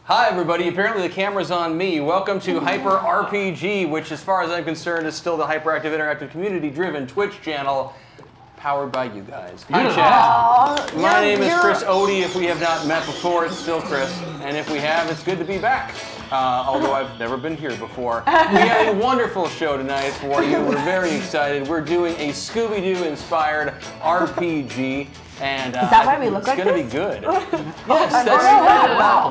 Hi everybody, apparently the camera's on me. Welcome to Hyper RPG, which as far as I'm concerned is still the hyperactive, interactive, community-driven Twitch channel powered by you guys. Hi chat. My name is Chris Odie. If we have not met before, it's still Chris. And if we have, it's good to be back. Although I've never been here before. We have a wonderful show tonight for you. We're very excited. We're doing a Scooby Doo inspired RPG. And is that why we look like this? It's going to be good. Yes, that's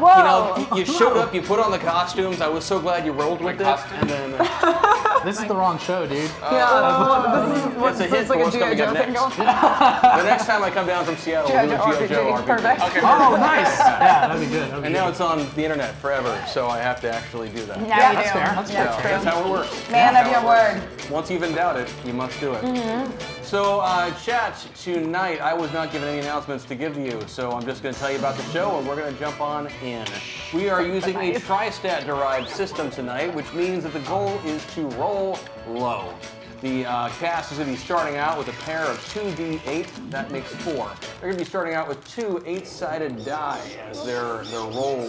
you know, you showed up, you put on the costumes. I was so glad you rolled with it. And then, this is the wrong show, dude. It's a hit for what's coming up next. The next time I come down from Seattle, we'll do a G.I. Joe RPG. Perfect. Okay. Oh, nice. Yeah, that'd be good. And now it's on the internet forever, so I have to actually do that. Yeah, that's fair. That's fair. That's how it works. Man of your word. Once you've endowed it, you must do it. So, chat, tonight I was not given any announcements to give you, so I'm just going to tell you about the show and we're going to jump on in. We are using a tri-stat-derived system tonight, which means that the goal is to roll low. The cast is going to be starting out with a pair of 2d8, that makes 4. They're going to be starting out with 2 8-sided die as their roll,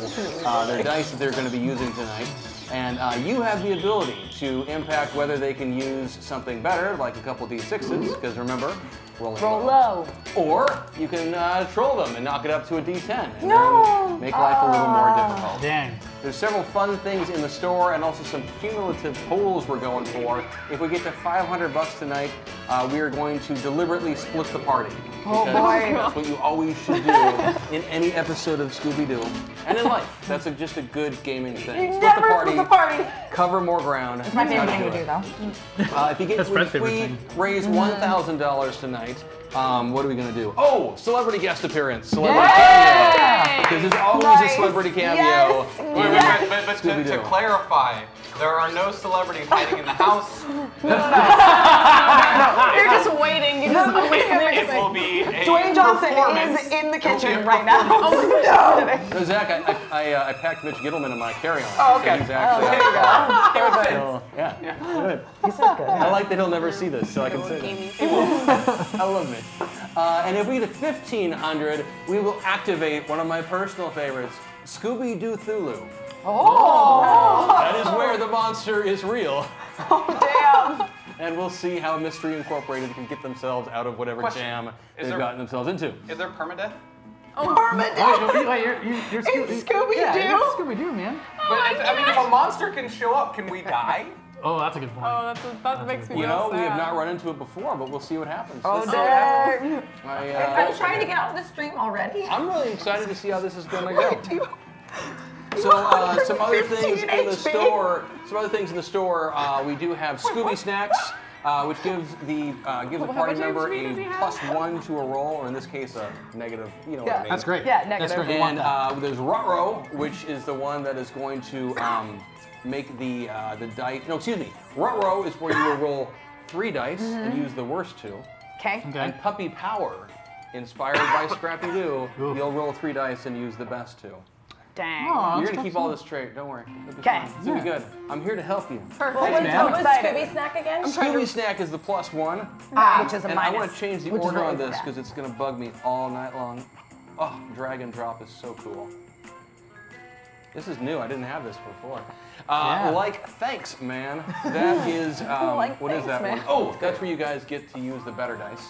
their dice that they're going to be using tonight. And you have the ability to impact whether they can use something better, like a couple d6s, because remember, roll low. Or you can troll them and knock it up to a d10 and make life a little more difficult. Dang. There's several fun things in the store and also some cumulative polls we're going for. If we get to 500 bucks tonight, we are going to deliberately split the party. Oh boy. That's what you always should do in any episode of Scooby Doo. And in life. That's just a good gaming thing. Split the party. Cover more ground. It's my favorite thing to do though. If we raise $1,000 tonight, what are we going to do? Oh, celebrity guest appearance. Celebrity cameo. Because there's always a celebrity cameo. But to clarify, there are no celebrities hiding in the house. No. You're just waiting. You're just waiting. It will be a Dwayne Johnson is in the kitchen right now. Oh no, Zach, I packed Mitch Gittleman in my carry-on. Oh, okay. So he's actually there you go. Yeah, good. He said good. I like that he'll never see this, so I can say that. I love Mitch. And if we get to 1,500, we will activate one of my personal favorites, Scooby Doo Thulu. Oh! That is where the monster is real. Oh, damn. And we'll see how Mystery Incorporated can get themselves out of whatever jam they've gotten themselves into. Is there permadeath? Oh, permadeath. Wait, you're Scooby Doo. Yeah, Scooby Doo, man. But if a monster can show up, can we die? Oh, that's a good point. Oh, that makes me You know, sad. we have not run into it before, but we'll see what happens. Oh, dang. I'm trying to get out of the stream already. I'm really excited to see how this is going to go. So some other things in the store. We do have Scooby Snacks, which gives the party member a +1 to a roll, or in this case a negative. You know what I mean? That's great. Yeah, negative. That's great. And there's Ruh-Roh, which is the one that is going to make the dice. No, excuse me. Ruh-Roh is where you will roll 3 dice and use the worst 2. Okay. And Puppy Power, inspired by Scrappy Doo, you'll roll 3 dice and use the best 2. Dang. You're going to keep all this straight, don't worry. Okay. It's going to be good. I'm here to help you. Perfect. What was Scooby Snack again? Scooby Snack is the +1. Which is a And minus. I want to change the which is order really on this bad. because it's going to bug me all night long. Oh, drag and drop is so cool. This is new. I didn't have this before. Like thanks, man. That is, what is that one? Oh, that's where you guys get to use the better dice.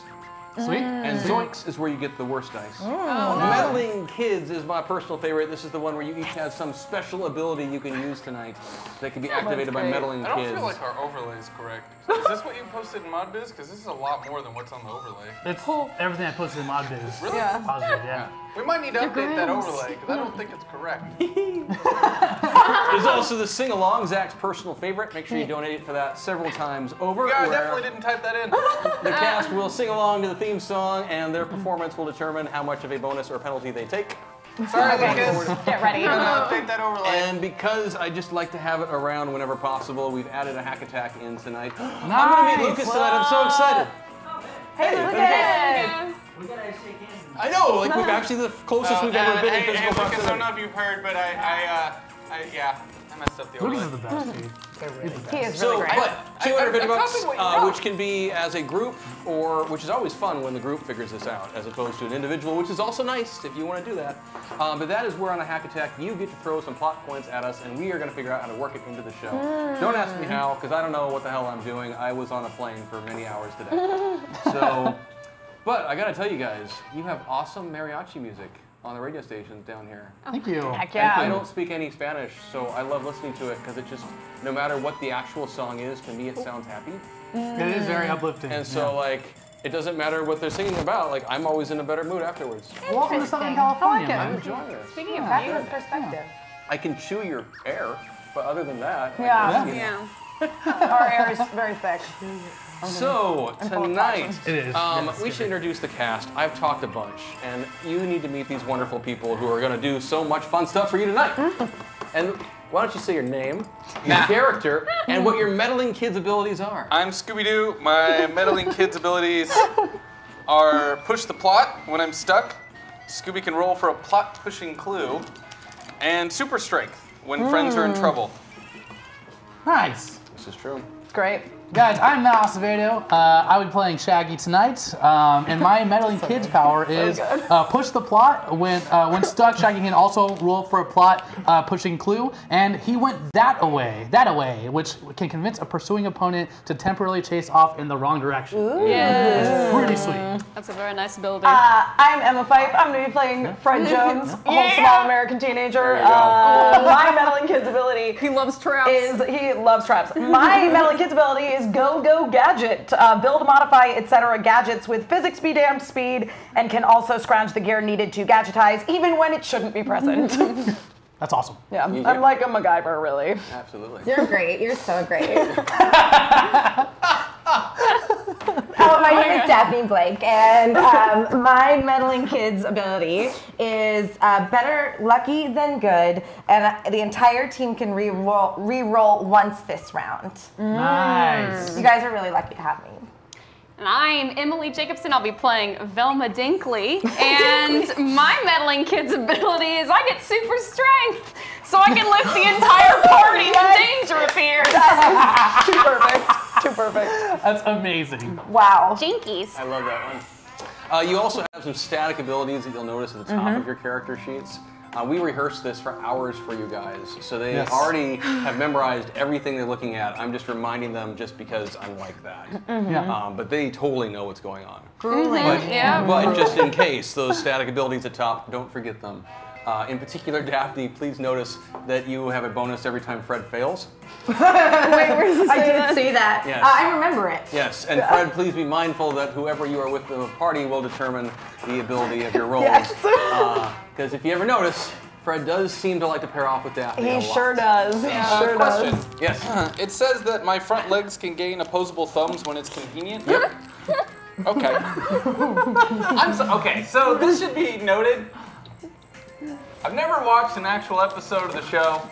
Sweet. And Zoinks is where you get the worst dice. Meddling Kids is my personal favorite. This is the one where you each have some special ability you can use tonight that can be activated by Meddling Kids. I don't feel like our overlay is correct. Is this what you posted in ModBiz? Because this is a lot more than what's on the overlay. It's everything I posted in ModBiz. Really? Yeah. Positive, yeah. We might need to update that overlay, because I don't think it's correct. There's also the sing-along, Zach's personal favorite. Make sure you donate for that several times over. Yeah, I definitely didn't type that in. The cast will sing along to the theme song, and their performance will determine how much of a bonus or penalty they take. Sorry, Lucas. Get ready. I'm gonna update that overlay. And because I just like to have it around whenever possible, we've added a hack attack in tonight. Nice. I'm going to meet Lucas tonight. I'm so excited. Hey, Lucas. We gotta shake hands. I know, like we've actually the closest we've ever been in physical Lucas, I proximity. don't know if you've heard, but Yeah, I messed up the Lucas is overlay. the best, dude. He is So, really great. but $250 I copied what you wrote. which can be as a group, or which is always fun when the group figures this out, as opposed to an individual, which is also nice if you want to do that. But that is where on a hack attack you get to throw some plot points at us, and we are going to figure out how to work it into the show. Don't ask me how, because I don't know what the hell I'm doing. I was on a plane for many hours today. So, but I got to tell you guys, you have awesome mariachi music on the radio stations down here. Thank you. Heck And I yeah. don't speak any Spanish, so I love listening to it because it just, no matter what the actual song is, to me it sounds happy. It is very uplifting. And so like, it doesn't matter what they're singing about, like I'm always in a better mood afterwards. Welcome to Southern Interesting. California, I'm man. enjoying this. Speaking of That's music. his perspective. I can chew your air, but other than that, like, Yeah. you know. Yeah. Our air is very thick. So tonight, It is. we should introduce the cast. I've talked a bunch, and you need to meet these wonderful people who are going to do so much fun stuff for you tonight. And why don't you say your name, your character, and what your meddling kids' abilities are? I'm Scooby Doo. My meddling kids' abilities are push the plot when I'm stuck. Scooby can roll for a plot pushing clue, and super strength when friends are in trouble. Nice. This is true. Great. Guys, I'm Mal Acevedo. I'll be playing Shaggy tonight, and my meddling kids power is push the plot. When stuck, Shaggy can also roll for a plot pushing clue, and he went that away, which can convince a pursuing opponent to temporarily chase off in the wrong direction. Yeah. It's pretty sweet. That's a very nice ability. I'm Emma Fife. I'm going to be playing Fred Jones, a whole small American teenager. There you go. My meddling kid's ability He loves traps. is he loves traps. My meddling kid's ability is go gadget, build, modify, etc. gadgets with physics be damned speed, and can also scrounge the gear needed to gadgetize even when it shouldn't be present. That's awesome. Yeah, I'm like a MacGyver, really. Absolutely. You're great. You're so great. My name is Daphne Blake, and my meddling kids ability is better lucky than good, and the entire team can re-roll once this round. Nice. You guys are really lucky to have me. And I'm Emily Jacobson. I'll be playing Velma Dinkley. And my meddling kid's ability is I get super strength, so I can lift the entire party when danger appears. Too perfect. Too perfect. That's amazing. Wow. Jinkies. I love that one. You also have some static abilities that you'll notice at the top of your character sheets. We rehearsed this for hours for you guys, so they already have memorized everything they're looking at. I'm just reminding them just because I'm like that. Yeah. But they totally know what's going on. Grueling. But just in case, those static abilities at top, don't forget them. In particular, Daphne, please notice that you have a bonus every time Fred fails. I did see that. Yes. I remember it. Yes, and Fred, please be mindful that whoever you are with in the party will determine the ability of your rolls. Yes. Because if you ever notice, Fred does seem to like to pair off with Daphne a He lot. sure does. He sure Question. does. Yes. It says that my front legs can gain opposable thumbs when it's convenient. Yep. Okay. Okay, so this should be noted. I've never watched an actual episode of the show,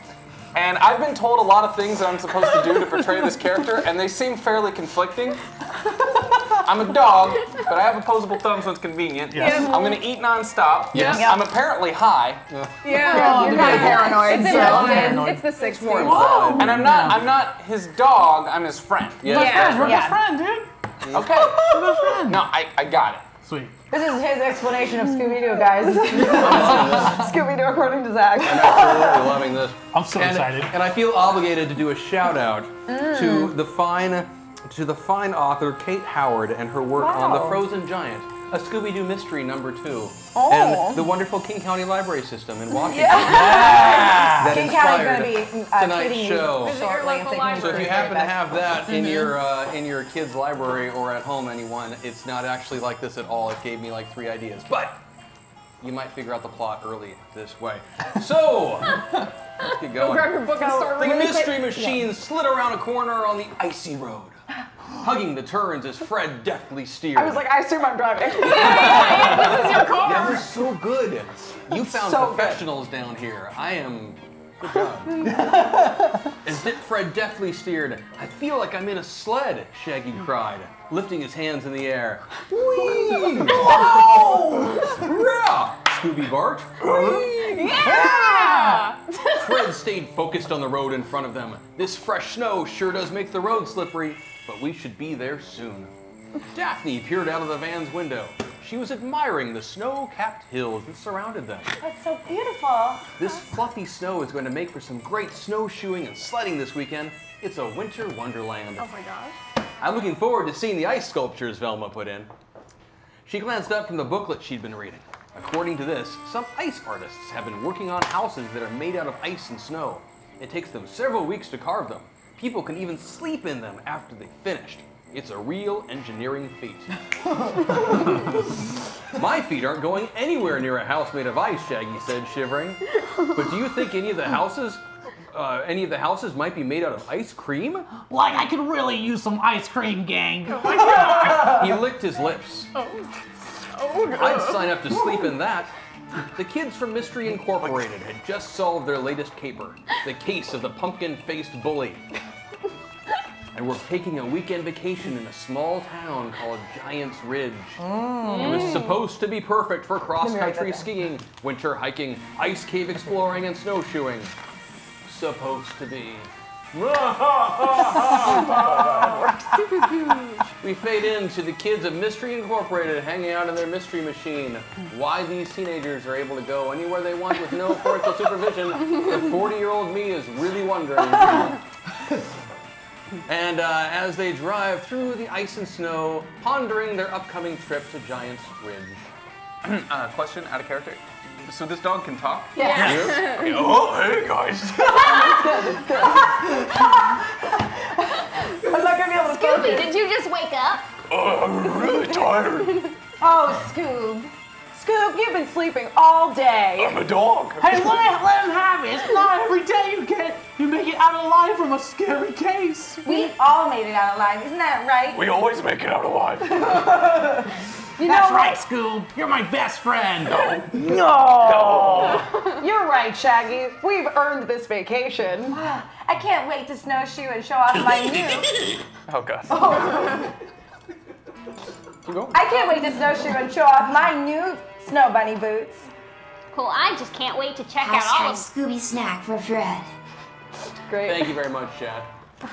and I've been told a lot of things that I'm supposed to do to portray this character, and they seem fairly conflicting. I'm a dog, but I have opposable thumbs when it's convenient. Yes. I'm gonna eat nonstop. Yes. I'm apparently high, Yeah. You're kind of paranoid. It's so- invested. It's the 60s. More implied. and I'm not his dog. I'm his friend. Yes. Yeah, we're Yeah. best friend, dude. Okay. No, I got it. Sweet. This is his explanation of Scooby-Doo, guys. Scooby-Doo according to Zach. I'm absolutely loving this. I'm so excited. And I feel obligated to do a shout out to the fine author Kate Howard and her work on The Wow. Frozen Giant, a Scooby-Doo mystery #2, Oh. and the wonderful King County Library System in Washington. Yeah. That King County's inspired going to be tonight's tweeting show. you shortly and local saying So if you very happen to best. have that in your kid's library or at home, anyone, it's not actually like this at all. It gave me like 3 ideas, but you might figure out the plot early this way. So let's get going. Grab your book and start The reading. mystery machine slid around a corner on the icy road, hugging the turns as Fred deftly steered. I was like, I assume I'm driving. This is your car. that was so good. You found So good. professionals down here. I am. Good job. As Fred deftly steered, I feel like I'm in a sled, Shaggy cried, lifting his hands in the air. Whee! Whoa! Yeah! Scooby Bart. Yeah! Fred stayed focused on the road in front of them. This fresh snow sure does make the road slippery, but we should be there soon. Daphne peered out of the van's window. She was admiring the snow-capped hills that surrounded them. That's so beautiful. This fluffy snow is going to make for some great snowshoeing and sledding this weekend. It's a winter wonderland. Oh my gosh. I'm looking forward to seeing the ice sculptures Velma put in. She glanced up from the booklet she'd been reading. According to this, some ice artists have been working on houses that are made out of ice and snow. It takes them several weeks to carve them. People can even sleep in them after they've finished. It's a real engineering feat. My feet aren't going anywhere near a house made of ice, Shaggy said, shivering. But do you think any of the houses might be made out of ice cream? Like, I could really use some ice cream, gang. He licked his lips. I'd sign up to sleep in that. The kids from Mystery Incorporated had just solved their latest caper, the case of the pumpkin-faced bully. And we're taking a weekend vacation in a small town called Giant's Ridge. It was supposed to be perfect for cross-country skiing, winter hiking, ice cave exploring, and snowshoeing. Supposed to be. We fade into the kids of Mystery Incorporated hanging out in their mystery machine. Why these teenagers are able to go anywhere they want with no parental supervision, the 40-year-old me is really wondering. And as they drive through the ice and snow, pondering their upcoming trip to Giant's Ridge. Question out of character. So this dog can talk? Yeah. Oh, hey guys. I'm not gonna be able to Scooby, focus. did you just wake up? I'm really tired. Oh, Scoob. Scoob, you've been sleeping all day. I'm a dog. Hey, let him have it. It's not every day you make it out alive from a scary case. We all made it out alive, isn't that right? We always make it out alive. You That's know right, what? Scoob. You're my best friend. No. You're right, Shaggy. We've earned this vacation. I can't wait to snowshoe and show off my new. Oh god. Keep going. I can't wait to snowshoe and show off my new snow bunny boots. Cool, I just can't wait to check out all Hashtag of Scooby Snack for Fred. Great. Thank you very much, Chad.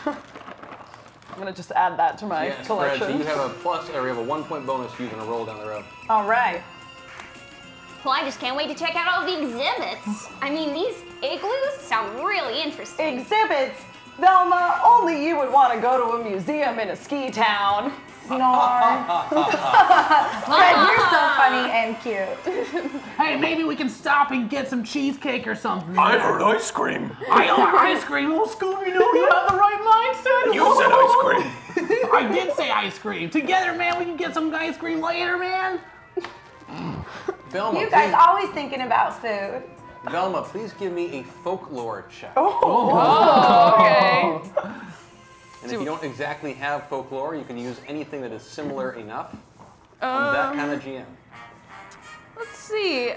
I'm gonna just add that to my Yes, Fred, collection. so you have a plus, or you have a 1-point bonus using a roll down the road. All right. Well, I just can't wait to check out all the exhibits. I mean, these igloos sound really interesting. Exhibits. Velma, only you would want to go to a museum in a ski town. Snore. Fred, you're so funny and cute. Hey, maybe we can stop and get some cheesecake or something. I heard ice cream. I heard ice cream. Oh, Scooby Doo, you have the right mindset. You said ice cream. I did say ice cream. Together, man, we can get some ice cream later, man. Velma, You guys please, always thinking about food. Velma, please give me a folklore check. Oh, okay. And if you don't exactly have folklore, you can use anything that is similar enough. I'm that kind of GM. Let's see.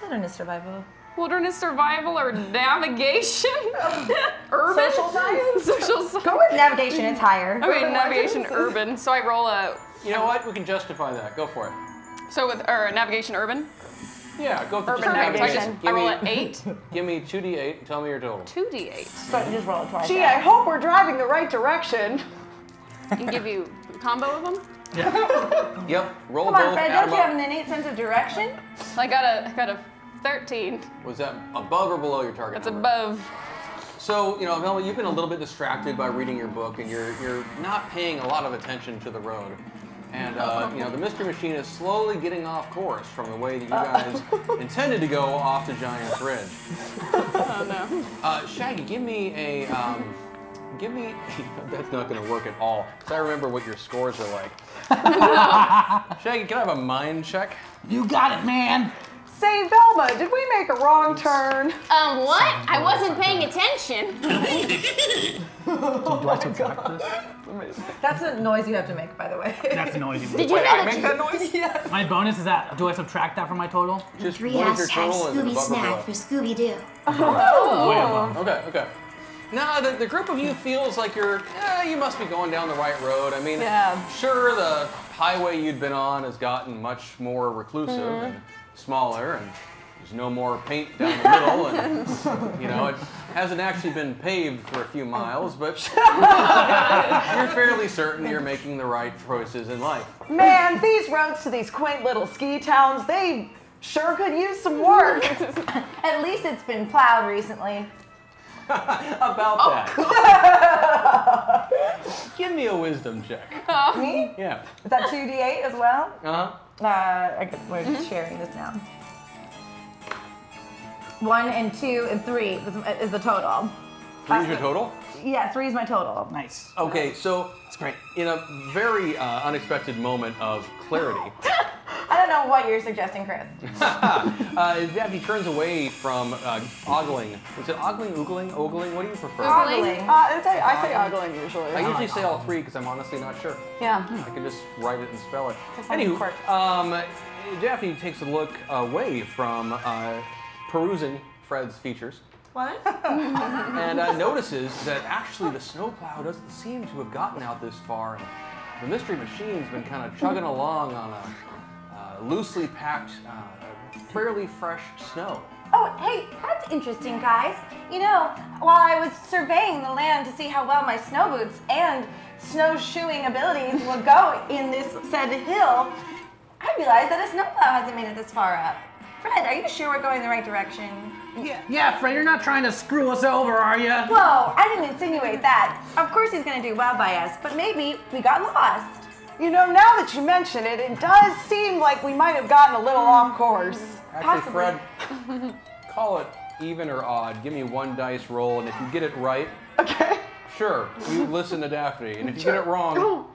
Wilderness survival. Wilderness survival or navigation? Urban? Social science? Social science. Go with navigation, it's higher. Okay, navigation urban. So I roll a. You know what? We can justify that. Go for it. So with navigation urban? Yeah, go for Urban just navigation. I roll an 8. Give me 2d8 and tell me your total. 2d8. But just roll it twice. Gee, I hope we're driving the right direction. And give you a combo of them? Yep, roll Come both, on, Fred, add don't them you have up. an innate sense of direction? I got a 13. Was that above or below your target That's number? above. So, you know, Velma, you've been a little bit distracted by reading your book, and you're not paying a lot of attention to the road. And, you know, the Mystery Machine is slowly getting off course from the way that you guys intended to go off to Giant's Ridge. Oh no. Shaggy, give me a, that's not going to work at all, because I remember what your scores are like. Shaggy, can I have a mind check? You got it, man. Say, Velma, did we make a wrong turn? What? I wasn't paying attention. Do I subtract this? That's a noise you have to make, by the way. That's noisy. Did you Wait, know I that make that noise? My bonus is that, do I subtract that from my total? Just Three what is your hashtag total? Is it Scooby above or Snack below? for Scooby Doo. Way above. Okay. Now, the group of you feels like you must be going down the right road. I mean, Yeah. sure, the highway you'd been on has gotten much more reclusive and smaller, and there's no more paint down the middle, and you know, it hasn't actually been paved for a few miles, but you're fairly certain you're making the right choices in life. Man, these roads to these quaint little ski towns, they sure could use some work. At least it's been plowed recently. About that. Give me a wisdom check. Me? Yeah. Is that 2d8 as well? Uh-huh. We're sharing this now. 1 and 2 and 3 is the total. 3 is your total? Yeah, 3 is my total. Nice. Okay, so That's great. in a very unexpected moment of clarity, I don't know what you're suggesting, Chris. Daphne turns away from ogling. Is it ogling, ogling? What do you prefer? Ogling. I say ogling usually. I usually say all 3 because I'm honestly not sure. Yeah. I can just write it and spell it. a funny quirk. Anywho, Daphne takes a look away from perusing Fred's features. What? And notices that actually the snowplow doesn't seem to have gotten out this far. And the mystery machine's been kind of chugging along on a loosely packed, fairly fresh snow. Oh, hey, that's interesting, guys. You know, while I was surveying the land to see how well my snow boots and snowshoeing abilities will go in this said hill, I realized that a snowplow hasn't made it this far up. Fred, are you sure we're going the right direction? Yeah, Fred, you're not trying to screw us over, are you? Whoa, I didn't insinuate that. Of course he's gonna do well by us, but maybe we got lost. You know, now that you mention it, it does seem like we might have gotten a little off course. Actually, Possibly. Fred, call it even or odd. Give me 1 dice roll, and if you get it right, Okay. sure, you listen to Daphne. And if you get it wrong,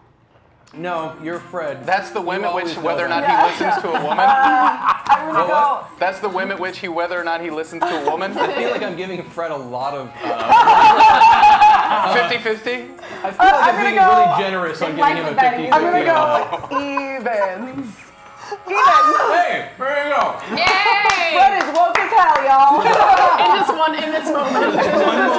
no, you're Fred. That's the whim You at which always know whether or that. not he listens to a woman. I'm gonna go. That's the whim at which whether or not he listens to a woman. I feel like I'm giving Fred a lot of. 50-50. I feel like I'm gonna being go- really generous on giving him a 50-50. I'm gonna go evens. Even. Hey, there you go. Yay! Fred is woke as hell, y'all. in this moment.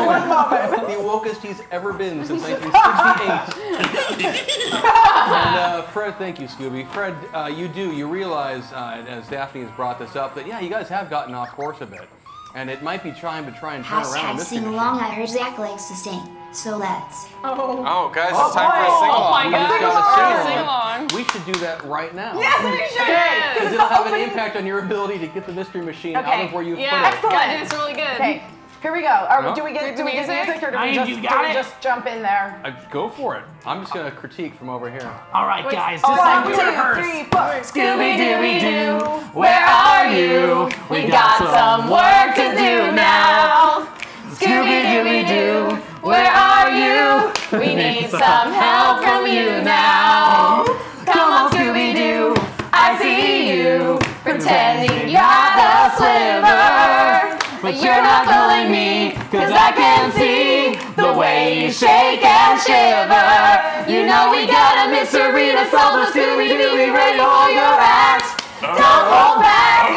One moment. The wokest he's ever been since 1968. And Fred, thank you, Scooby. Fred, you realize, as Daphne has brought this up, that yeah, you guys have gotten off course a bit. And it might be time to try and turn around Hashtag this sing along. I heard Zach likes to sing. So let's. Oh, guys, it's time for a Oh sing-along. my You god, just gotta sing along. We should do that right now. Yes, we should! Because it'll have an impact on your ability to get the mystery machine out of where you've Yeah, put it. gotta do this really good. Okay, here we go. Do we Do get music? music or do I we mean, just, you got it. jump in there? Go for it. I'm just going to critique from over here. All right, guys, Oh, just like 1, we 2, rehearsed. 3, 4. Scooby-Dooby-Doo, where are you? We got some work to do now. Scooby-Dooby-Doo, where are you? We need some help from you now. Come on, Scooby-Doo, I see you, pretending you're the sliver. But you're not fooling me, cause I can see the way you shake and shiver. You know we got a mystery to solve, so Scooby-Doo, be ready to hold your act. Don't hold back.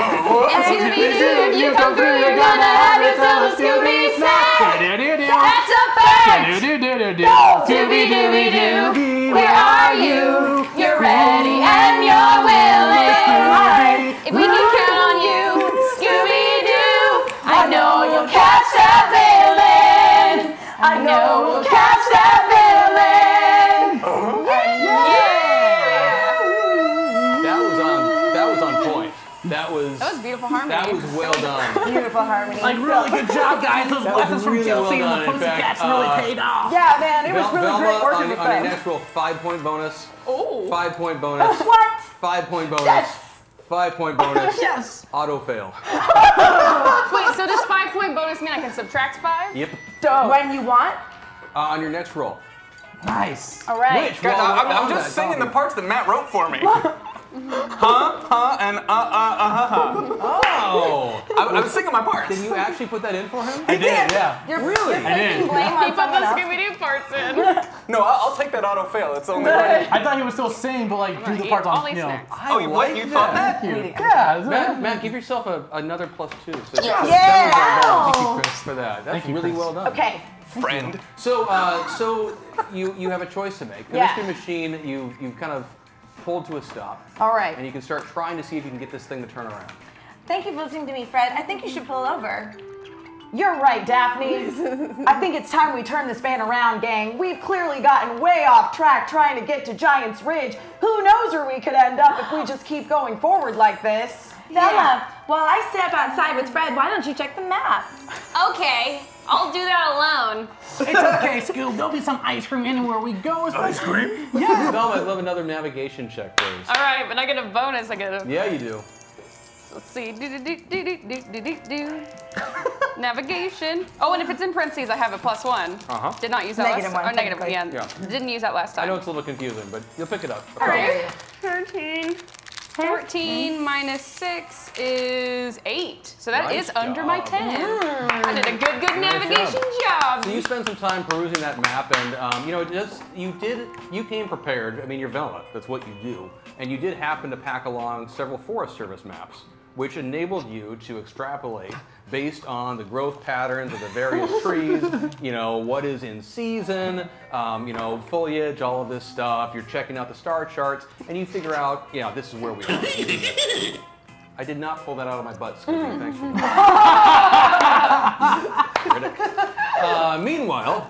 And Scooby-Doo, if you come through, you're gonna have yourself a Scooby Snack. That's a fact. Scooby-Dooby-Doo, where are you? You're ready and you're willing. If we can count on you, Scooby-Doo, I know you'll catch that villain. I know we'll catch that villain. That was on point. That was beautiful harmony. That was well done. Beautiful harmony. Like, really good job, guys. Those lessons from really well Chelsea done. and the In fact, Pussycats really paid off. Yeah, man, it was really Velma, great working with on your them. natural 5-point bonus. Oh. 5-point bonus. What? 5-point bonus. Yes. 5-point bonus. Yes. Auto fail. Wait, so does 5-point bonus mean I can subtract 5? Yep. When you want? On your next roll. Nice. All right. Which, Guys, while we're I'm on just that singing the topic- parts that Matt wrote for me. And Oh. I was singing my parts. Did you actually put that in for him? I did, yeah. You're Really? You're placing blame He on put someone the else. Scooby-Doo parts in. No, I'll take that auto fail. It's only right. I thought he would still sing, but like do the parts All on, these you know. snacks. Oh, you what? You thought that? Thank you. Yeah. Matt, give yourself another +2. So Yeah. Thank you, Chris, for that. That's Thank you, really Chris. well done. Okay. Friend. So you have a choice to make. The Yeah. mystery machine, you've kind of pulled to a stop. All right. And you can start trying to see if you can get this thing to turn around. Thank you for listening to me, Fred. I think you should pull over. You're right, Daphne. I think it's time we turn this van around, gang. We've clearly gotten way off track trying to get to Giant's Ridge. Who knows where we could end up if we just keep going forward like this? Velma, while I step outside with Fred, why don't you check the map? Okay, I'll do that alone. It's okay, Scoob. There'll be some ice cream anywhere we go. Ice cream? Yeah. Velma, I'd love another navigation check, please. All right, but I get a bonus. I get a. Yeah, you do. Let's see. Navigation. Oh, and if it's in parentheses, I have a +1. Uh-huh. Did not use that Negative last one, or negative one. Yeah. Yeah. Didn't use that last time. I know it's a little confusing, but you'll pick it up. All right. 13. 14 minus 6 is 8. So that Nice is under my job. 10. I did a good Nice navigation job. So you spend some time perusing that map, and you know, you came prepared. I mean, you're Velma. That's what you do, and you did happen to pack along several Forest Service maps, which enabled you to extrapolate based on the growth patterns of the various trees, you know, what is in season, you know, foliage, all of this stuff. You're checking out the star charts, and you figure out, yeah, this is where we are. I did not pull that out of my butt, Scooby. Thanks for that. Meanwhile,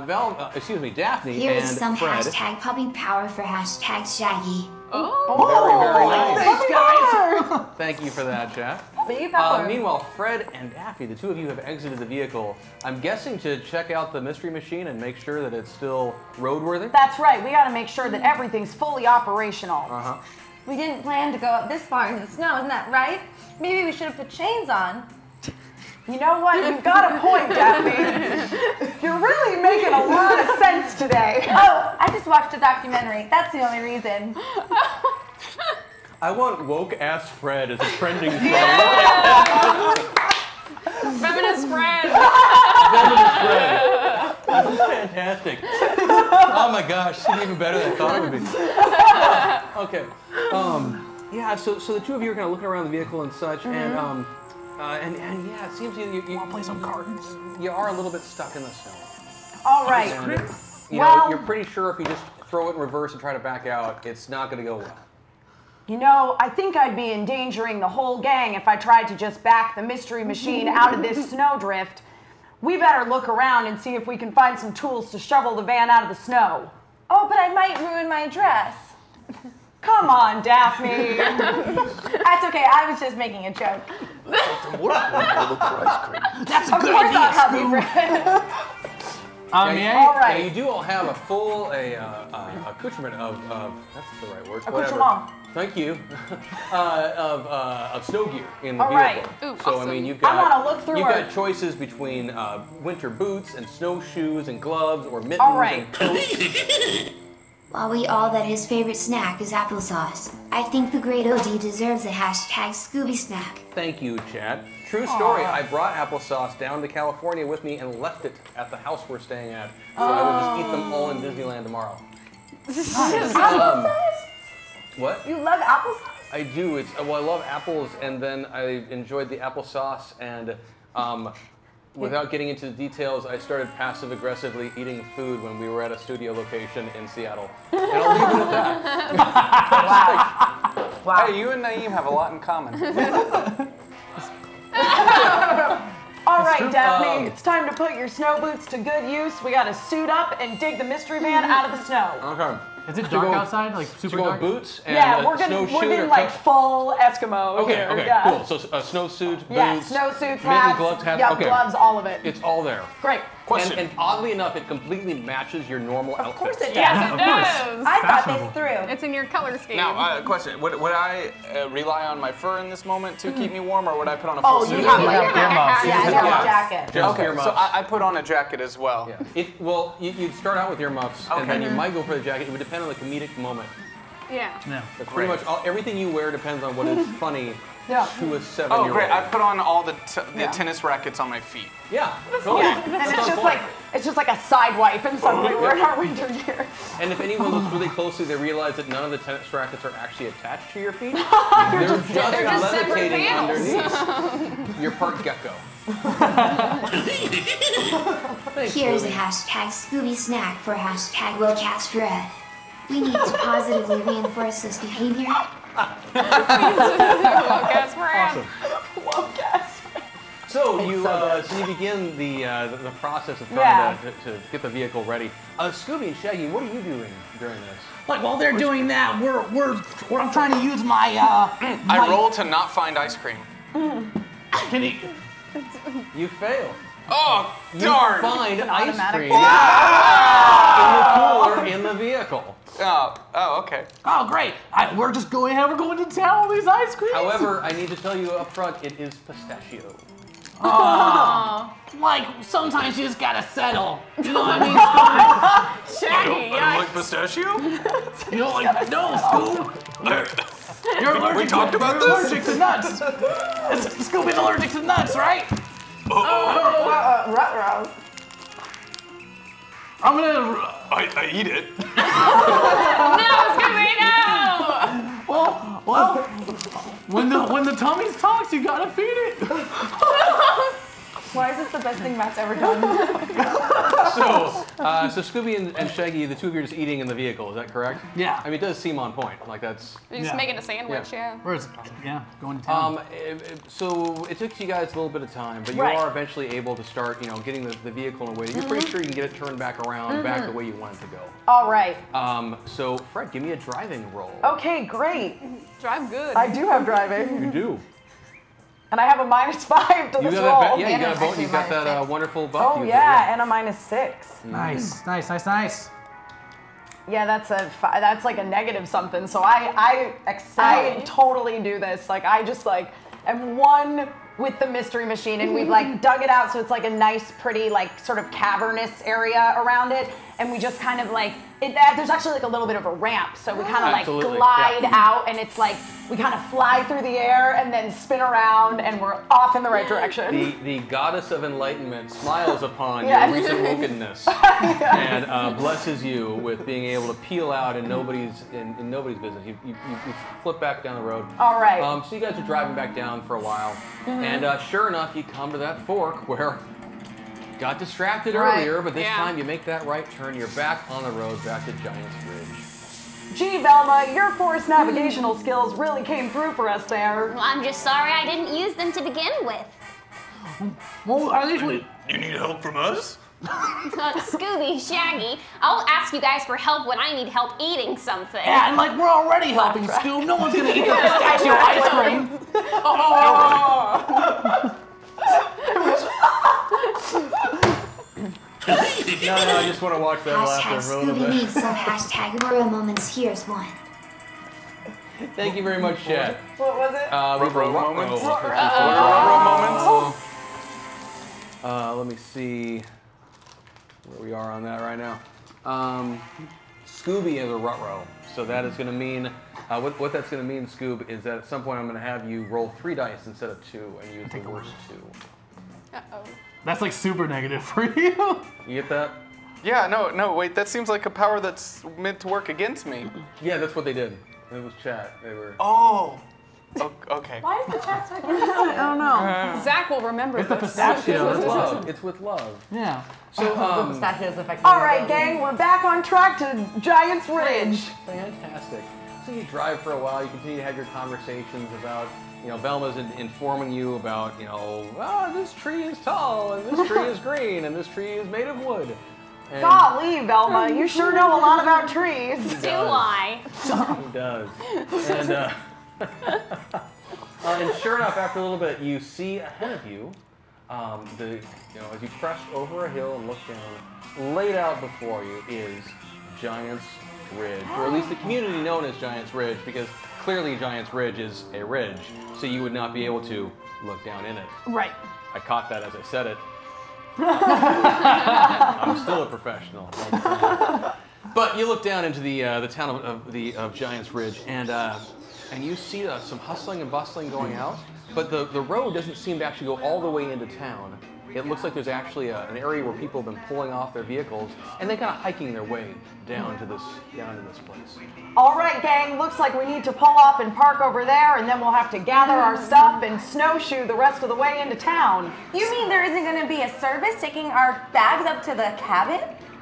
Daphne Here is and some Fred. hashtag puppy power for hashtag Shaggy. Very, very nice. Thanks, guys. Thank you for that, chat. Power. Meanwhile, Fred and Daphne, the two of you have exited the vehicle. I'm guessing to check out the mystery machine and make sure that it's still roadworthy. That's right. We got to make sure that everything's fully operational. Uh-huh. We didn't plan to go up this far into the snow, isn't that right? Maybe we should have put chains on. You know what? You've got a point, Daphne. You're really making a lot of sense today. Oh, I just watched a documentary. That's the only reason. I want woke-ass Fred as a trending thing. Feminist Fred. Feminist Fred. This is fantastic. Oh my gosh, this is even better than I thought it would be. Okay. Yeah, so the two of you are kind of looking around the vehicle and such, and yeah, it seems you want to play some cards. You are a little bit stuck in the snow. All right. And, you know, you're pretty sure if you just throw it in reverse and try to back out, it's not going to go well. You know, I think I'd be endangering the whole gang if I tried to just back the mystery machine out of this snowdrift. We better look around and see if we can find some tools to shovel the van out of the snow. Oh, but I might ruin my dress. Come on, Daphne. That's okay, I was just making a joke. That's a Of good course I'll idea, help you, Scoob. Fred. All Yeah, right. you do all have a full accoutrement of that's the right word. Accoutrement. Thank you. of snow gear in the All vehicle. right. Ooh, So I awesome. mean, you've got. I wanna look through You've our- got choices between winter boots and snowshoes and gloves, or mittens All right. and coats. While we all that his favorite snack is applesauce, I think the great OD deserves a hashtag Scooby Snack. Thank you, Chad. True story. I brought applesauce down to California with me and left it at the house we're staying at, so I will just eat them all in Disneyland tomorrow. Applesauce? What? You love applesauce? I do. It's well, I love apples, and then I enjoyed the applesauce, and without getting into the details, I started passive-aggressively eating food when we were at a studio location in Seattle. And I'll leave it at that. Wow. Hey, you and Naeem have a lot in common. All right, Daphne, it's time to put your snow boots to good use. We got to suit up and dig the mystery van out of the snow. Okay. Is it dark outside? Like So super you go dark? with boots and Yeah, a we're snowshoe getting or like coat? full Eskimo Okay, here. okay, yeah. cool. So snowsuit, boots, Yeah, snowsuits, mittens, hats, gloves, hats. yeah, Okay. gloves, all of it. It's all there. Great. Question. And oddly enough, it completely matches your normal outfit. Of course it does. Yes, it does. I thought this Fashionable. through. It's in your color scheme. Now, question: Would I rely on my fur in this moment to keep me warm, or would I put on a full Oh, suit? you have You like have earmuffs. Yeah, I Yeah. got a jacket. Just Okay, earmuffs. so I put on a jacket as well. Yeah. Well, you'd start out with earmuffs, and then you might go for the jacket. It would depend on the comedic moment. Yeah. Yeah. Pretty much everything you wear depends on what is funny Yeah. to a 7-year-old. Oh, great! I put on all the tennis rackets on my feet. Yeah, totally. Yeah, and it's just like a side wipe, and suddenly we're in our winter gear. And if anyone looks really closely, they realize that none of the tennis rackets are actually attached to your feet. They're just just separate levitating panels. underneath. You're part gecko. Thanks, Here's a Scooby. hashtag Scooby Snack for hashtag Willcast Fred. We need to positively reinforce this behavior. Awesome. Woke-ass. So you begin the process of trying to get the vehicle ready. Scooby and Shaggy, what are you doing during this? Like while they're doing that, I'm trying to use my I roll to not find ice cream. Can he? You fail. Oh, You darn! find ice cream in Yeah. the cooler in the vehicle. Oh, okay. Oh, great! We're just going ahead. We're going to town with these ice creams. However, I need to tell you up front, it is pistachio. Like sometimes you just gotta settle. You know what I mean? Shaggy, I don't like pistachio? You know, like no, Scoob. You're allergic. We talked about you're this? allergic to nuts. Scooby's allergic to nuts, right? Ruh-roh. I'm gonna. I eat it. No, Scooby, no! Well, when the tummies talks, you gotta feed it. Why is this the best thing Matt's ever done? So Scooby and Shaggy, the two of you are just eating in the vehicle. Is that correct? Yeah. I mean, it does seem on point. Like that's. You're just making a sandwich, yeah. Where's going to town? So it took you guys a little bit of time, but you Right. are eventually able to start, getting the vehicle in a way that you're pretty sure you can get it turned back around, back the way you want it to go. All right. So Fred, give me a driving roll. Okay, great. Drive good. I do have driving, You do. and I have a -5 to You this got roll. that? Yeah, you And got a it's bonus. actually You got that -6. wonderful buff. Oh you get, yeah, and a -6. Nice. Yeah, that's like a negative something. So I totally do this. Like I just like am one with the mystery machine, and we've like dug it out so it's like a nice, pretty, like sort of cavernous area around it, and we just kind of like there's actually like a little bit of a ramp, so we kind of like Absolutely, glide yeah. out, and it's like we kind of fly through the air and then spin around, and we're off in the right direction. The goddess of enlightenment smiles upon Yes. your recent wokenness and blesses you with being able to peel out in nobody's business. You flip back down the road. All right. So you guys are driving back down for a while, and sure enough, you come to that fork where got distracted earlier, but this time you make that right turn. You're back on the road, back to Giant's Ridge. Gee, Velma, your forced navigational skills really came through for us there. Well, I'm just sorry I didn't use them to begin with. Well, at least we. You need help from us? Scooby, Shaggy, I'll ask you guys for help when I need help eating something. Yeah, and like we're already helping Scoob. No one's gonna eat the pistachio ice cream. No, I just want to watch that laughter Hashtag for a little Scooby bit. needs some hashtag Royal Moments. Here's one. Thank you very much, Chad. What was it? Ruh-roh moments. Let me see where we are on that right now. Scooby is a ruh-roh, so that is going to mean, what that's going to mean, Scoob, is that at some point I'm going to have you roll 3 dice instead of 2 and use the worst 2. Uh-oh. That's like super negative for you. You get that? Yeah, no, wait, that seems like a power that's meant to work against me. Yeah, that's what they did. It was chat. They were. Oh. Okay. Why is the chat so against I don't know. Zach will remember It's the this. pistachio. It's with love. It's with love. Yeah. So, The pistachios affect All right, gang, we're back on track to Giant's Ridge. fantastic. So you drive for a while. You continue to have your conversations about, Velma's informing you about, this tree is tall and this tree is green and this tree is made of wood. And Golly, Velma, you sure know a lot about trees. Do I? He does. And sure enough, after a little bit, you see ahead of you, as you crest over a hill and look down, laid out before you is Giant's Ridge, or at least the community known as Giant's Ridge, because clearly Giant's Ridge is a ridge, so you would not be able to look down in it. Right. I caught that as I said it. I'm still a professional. But you look down into the town of Giant's Ridge, and you see some hustling and bustling going out. But the road doesn't seem to actually go all the way into town. It looks like there's actually an area where people have been pulling off their vehicles, and they're kind of hiking their way down to this place. All right, gang, looks like we need to pull off and park over there, and then we'll have to gather our stuff and snowshoe the rest of the way into town. You mean there isn't going to be a service taking our bags up to the cabin?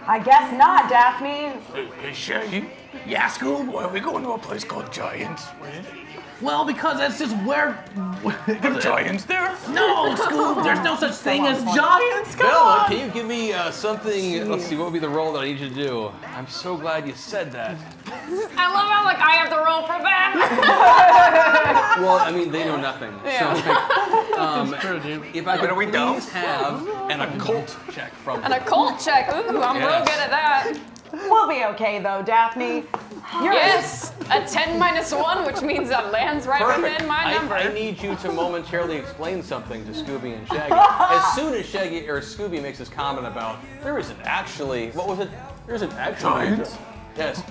I guess not, Daphne. Hey, Shaggy. Yeah, Scoob, why are we going to a place called Giants Ridge? Well, because that's just where. Are giants there? No, Scoob, there's no such thing as giants. Come Velma, on. can you give me something? Let's see, what would be the role that I need you to do? I'm so glad you said that. I love how like I have the role for that. Well, I mean, they know nothing. Yeah. So, if I could please have an occult check from An you. occult check. Ooh, I'm real good at that. We'll be okay though, Daphne. Yes, a 10 minus 1, which means that lands right within my number. I need you to momentarily explain something to Scooby and Shaggy. As soon as Shaggy or Scooby makes his comment about there isn't actually, what was it? There isn't actually. Giants? Yes.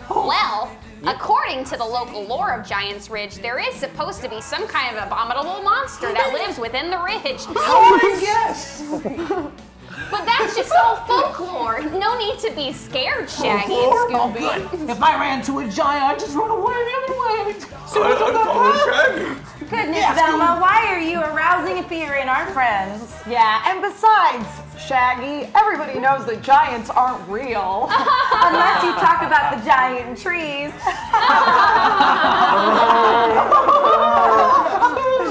Well, according to the local lore of Giants Ridge, there is supposed to be some kind of abominable monster that lives within the ridge. How did you guess? But that's just all folklore. No need to be scared, Shaggy and Oh, Scooby. good. If I ran to a giant, I'd just run away anyway. I'd follow Shaggy. Goodness, Velma, why are you arousing fear in our friends? Yeah, and besides, Shaggy, everybody knows that giants aren't real. Unless you talk about the giant trees.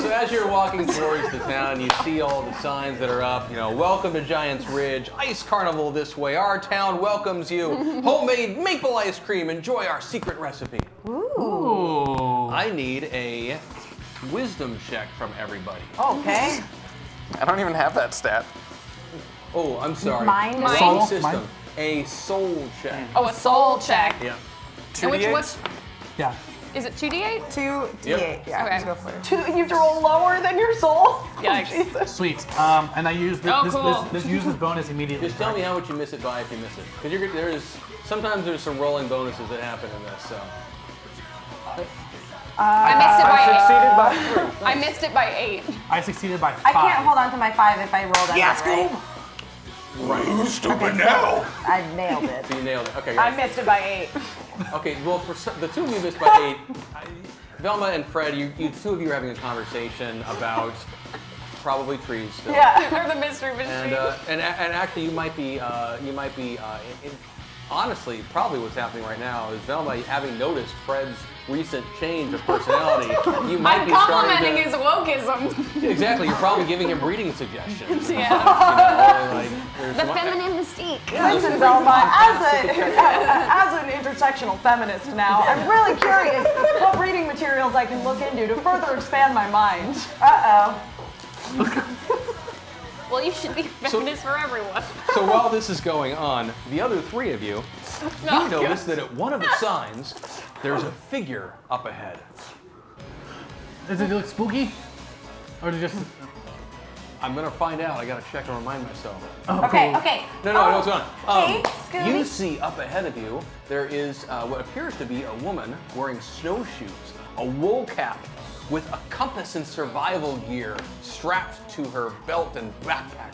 So as you're walking towards the town, you see all the signs that are up. You know, welcome to Giants Ridge, Ice Carnival this way. Our town welcomes you. Homemade maple ice cream. Enjoy our secret recipe. Ooh. I need a wisdom check from everybody. Okay. I don't even have that stat. Oh, I'm sorry. Mind? Wrong Soul? system. Mind? A soul check. Oh, a soul check. Yeah. And which, what's, Yeah. is it 2d8? 2d8. Yep. Yeah, Okay. go for it. You have to roll lower than your soul. Yikes. Sweet. And I use this, Oh, cool. this uses bonus immediately. Just tell me how much you miss it by if you miss it. Because sometimes there's some rolling bonuses that happen in this. So. I missed it by 8. Succeeded by 3. I missed it by 8. I succeeded by 5. I can't hold on to my 5 if I roll that. Yes, right? Right, who's stupid Okay, now? so I nailed it. So you nailed it. Okay, I guys. missed it by 8. Okay, well, for the two of you missed by 8. Velma and Fred, you two of you are having a conversation about probably trees still. Yeah. Or the mystery And actually, you might be honestly, probably what's happening right now is Velma, having noticed Fred's recent change of personality, you might I'm be starting complimenting to. his wokeism. Exactly, you're probably giving him reading suggestions. Yeah. You know, like, there's The some- feminine mystique. Listen, Velma, as an intersectional feminist now, I'm really curious what reading materials I can look into to further expand my mind. Uh-oh. Well, you should be feminist for everyone. So while this is going on, the other three of you, you notice that at one of the signs, there's a figure up ahead. Does it look spooky? Or does it just... I'm gonna find out. I gotta check and remind myself. Okay, okay. No, no, what's going on? Hey, Scooby. You see up ahead of you, there is what appears to be a woman wearing snowshoes, a wool cap, with a compass and survival gear strapped to her belt and backpack.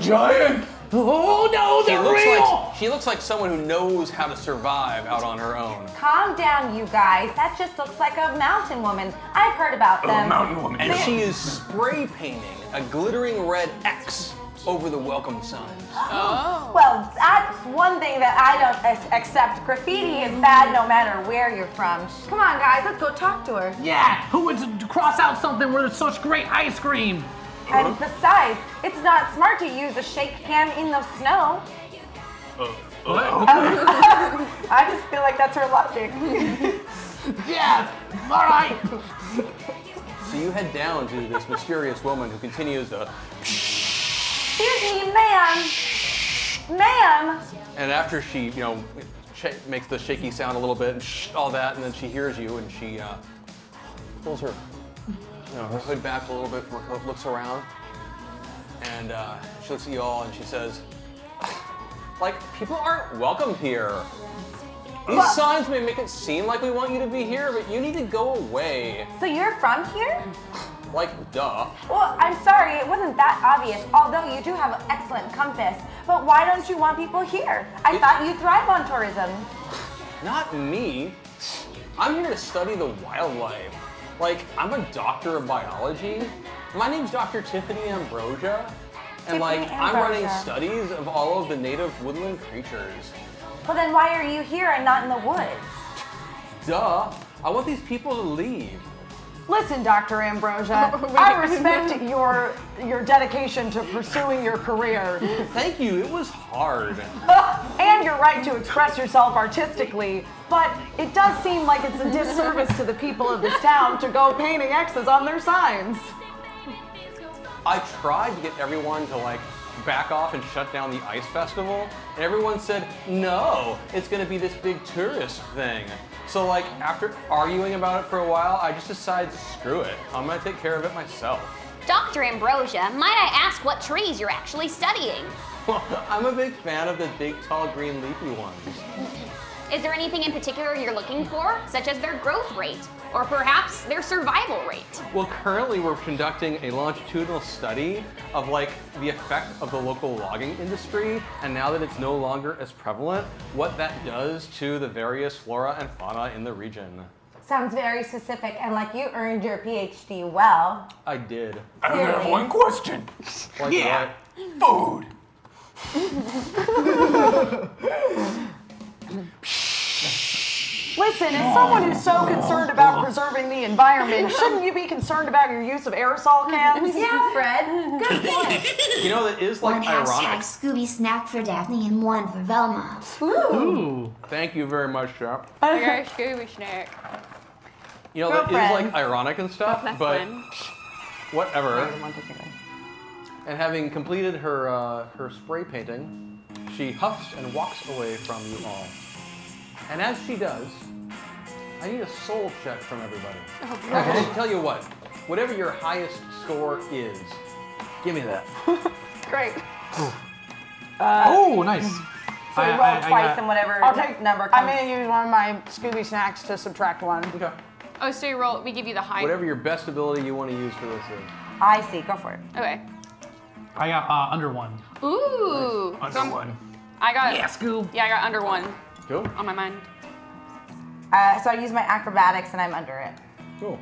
Giant! Oh no, they're real! She looks like someone who knows how to survive out on her own. Calm down, you guys. That just looks like a mountain woman. I've heard about them. Mountain woman. And she is spray painting a glittering red X over the welcome signs. Well, that's one thing that I don't accept. Graffiti is bad no matter where you're from. Come on, guys, let's go talk to her. Yeah, who would cross out something where there's such great ice cream? And besides, it's not smart to use a shake can in the snow. I just feel like that's her logic. Yeah, all right. So you head down to this mysterious woman who continues to, Excuse me, ma'am. Ma'am. and after she, you know, makes the shaky sound a little bit and all that, and then she hears you and she pulls her, her hood back a little bit from her coat, looks around, and she looks at you all and she says, like, people aren't welcome here. These signs may make it seem like we want you to be here, but you need to go away. So you're from here? Like, duh. Well, I'm sorry, it wasn't that obvious, although you do have an excellent compass. But why don't you want people here? I thought you thrive on tourism. Not me. I'm here to study the wildlife. Like, I'm a doctor of biology. My name's Dr. Tiffany Ambrosia. And like, Tiffany I'm running Ambrosia. studies of all of the native woodland creatures. Well, then why are you here and not in the woods? Duh. I want these people to leave. Listen, Dr. Ambrosia, I respect your dedication to pursuing your career. Thank you. It was hard. And your right to express yourself artistically, but it does seem like it's a disservice to the people of this town to go painting X's on their signs. I tried to get everyone to like back off and shut down the ice festival, and everyone said, no, it's gonna be this big tourist thing. So like, after arguing about it for a while, I just decided, screw it. I'm gonna take care of it myself. Dr. Ambrosia, might I ask what trees you're actually studying? Well, I'm a big fan of the big, tall, green, leafy ones. Is there anything in particular you're looking for, such as their growth rate, or perhaps their survival rate? Well, currently we're conducting a longitudinal study of like the effect of the local logging industry, and now that it's no longer as prevalent, what that does to the various flora and fauna in the region. Sounds very specific, and like you earned your PhD well. I did. I only have one question. Like Yeah. what? Food. Listen, as someone who's so concerned about preserving the environment, shouldn't you be concerned about your use of aerosol cans? Yeah, Fred. Good point. You know, that is like One ironic. hashtag Scooby Snack for Daphne and one for Velma. Ooh. Thank you very much, Chap. I got a Scooby Snack. You know, Go that is friends. like ironic and stuff, That's but fun. whatever. And having completed her her spray painting, she huffs and walks away from you all. And as she does, I need a soul check from everybody. Okay. Tell you what, whatever your highest score is, give me that. Great. Oh, nice. So we roll twice and whatever I'll take number I'm comes. going to use one of my Scooby Snacks to subtract one. Okay. Oh, so you roll, we give you the high. Whatever your best ability you want to use for this is. I see. Go for it. Okay. I got under one. Ooh. Under So one. I got, Scoob. yeah, I got under one Cool. on my mind. So I use my acrobatics and I'm under it. Cool.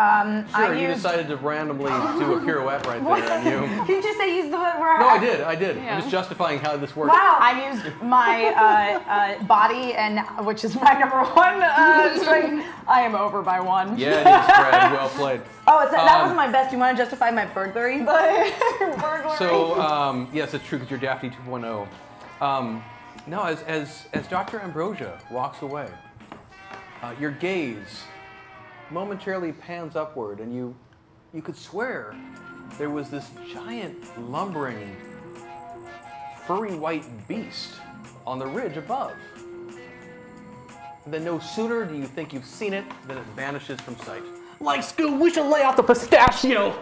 I Sure, you used- decided to randomly do a pirouette right there, and you. Didn't you say use the word? No, I did. I did. Yeah. I'm just justifying how this works. Wow. I used my body, and which is my number one strength. I am over by one. Yeah, it is, Fred. Well played. Oh, that wasn't my best. You want to justify my burglary? Burglary. So, yes, it's true because you're Daphne 2.0. No, as Dr. Ambrosia walks away, your gaze momentarily pans upward, and you could swear there was this giant, lumbering, furry white beast on the ridge above. And then no sooner do you think you've seen it than it vanishes from sight. Like Scoob, we should lay off the pistachio.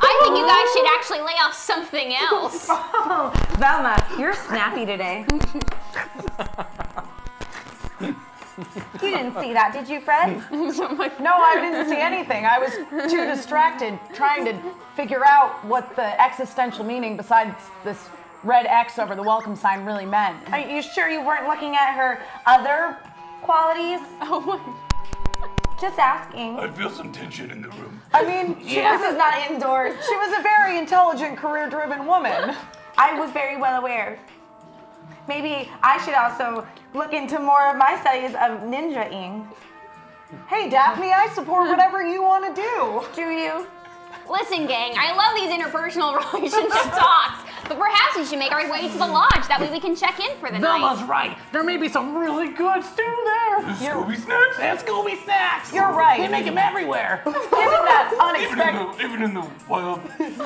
I think you guys should actually lay off something else. Velma, you're snappy today. You didn't see that, did you, Fred? No, I didn't see anything. I was too distracted trying to figure out what the existential meaning besides this red X over the welcome sign really meant. Are you sure you weren't looking at her other qualities? Oh my. Just asking. I feel some tension in the room. I mean, This is not indoors. she was a very intelligent, career-driven woman. I was very well aware. Maybe I should also look into more of my studies of ninja-ing. Hey, Daphne, I support whatever you want to do. Do you? Listen, gang, I love these interpersonal relationship talks, but perhaps we should make our way to the lodge. That way we can check in for the Velma's night. right. There may be some really good stew there. Scooby Snacks? And Scooby Snacks. You're right. They make them everywhere. Given that unexpected... Even in the wild. If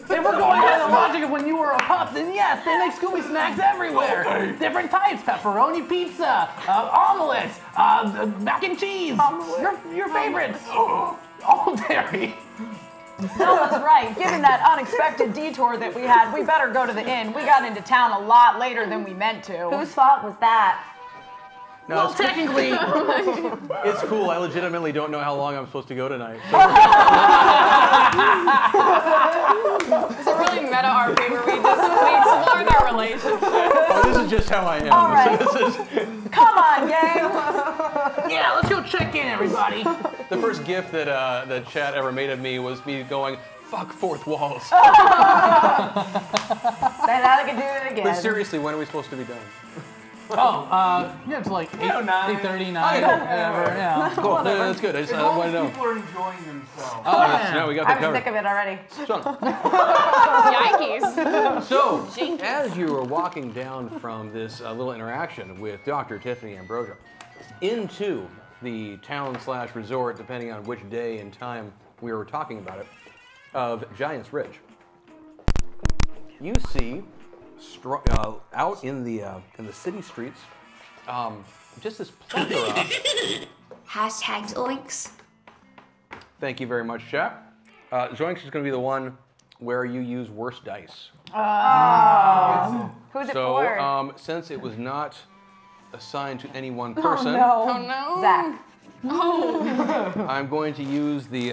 we're going by the logic of when you were a pup, then yes, they make Scooby Snacks everywhere. Okay. Different types: pepperoni pizza, omelets, mac and cheese. Your favorites. All dairy. Velma's right. Given that unexpected detour that we had, we better go to the inn. We got into town a lot later than we meant to. Whose fault was that? No, Well, it's cool. technically, It's cool. I legitimately don't know how long I'm supposed to go tonight. It's a really meta RP where we explore their relationship. Oh, this is just how I am. All right. So this is Come on, gang. yeah, let's go check in, everybody. the first gift that that chat ever made of me was me going, Fuck fourth walls. Then I can do it again. But seriously, when are we supposed to be done? Yeah, it's like 8:30, 9, whatever. Yeah. Cool. That's good. I just want to know. People are enjoying themselves. Oh, that's, no, we got that I'm covered. sick of it already. Yikes. So, as you were walking down from this little interaction with Dr. Tiffany Ambrosia into the town/resort, depending on which day and time we were talking about it, of Giant's Ridge, you see out in the city streets just this plethora. Hashtag Zoinks. Thank you very much, chat. Zoinks is going to be the one where you use worst dice. Who's it for? So, since it was not assigned to any one person, Oh no. Zach. I'm going to use the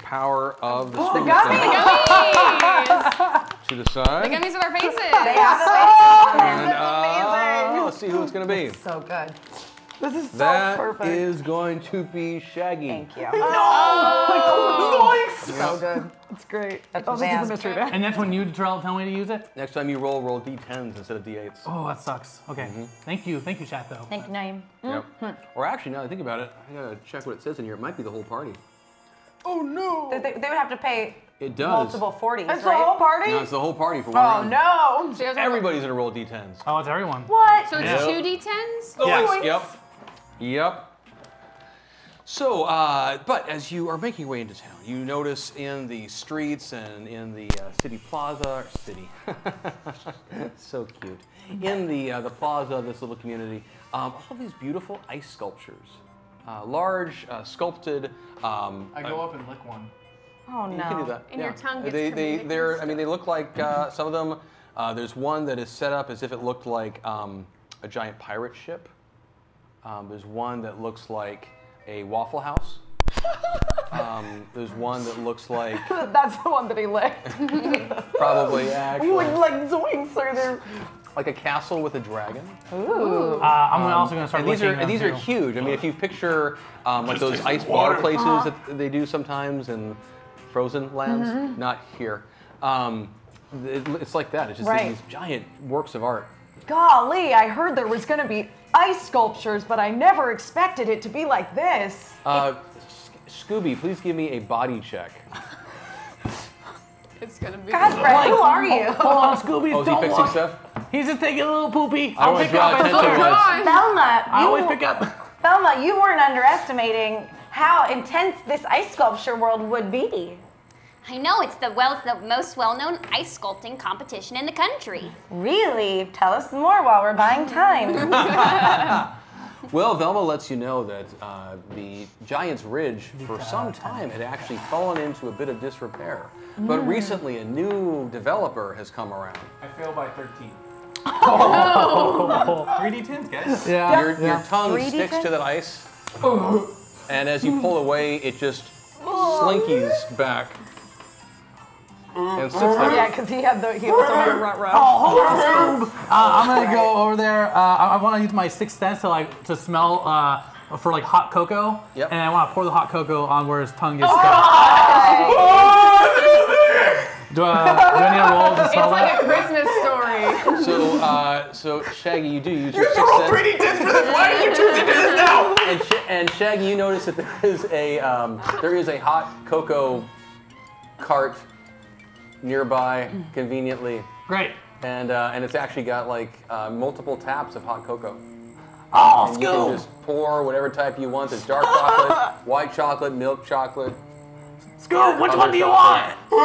power of the Scooby gummies! to the side. The gummies with our faces. They have the faces on And, there. let's see who it's going to be. So good. This is so That perfect. is going to be Shaggy. Thank you. So good. It's great. That's Oh, this is advanced. a mystery bag. And that's when you tell me to use it? Next time you roll D10s instead of D8s. Oh, that sucks. Okay. Thank you, chat, though. Thank you, Naeem. Yep. Or actually, now that I think about it, I gotta check what it says in here. It might be the whole party. Oh no. They would have to pay It does. multiple 40s, It's the right? whole party? No, it's the whole party for one Oh round. no. Everybody's gonna roll D10s. Oh, it's everyone. What? So it's Yeah. 2d10s? Yes. Yep. So, but as you are making your way into town, you notice in the streets and in the city plaza, so cute, in the plaza of this little community, all of these beautiful ice sculptures, large sculpted. I go up and lick one. Oh You can do no. that. And your tongue gets they're. I mean, they look like some of them. There's one that is set up as if it looked like a giant pirate ship. There's one that looks like a Waffle House. There's one that looks like That's the one that he licked. probably actually like zoinks are there. like a castle with a dragon. Ooh. I'm also going to start And these licking are them, these are too. huge. I mean, if you picture like those ice bar places that they do sometimes in frozen lands, not here. It's like that. It's just Right. these giant works of art. Golly, I heard there was gonna be ice sculptures, but I never expected it to be like this. Scooby, please give me a body check. It's gonna be. God, Fred, who are you? Hold on, Scooby. Oh, is he don't fixing walk. stuff? He's just taking a little poopy. I I'll always pick up. draw I attention swear. to this. Velma, I always pick up. Velma, you weren't underestimating how intense this ice sculpture world would be. I know, it's the most well-known ice sculpting competition in the country. Really? Tell us more while we're buying time. Well, Velma lets you know that the Giant's Ridge, for some time, had actually fallen into a bit of disrepair. But recently, a new developer has come around. I fail by 13. Oh. 3D10s, guys. Yeah. Your tongue 3D sticks to tens? that ice, and as you pull away, it just slinkies back and sits there. Yeah, because he also had a rut row. I'm gonna go over there. I want to use my sixth sense to smell for like hot cocoa. Yep. And I want to pour the hot cocoa on where his tongue gets stuck. Do I need a roll to smell It's like that? a Christmas story. So Shaggy, you do use your sixth sense. 3D10s for this. Why did you choose to do this now? And Shaggy, you notice that there is a hot cocoa cart nearby, conveniently, Great. and it's actually got like multiple taps of hot cocoa. Oh, And you can Scoob! just pour whatever type you want. There's dark chocolate, white chocolate, milk chocolate. Scoob, which other one do you chocolate. want?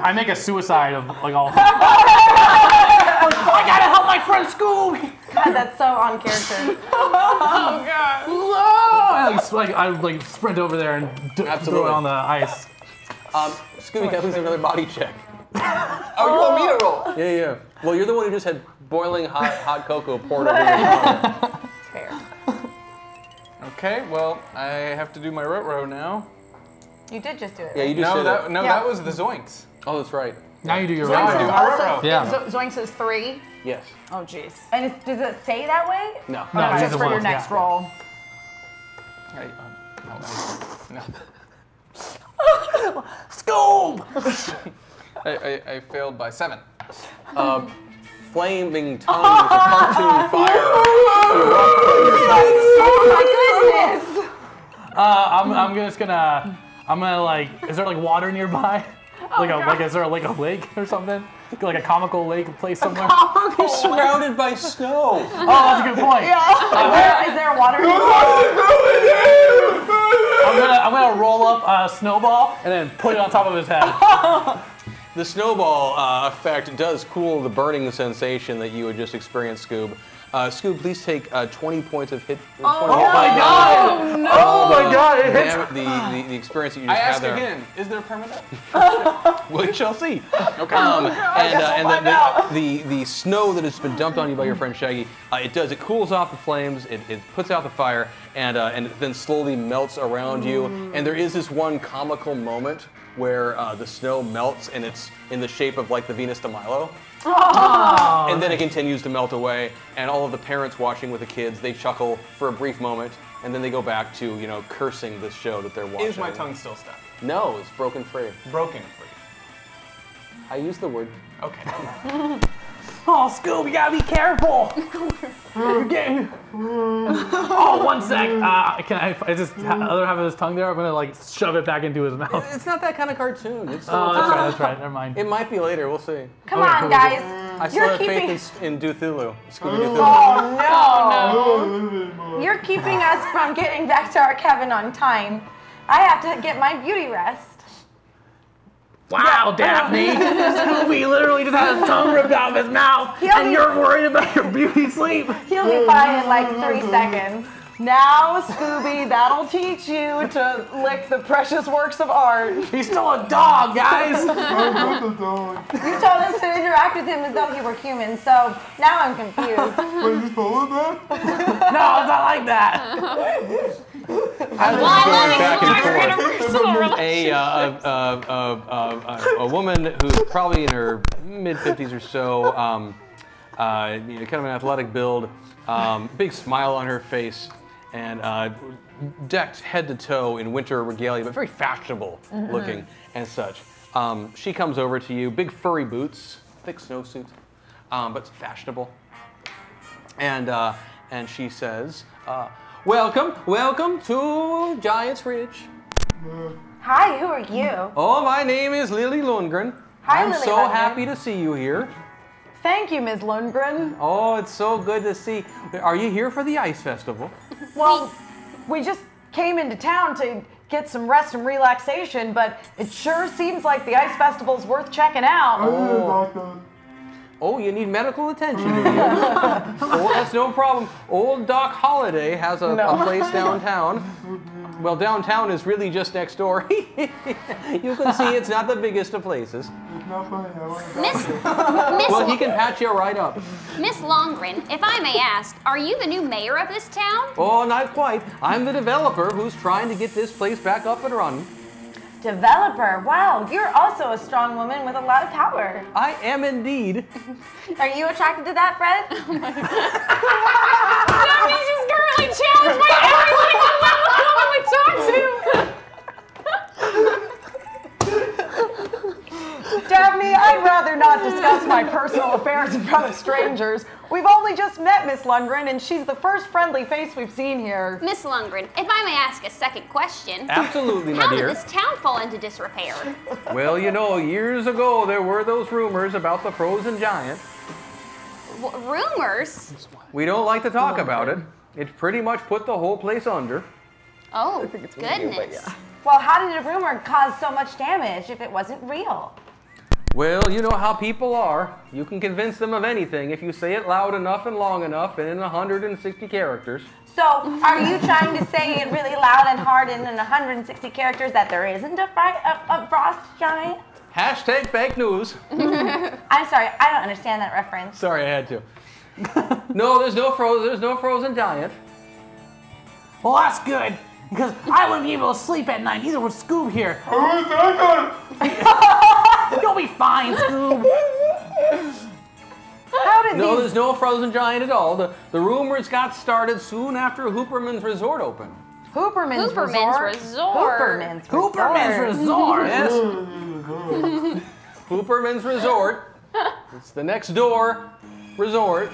I make a suicide of like all. I gotta help my friend Scoob. God, that's so on character. Oh god. I sprint over there and throw Absolutely. it on the ice. Scooby, can I please have another body check? Oh, you want me to roll? Yeah. Well, you're the one who just had boiling hot cocoa poured over your tongue. Fair. Okay, well, I have to do my row now. You did just do it. Yeah, you just No, did that, it. no, Yeah. that was the zoinks. Oh, that's right. Now you do your Now I do round. my row. Yeah. Zoinks is 3. Yes. Oh, jeez. And does it say that way? No. No, Just these are for your ones, next yeah. roll. No. Scoob! I failed by 7. Flaming tongues of cartoon fire erupt from your face. Oh my goodness! I'm gonna like, is there like water nearby? Is there like a lake or something? Like a comical lake place somewhere? You're surrounded by snow. Oh, that's a good point. Is there water? I'm gonna roll up a snowball and then put it on top of his head. The snowball effect does cool the burning sensation that you had just experienced, Scoob. Scoob, please take 20 points of hit. Oh my god! no. Oh my god! It hits. The experience that you I just had ask there. again, is there permanent? We shall see. Okay. And the snow that has been dumped on you by your friend Shaggy, it cools off the flames, it puts out the fire, and it then slowly melts around you. And there is this one comical moment where the snow melts and it's in the shape of like the Venus de Milo. Oh. And then it continues to melt away, and all of the parents watching with the kids, they chuckle for a brief moment, and then they go back to, cursing the show that they're watching. Is my tongue still stuck? No, it's broken free. Broken free. I use the word. Okay. Oh, Scoob, you gotta be careful. You're getting. Oh, one sec. Can I just other half of his tongue there? I'm gonna like shove it back into his mouth. It's not that kind of cartoon. It's Oh, that's right. Never mind. It might be later. We'll see. Come on, guys. I still You're have keeping. faith in Cthulhu. Scooby Doo. Oh no! You're keeping us from getting back to our cabin on time. I have to get my beauty rest. Wow, Daphne! Scooby literally just had his tongue ripped out of his mouth, and you're worried about your beauty sleep. He'll be fine in like 3 seconds. Now, Scooby, that'll teach you to lick the precious works of art. He's still a dog, guys. You told us to interact with him as though he were human, so now I'm confused. No, it's not like that. Back and forth. A woman who's probably in her mid-50s or so, kind of an athletic build, big smile on her face, and decked head to toe in winter regalia, but very fashionable looking and such. She comes over to you, big furry boots, thick snowsuit, but fashionable. And she says, welcome to Giant's Ridge. Hi, who are you? Oh, my name is Lily Lundgren. Hi, I'm Lily so Lundgren. happy to see you here. Thank you, Ms. Lundgren. Oh, it's so good to see. Are you here for the Ice Festival? Well, we just came into town to get some rest and relaxation, but it sure seems like the Ice Festival's worth checking out. Oh, you need medical attention, do you? Oh, that's no problem. Old Doc Holliday has a place downtown. Well, downtown is really just next door. You can see it's not the biggest of places. Miss Well, he can patch you right up. Miss Longren, if I may ask, are you the new mayor of this town? Oh, not quite. I'm the developer who's trying to get this place back up and running. Developer. Wow, you're also a strong woman with a lot of power. I am indeed. Are you attracted to that, Fred? Daphne's just currently challenged by every single woman we talk to. Daphne, I'd rather not discuss my personal affairs in front of strangers. We've only just met Miss Lundgren, and she's the first friendly face we've seen here. Miss Lundgren, if I may ask a second question. Absolutely, my How dear. did this town fall into disrepair? Well, years ago there were those rumors about the frozen giant. Rumors? We don't like to talk about it. It pretty much put the whole place under. Oh, goodness. Well, how did a rumor cause so much damage if it wasn't real? Well, you know how people are. You can convince them of anything if you say it loud enough and long enough and in 160 characters. So, are you trying to say it really loud and hard and in 160 characters that there isn't a frost giant? Hashtag fake news. I'm sorry, I don't understand that reference. Sorry, I had to. No, there's no frozen giant. Well, that's good, because I wouldn't be able to sleep at night. Neither would Scoob here. You'll be fine, Scoob. No, there's no frozen giant at all. The rumors got started soon after Hooperman's Resort opened. Hooperman's Resort. Hooperman's Resort. Yes. Hooperman's Resort. It's the next door resort.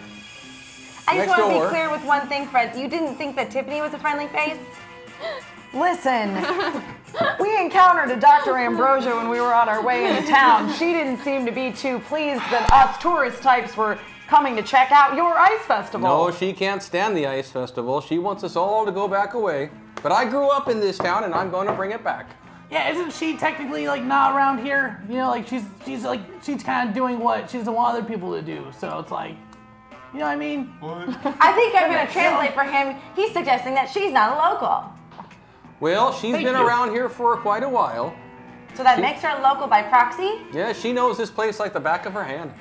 I just Next want to door. be clear with one thing, Fred. You didn't think that Tiffany was a friendly face? Listen, we encountered a Dr. Ambrosia when we were on our way into town. She didn't seem to be too pleased that us tourist types were coming to check out your ice festival. No, she can't stand the ice festival. She wants us all to go back away. But I grew up in this town, and I'm going to bring it back. Yeah, isn't she technically like not around here? You know, like she's kind of doing what she doesn't want other people to do. So it's like, you know what I mean? I think I'm going to translate for him. He's suggesting that she's not a local. Well, she's Thank been you. around here for quite a while. So that makes her a local by proxy? Yeah, she knows this place like the back of her hand.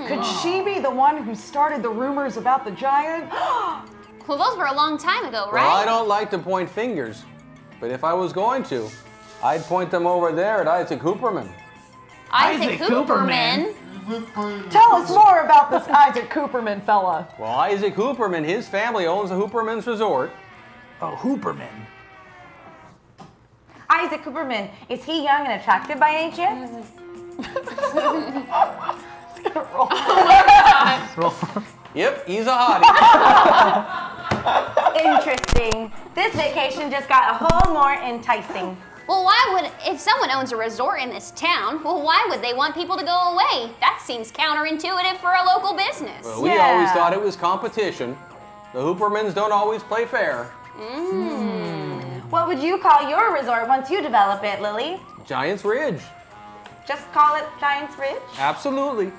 Could she be the one who started the rumors about the giant? Well, those were a long time ago, Well, I right? don't like to point fingers, but if I was going to, I'd point them over there at Isaac Hooperman. Isaac Hooperman. Tell us more about this Isaac Cooperman fella. Well, Isaac Hooperman, his family owns the Hooperman's Resort. Oh, Hooperman. Isaac Cooperman, is he young and attractive by any chance? Yep, he's a hottie. Interesting. This vacation just got a whole more enticing. Well, if someone owns a resort in this town, well, why would they want people to go away? That seems counterintuitive for a local business. Well, we always thought it was competition. The Hoopermans don't always play fair. What would you call your resort once you develop it, Lily? Giant's Ridge. Just call it Giant's Ridge? Absolutely.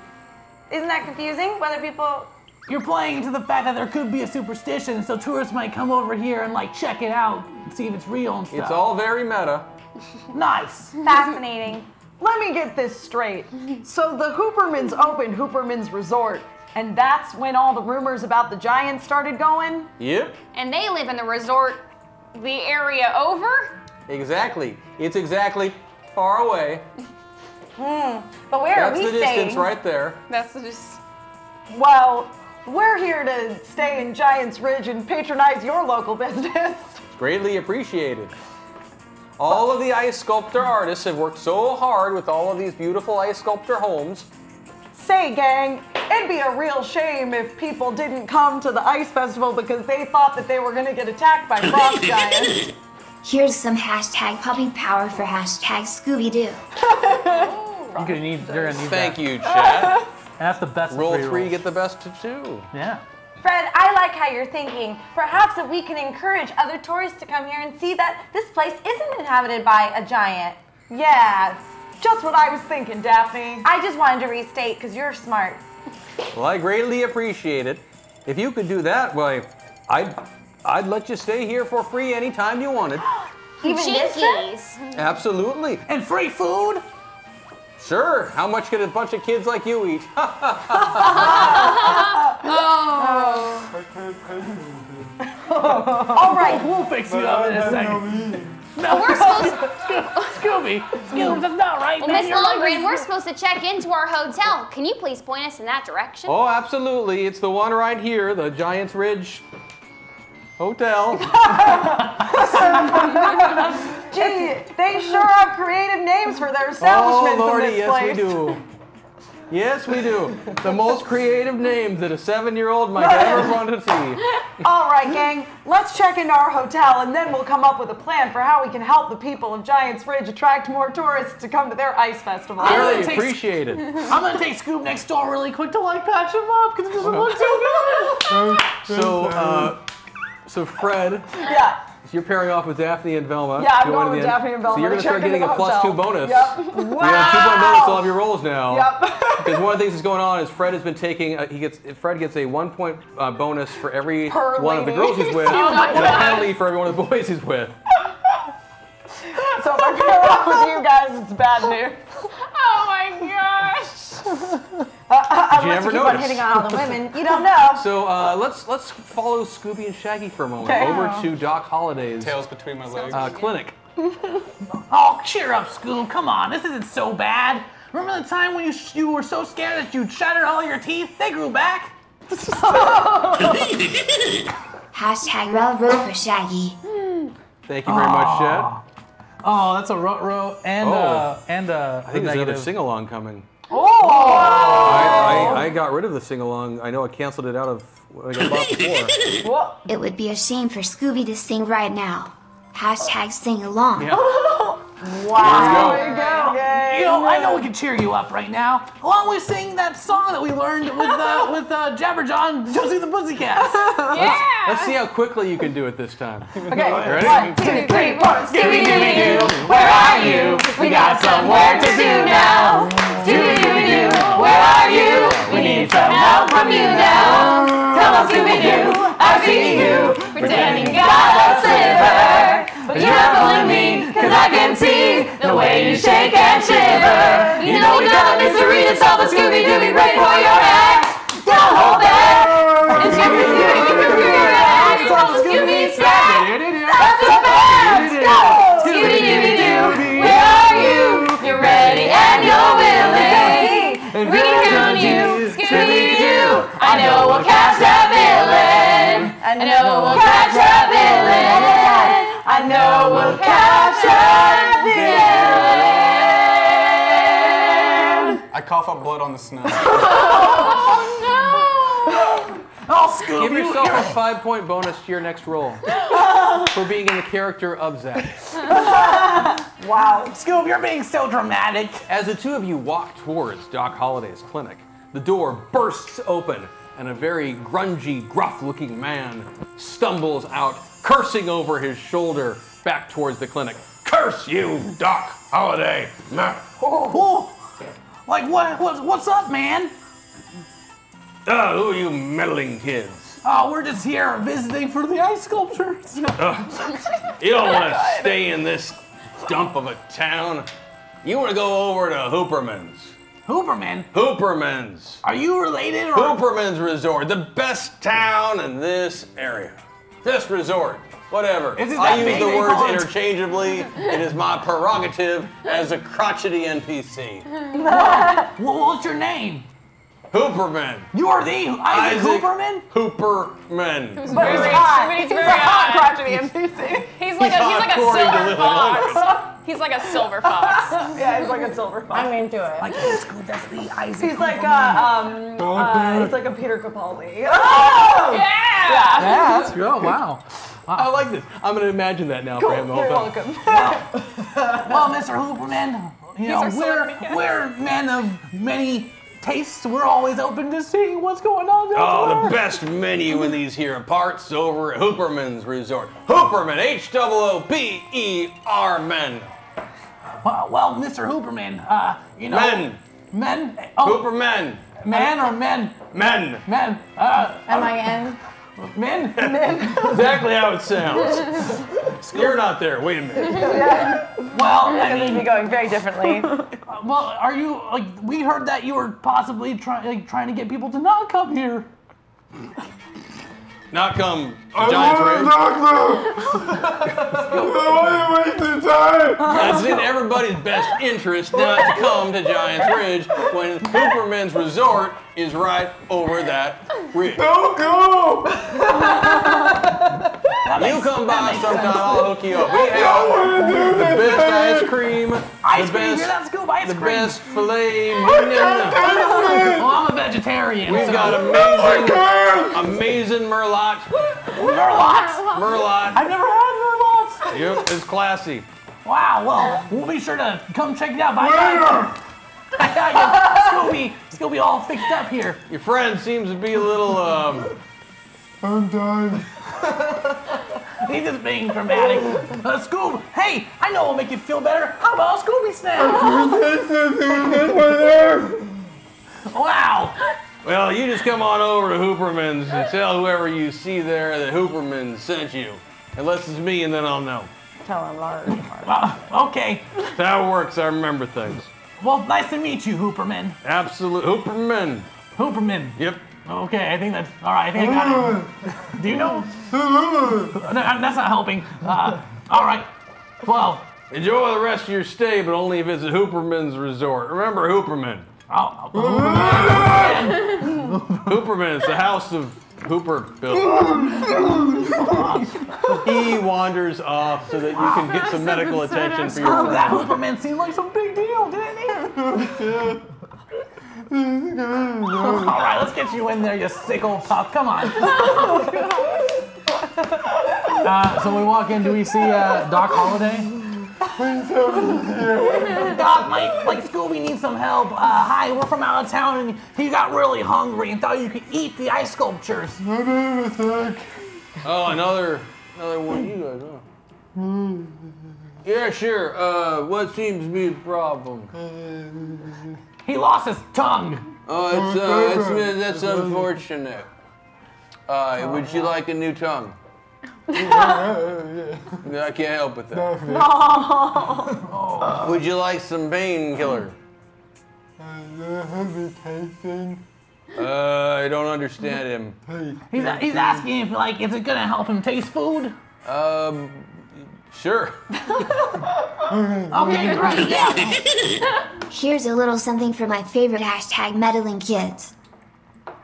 Isn't that confusing? Whether people... You're playing into the fact that there could be a superstition, so tourists might come over here and like check it out and see if it's real and stuff. It's all very meta. Nice. Fascinating. Let me get this straight. So the Hoopermans opened Hooperman's Resort, and that's when all the rumors about the giant started going? Yep, And they live in the resort the area over? exactly. It's exactly far away. But where are That's we the distance staying? right there. That's just... Well, we're here to stay in Giant's Ridge and patronize your local business. Greatly appreciated. All of the ice sculptor artists have worked so hard with all of these beautiful ice sculptor homes. Say, gang, it'd be a real shame if people didn't come to the ice festival because they thought that they were going to get attacked by frost giants. Here's some hashtag puppy power for hashtag Scooby Doo. You're gonna need Thank that. you, chat. And that's the best of Roll three three, rolls. get the best of two. Yeah. Fred, I like how you're thinking. Perhaps if we can encourage other tourists to come here and see that this place isn't inhabited by a giant. Yeah, just what I was thinking, Daphne. I just wanted to restate because you're smart. Well, I greatly appreciate it. If you could do that, why, I'd let you stay here for free anytime you wanted. Even this trip? Jinkies. Absolutely. And free food? Sure. How much could a bunch of kids like you eat? All right, We'll fix you up in a second. Well, we're supposed to... Scooby, that's not right, Well, man. Miss Your life Lundgren, is- we're supposed to check into our hotel. Can you please point us in that direction? Oh, absolutely. It's the one right here, the Giants Ridge Hotel. gee, they sure have creative names for their Oh, establishments Lordy, in this yes, place. we do. Yes, we do. The most creative names that a 7-year-old might ever want to see. All right, gang, let's check into our hotel and then we'll come up with a plan for how we can help the people of Giant's Ridge attract more tourists to come to their ice festival. Really it takes- appreciate it. I'm gonna take Scoop next door really quick to like patch him up because it doesn't look so good. So Fred, Yeah. you're pairing off with Daphne and Velma. Yeah, I'm Going going with in. Daphne and Velma. So you're going to start Check into getting a the hotel. +2 bonus. Yep. You have 2 point bonus to all of your rolls now. Yep. Because one of the things that's going on is Fred has been taking. Fred gets a 1 point bonus for every Per one of the lady. girls he's with, and a penalty for every one of the boys he's with. So if I pair up with you guys, it's bad news. Oh my gosh. Unless never you keep on notice? hitting on all the women, you don't know. So let's follow Scooby and Shaggy for a moment Okay. over to Doc Holliday's Tails between my legs. clinic. Oh, cheer up, Scoop. Come on, this isn't so bad. Remember the time when you were so scared that you shattered all your teeth? They grew back. Hashtag roll for Shaggy. Thank you very much, Chad. Oh, that's a row and I think a there's another negative. sing-along coming. Oh! I got rid of the sing-along. I know I canceled it out of what I got bought before. It would be a shame for Scooby to sing right now. # sing along. Yeah. Wow. There you go. You know, I know we can cheer you up right now. Why don't we sing that song that we learned with Jabberjaw, Josie the Pussycats? Yeah. Let's see how quickly you can do it this time. Okay, Ready? 1, 2, 3, 4. Scooby-Dooby-Doo, where are you? We got some work to do now. Scooby-Dooby-Doo, where are you? We need some help from you now. Come on, Scooby-Doo, I see you pretending you got a sliver. But you're not fooling me, 'cause I can see the way you shake and shiver. You know we got a mystery to solve, a Scooby-Dooby break for your act. Don't hold back. It's Scooby-Dooby, Scooby Snacks. That's a fact. Scooby-Dooby-Doo, where are you? You're ready and you're willing. We can count on you, Scooby-Doo. I know we'll catch that villain. I know we'll catch that villain. I know we'll catch that villain. I cough up blood on the snow. Oh, Scooby! Give yourself a 5-point bonus to your next roll for being in the character of Zach. Wow, Scoob, you're being so dramatic. As the two of you walk towards Doc Holliday's clinic, the door bursts open and a very grungy, gruff-looking man stumbles out, cursing over his shoulder back towards the clinic. Curse you, Doc Holliday. Like what's up, man? Who are you meddling kids? Oh, we're just here visiting for the ice sculptures. You don't want to stay in this dump of a town. You want to go over to Hooperman's. Hooperman? Hooperman's. Are you related or? Hooperman's Resort, the best town in this area. This resort, whatever. Is it I that use big the they words call it? interchangeably. It is my prerogative as a crotchety NPC. What's your name? Hooperman. You are the Isaac Hooperman? Hooperman. But he's hot. He's a hot crotchety NPC. He's like a silver fox. He's like a silver fox. Yeah, he's like a silver fox. I'm into it. Like, Scoob, that's the Isaac He's like he's like a Peter Capaldi. Yeah. Yeah, that's good. Wow. I like this. I'm going to imagine that now for him the whole You're time. welcome. Well, Mr. Hooperman, you know, our celebrity we're men of many tastes. We're always open to seeing what's going on down Oh, there. the best menu in these here parts over at Hooperman's Resort. Hooperman, H-O-O-P-E-R, men. Well, Mr. Hooperman, you know. Men? Oh, Hoopermen. man or men? Men. Men. M-I-N. Men? Exactly how it sounds. You're not there. Wait a minute. Well, I And mean, they'd be going very differently. well, are you, like, we heard that you were possibly trying to get people to not come here. Not come to Giant's Ridge. Why are you wasting time? It's in everybody's best interest not to come to Giant's Ridge when Hooperman's Resort is right over that ridge. Don't go! You come by sometime, I'll hook you up. We have the best ice cream, Ice cream, you're not Scoob, ice the cream. best filet mignon. Well, I'm a vegetarian. We've so. got amazing merlot. Merlots. Merlot. I've never had merlots. Yep, it's classy. Wow, well, we'll be sure to come check it out. I got you, Scooby all fixed up here. Your friend seems to be a little, I'm done. He's just being dramatic. Scoob, hey, I know what'll make you feel better. How about Scooby Snacks? Wow. well, you just come on over to Hooperman's and tell whoever you see there that Hooperman sent you. Unless it's me, and then I'll know. Tell him, Lars. Okay. That's how it works. I remember things. Well, nice to meet you, Hooperman. Absolute Hooperman. Hooperman. Yep. Okay, I think that's all right. I think I got it. Do you know? No, that's not helping. All right. Well, Enjoy the rest of your stay, but only if it's at Hooperman's Resort. Remember Hooperman. Hooperman. Hooperman is the house of Hooper Bill. He wanders off so that you can get some medical attention for your friend. That Hooperman seemed like some big deal, didn't he? All right, let's get you in there, you sick old pup. Come on. So we walk in. Do we see Doc Holliday? Doc, like Scooby needs some help. Hi, we're from out of town, and he got really hungry and thought you could eat the ice sculptures. Oh, another one of you guys, huh? Yeah, sure. What seems to be the problem? He lost his tongue. Oh, that's unfortunate. Would you like a new tongue? No, I can't help with that. No. Would you like some painkiller? I don't understand him. He's asking if, like, is it gonna help him taste food? Sure. Okay, great, yeah. Here's a little something for my favorite meddling kids.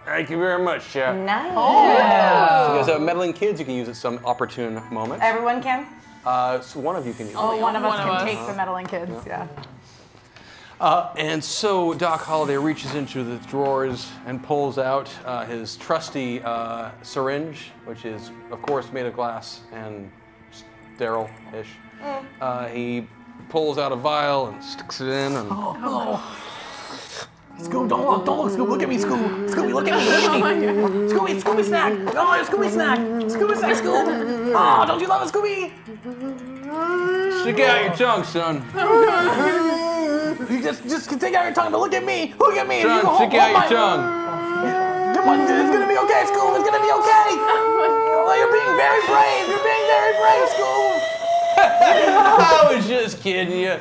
Thank you very much, Chef. Nice. So you guys have meddling kids you can use at some opportune moment. Everyone can? So one of you can use it. Oh, one of us can take the meddling kids, yeah. And so Doc Holliday reaches into the drawers and pulls out his trusty syringe, which is, of course, made of glass and sterile-ish. He pulls out a vial and sticks it in. And Scoob, don't look, Scoob, look at me, Scoob. Scooby, look at me, Scooby Snack. Oh, Scooby Snack. Scooby Snack, Scoob. Oh, don't you love it, Scooby? Stick out your tongue, son. You just take out your tongue, but look at me. Look at me. Son, stick out your tongue. Come on, it's gonna be okay, Scoob. It's gonna be okay. Oh, you're being very brave. You're being very brave, Scoob. I was just kidding you.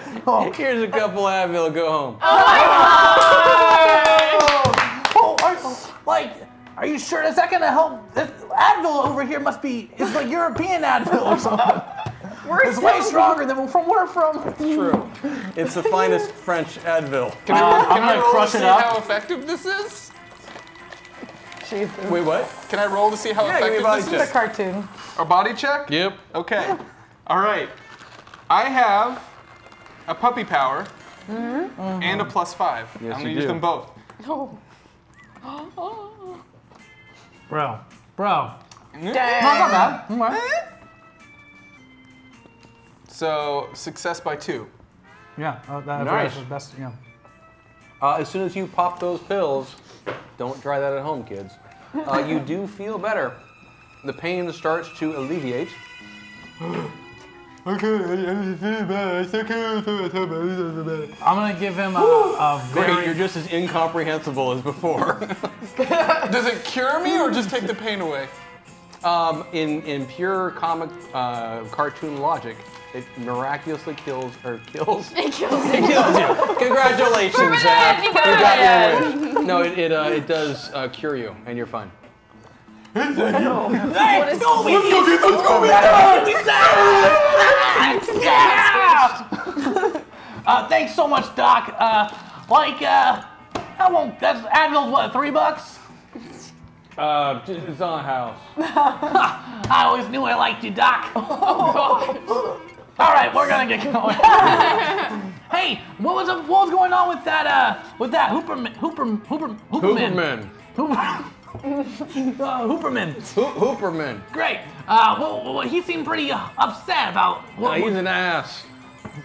Here's a couple Advil, go home. Are you sure? Is that gonna help? This Advil over here must be, it's like European Advil or something. It's way stronger than from where from. It's true. It's the finest French Advil. Can I roll to see how effective this is? Wait, what? Can I roll to see how effective this is? It's a cartoon. A body check? Yep. Okay. All right. I have a puppy power and a +5. Yes, I'm going to you use do. them both. Bro. Dang. Not bad. So, success by 2. Yeah, that Nice. was best, yeah. As soon as you pop those pills, don't try that at home, kids. You do feel better. The pain starts to alleviate. I'm gonna give him a Great, very... you're just as incomprehensible as before. Does it cure me or just take the pain away? In pure comic cartoon logic, it miraculously kills. It kills you. Congratulations, Zach. You got your wish. No, it does cure you, and you're fine. Thanks so much, Doc. That's Advil's what, $3? It's on a house. I always knew I liked you, Doc. All right, we're gonna get going. Hey, what was going on with that Hooperman? Hooperman. Great. Well, he seemed pretty upset about. He's an ass.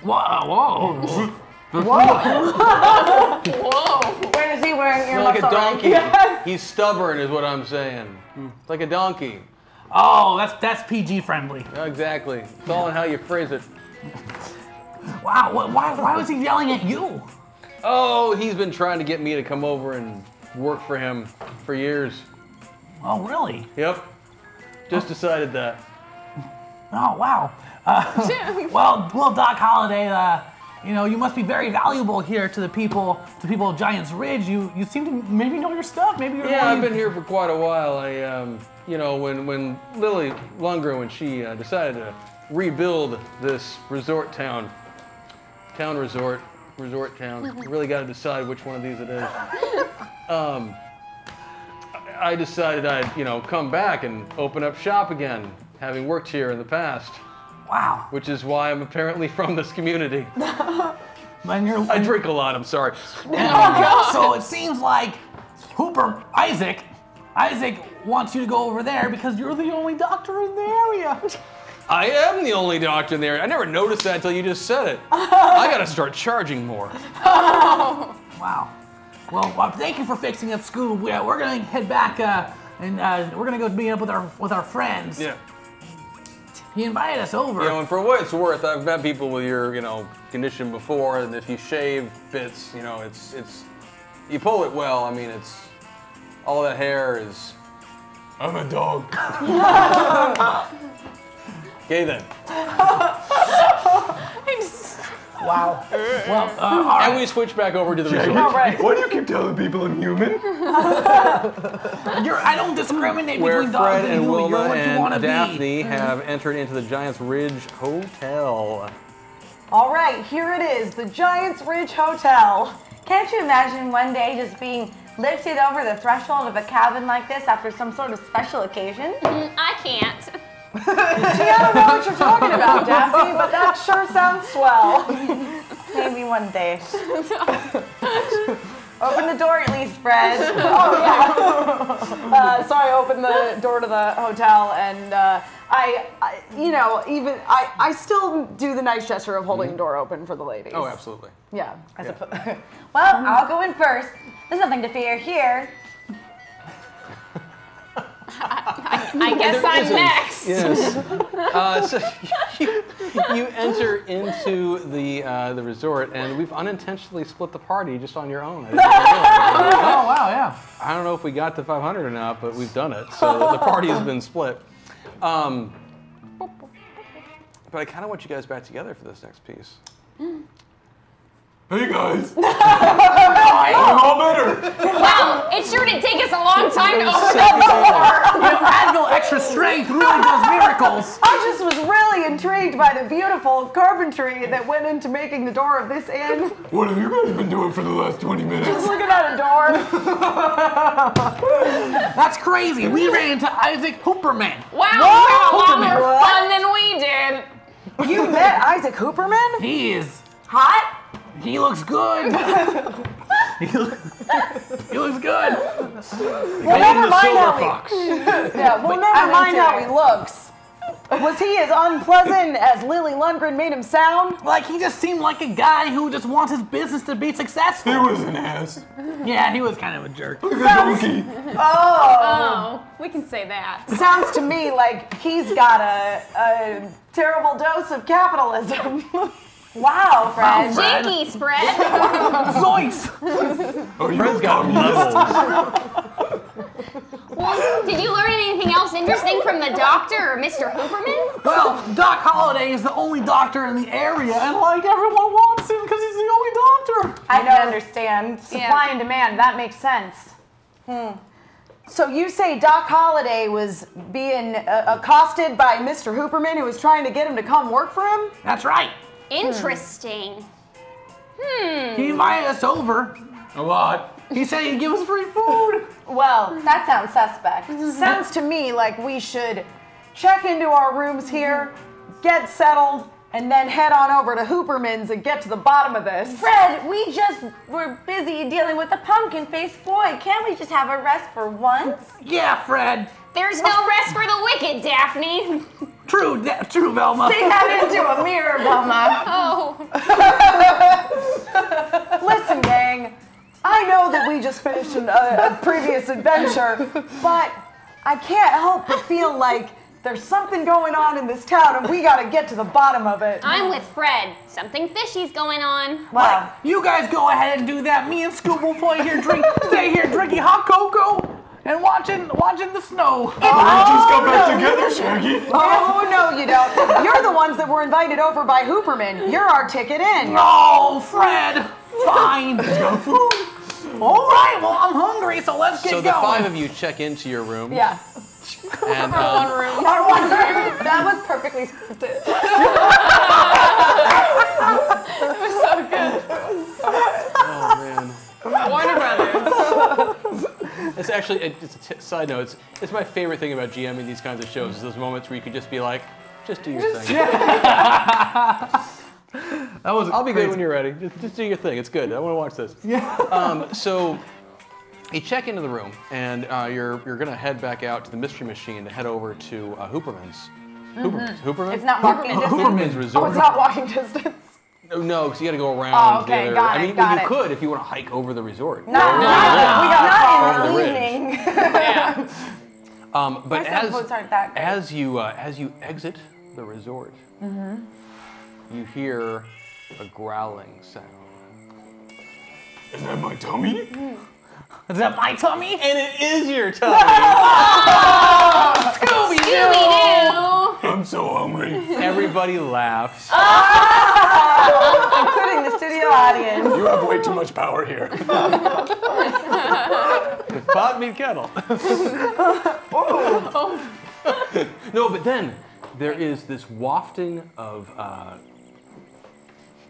Whoa. Where is he wearing He's earmuffs like a donkey. Yes. He's stubborn, is what I'm saying. It's like a donkey. Oh, that's PG friendly. Exactly. It's all in how you phrase it. Wow. Why was he yelling at you? Oh, he's been trying to get me to come over and work for him for years. Oh, really? Yep. Just decided that. Oh, wow. Well, Doc Holliday, you must be very valuable here to the people of Giant's Ridge. You seem to maybe know your stuff. Maybe you're. Yeah, I've been here for quite a while. When Lily Lundgren, when she decided to rebuild this resort town, really got to decide which one of these it is. I decided I'd, come back and open up shop again, having worked here in the past. Wow. Which is why I'm apparently from this community. I drink a lot, I'm sorry. So it seems like Isaac wants you to go over there because you're the only doctor in the area. I am the only doctor in the area. I never noticed that until you just said it. I gotta start charging more. Wow. Well, thank you for fixing up Scoob. We're gonna head back and we're gonna go meet up with our friends. Yeah. He invited us over. And for what it's worth, I've met people with your, condition before, and if you shave bits, it's you pull it well. I mean, it's all that hair is. I'm a dog. Okay then. Wow. Well, and we switch back over to the resort. All right. Why do you keep telling people I'm human? I don't discriminate Where between dogs Fred and and you. Wilma You're what you want to and be. Daphne have entered into the Giants Ridge Hotel. All right, here it is, the Giants Ridge Hotel. Can't you imagine one day just being lifted over the threshold of a cabin like this after some sort of special occasion? I can't. Gee, I don't know what you're talking about, Daphne, but that sure sounds swell. Maybe one day. Open the door at least, Fred. Oh, yeah. So I opened the door to the hotel, and I still do the nice gesture of holding the door open for the ladies. Oh, absolutely. Yeah. Well, I'll go in first. There's nothing to fear here. I guess I'm next. Yes. So you enter into the resort, and we've unintentionally split the party just on your own. Oh wow, yeah. I don't know if we got to 500 or not, but we've done it. So the party has been split. But I kind of want you guys back together for this next piece. Hey guys. I'm all better. Wow, it sure did take us a long time to open up the door. Advil extra strength really does miracles. I just was really intrigued by the beautiful carpentry that went into making the door of this inn. What have you guys been doing for the last 20 minutes? Just looking at a door. That's crazy. We ran into Isaac Hooperman. Wow, you had a lot more fun than we did. You met Isaac Hooperman? He is Hot? He looks good. He looks good. Well, never mind how Fox. never mind how he looks. Was he as unpleasant as Lily Lundgren made him sound? Like, he just seemed like a guy who just wants his business to be successful. He was an ass. Yeah, he was kind of a jerk. Like a donkey. Oh, we can say that. Sounds to me like he's got a terrible dose of capitalism. Wow, Fred. Jinkies, Fred. Zoinks! Oh, Fred's got Well, did you learn anything else interesting from the doctor or Mr. Hooperman? Well, Doc Holliday is the only doctor in the area, and like everyone wants him because he's the only doctor. I don't understand. Supply and demand, that makes sense. So you say Doc Holliday was being accosted by Mr. Hooperman who was trying to get him to come work for him? That's right. Interesting. He invited us over. a lot. He said he'd give us free food. Well, That sounds suspect. sounds to me like we should check into our rooms here, get settled, and then head on over to Hooperman's and get to the bottom of this. Fred, we just were busy dealing with the pumpkin-faced boy. Can't we just have a rest for once? Yeah, Fred. There's no rest for the wicked, Daphne. True, Velma. Say that into a mirror, Velma. Oh. Listen, gang, I know that we just finished a previous adventure, but I can't help but feel like there's something going on in this town and we gotta get to the bottom of it. I'm with Fred. Something fishy's going on. Wow. You guys go ahead and do that. Me and Scoop will stay here drinking hot cocoa and watching the snow. We just got back together, Shaggy. Oh, no, you don't. You're the ones that were invited over by Hooperman. You're our ticket in. Oh, Fred. Fine. Got food. All right. Well, I'm hungry, so let's get So going. the five of you check into your room. Yeah. And Our one room. That was perfectly scripted. oh man. Warner Brothers. It's actually, it's a side note, it's my favorite thing about GMing these kinds of shows is those moments where you can just be like, just do your thing. I'll be good when you're ready. Just do your thing. It's good. I want to watch this. Yeah. So you check into the room, and you're gonna head back out to the mystery machine to head over to Hooperman's. Hooperman? It's not walking distance. Hooperman's resort. Oh, it's not walking distance. No, because you got to go around. Oh, okay, the other, got I it, mean, got you it. could if you want to hike over the resort. We got over the in the ridge. evening. But boats aren't that great. as you exit the resort, you hear a growling sound. Is that my tummy? Is that my tummy? And it is your tummy. Scooby-Doo! I'm so hungry. Everybody laughs. Including the studio audience. You have way too much power here. Pot meet kettle. No, but then there is this wafting of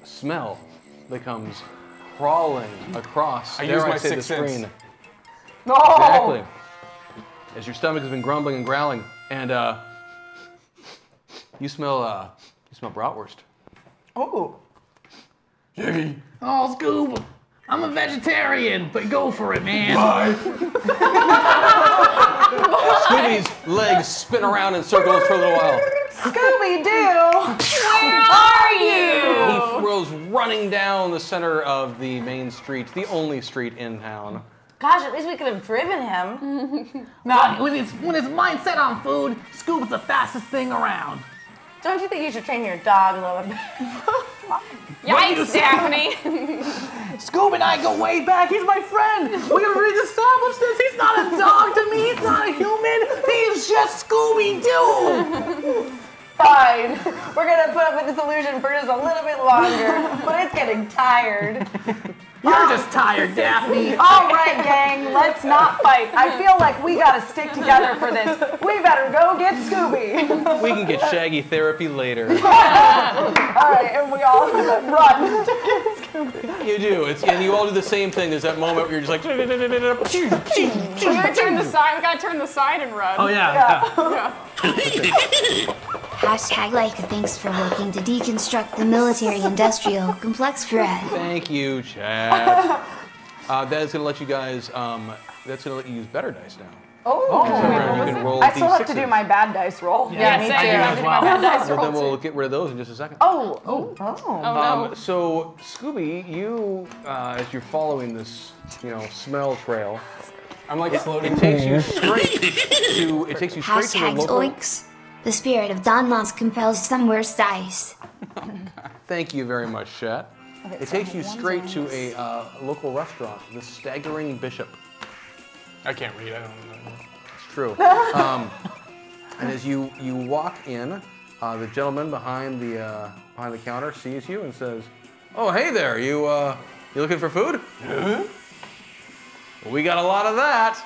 smell that comes crawling across. I dare use my say, sixth the sense. screen. No. Exactly. As your stomach has been grumbling and growling, and you smell bratwurst. Oh. Jiggy. Oh, Scoob, I'm a vegetarian, but go for it, man. Bye. Scooby's legs spin around in circles for a little while. Scooby Doo! Where are you? He throws running down the center of the main street, the only street in town. Gosh, at least we could have driven him. Nah, when his mind's set on food, Scoob's the fastest thing around. Don't you think you should train your dog a little bit? Yikes, Daphne. Scoob and I go way back. He's my friend. We already established this. He's not a dog to me. He's not a human. He's just Scooby Doo. Fine. We're gonna put up with this illusion for just a little bit longer, but it's getting tired. You're just tired, Daphne. All right, gang, let's not fight. I feel like we gotta stick together for this. We better go get Scooby. We can get Shaggy therapy later. All right, and we all run to get Scooby. You do. And you all do the same thing. There's that moment where you're just like. We gotta turn the side. We gotta turn the side and run. Oh yeah. Hashtag Leica, thanks for working to deconstruct the military-industrial complex thread. Thank you, Chad. That is going to let you guys. That's going to let you use better dice now. Oh, You can roll I still have to D6s. do my bad dice roll. Yeah, me same. too. I have to do my bad dice Well, roll then we'll too. get rid of those in just a second. Oh. Oh no. So Scooby, you as you're following this, smell trail, I'm like floating. it takes you straight to. It takes you straight to the Hashtags local. oinks. The spirit of Don Moss compels some worse dice. Thank you very much, Chat. It takes you straight to a local restaurant, the Staggering Bishop. I can't read. I don't know. It's true. And as you walk in, the gentleman behind the counter sees you and says, "Oh, hey there, you looking for food? Well, we got a lot of that."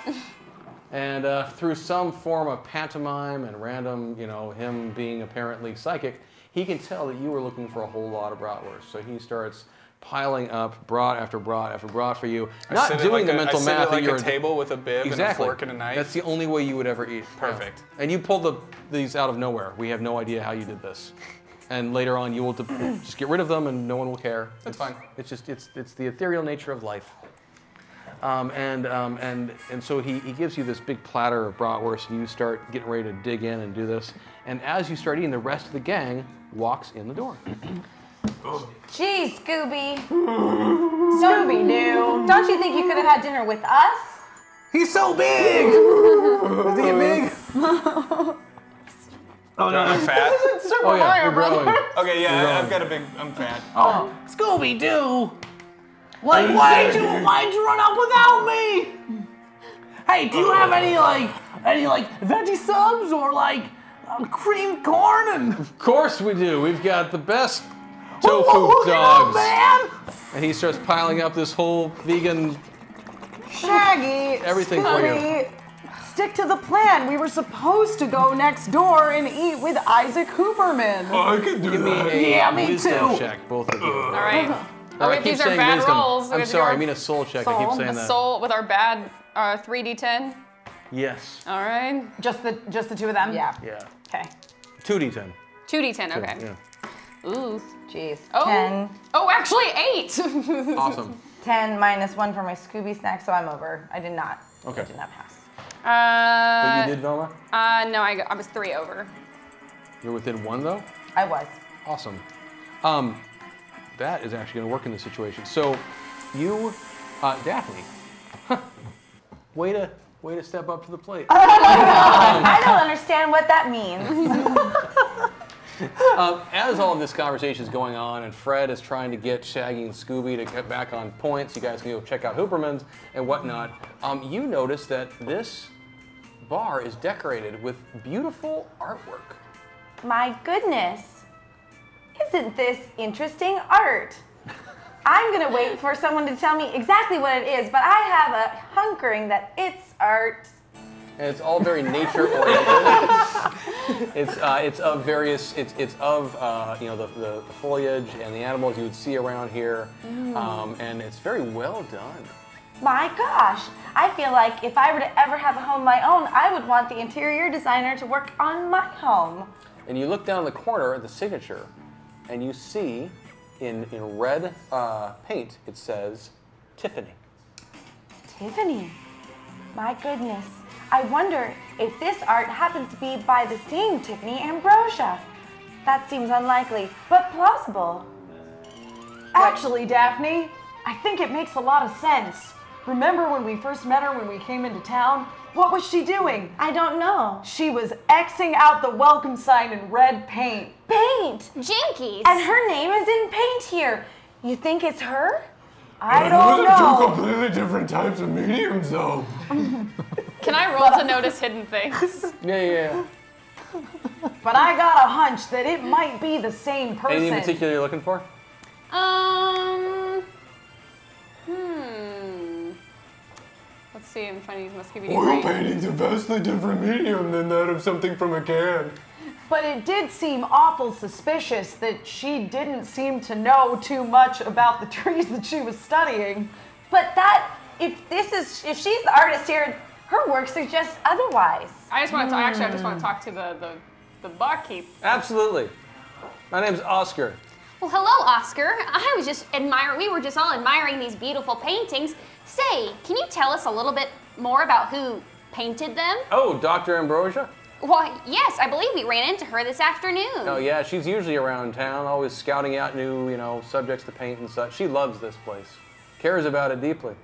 And through some form of pantomime and random, him being apparently psychic, he can tell that you were looking for a whole lot of bratwurst. So he starts piling up brat after brat after brat for you, not doing the mental math like that you're a table with a bib and a fork and a knife. That's the only way you would ever eat. Perfect. Yeah. And you pulled these out of nowhere. We have no idea how you did this. And later on, you will just get rid of them, and no one will care. That's fine. It's just it's the ethereal nature of life. And so he gives you this big platter of bratwurst, and you start getting ready to dig in and do this. And as you start eating, the rest of the gang walks in the door. Gee, Scooby. Scooby-Doo. Don't you think you could have had dinner with us? He's so big. Is he big? Oh no. I'm fat. Oh yeah, you're growing. Okay, yeah, I've got a big. I'm fat. Oh, Scooby Doo. Like, why'd you run up without me? Hey, do you have any veggie subs or creamed corn and Of course we do. We've got the best Hook tofu it up, dogs. man? And he starts piling up this whole vegan Shaggy. everything for you. Scooby, stick to the plan. We were supposed to go next door and eat with Isaac Hooperman. I can do Give me that. a Yeah, me wisdom too. check, both of you. All right. Oh, I if keep these are saying bad wisdom. rolls. I'm sorry, I mean a soul check. I keep saying A that. soul with our bad 3d10. Yes. All right. Just the two of them? Yeah. Yeah. Okay. 2d10. 2d10. Okay. Yeah. Ooh. Jeez. Oh. 10. Oh, actually 8. Awesome. 10 minus 1 for my Scooby Snacks, so I'm over. I did not. Okay. I did not pass. But you did, Velma? No, I was 3 over. You're within 1 though? I was. Awesome. That is actually going to work in this situation. So, you, Daphne, way to step up to the plate. I don't understand what that means. As all of this conversation is going on, and Fred is trying to get Shaggy and Scooby to get back on point, so you guys can go check out Hooperman's and whatnot. You notice that this bar is decorated with beautiful artwork. My goodness. Isn't this interesting art? I'm going to wait for someone to tell me exactly what it is, but I have a hunkering that it's art. And it's all very nature oriented. It's of various. It's of you know the foliage and the animals you would see around here, and it's very well done. My gosh, I feel like if I were to ever have a home of my own, I would want the interior designer to work on my home. And you look down in the corner at the signature, and you see in red paint it says Tiffany. Tiffany. My goodness. I wonder if this art happens to be by the same Tiffany Ambrosia. That seems unlikely, but plausible. Actually, Daphne, I think it makes a lot of sense. Remember when we first met her when we came into town? What was she doing? I don't know. She was Xing out the welcome sign in red paint. Paint! Jinkies! And her name is in paint here. You think it's her? I don't Those are two know. completely different types of mediums, though. Can I roll to notice hidden things? Yeah. But I got a hunch that it might be the same person. Anything in particular you're looking for? Let's see. I'm trying to use my Scooby Doo Oil brain. painting's a vastly different medium than that of something from a can. But it did seem awful suspicious that she didn't seem to know too much about the trees that she was studying. But if she's the artist here, her work suggests otherwise. I just want to I just want to talk to the barkeep. Absolutely. My name's Oscar. Well, hello, Oscar. We were just all admiring these beautiful paintings. Say, can you tell us a little bit more about who painted them? Oh, Dr. Ambrosia? Why, yes, I believe we ran into her this afternoon. Oh yeah, she's usually around town, always scouting out new, subjects to paint and such. She loves this place. Cares about it deeply.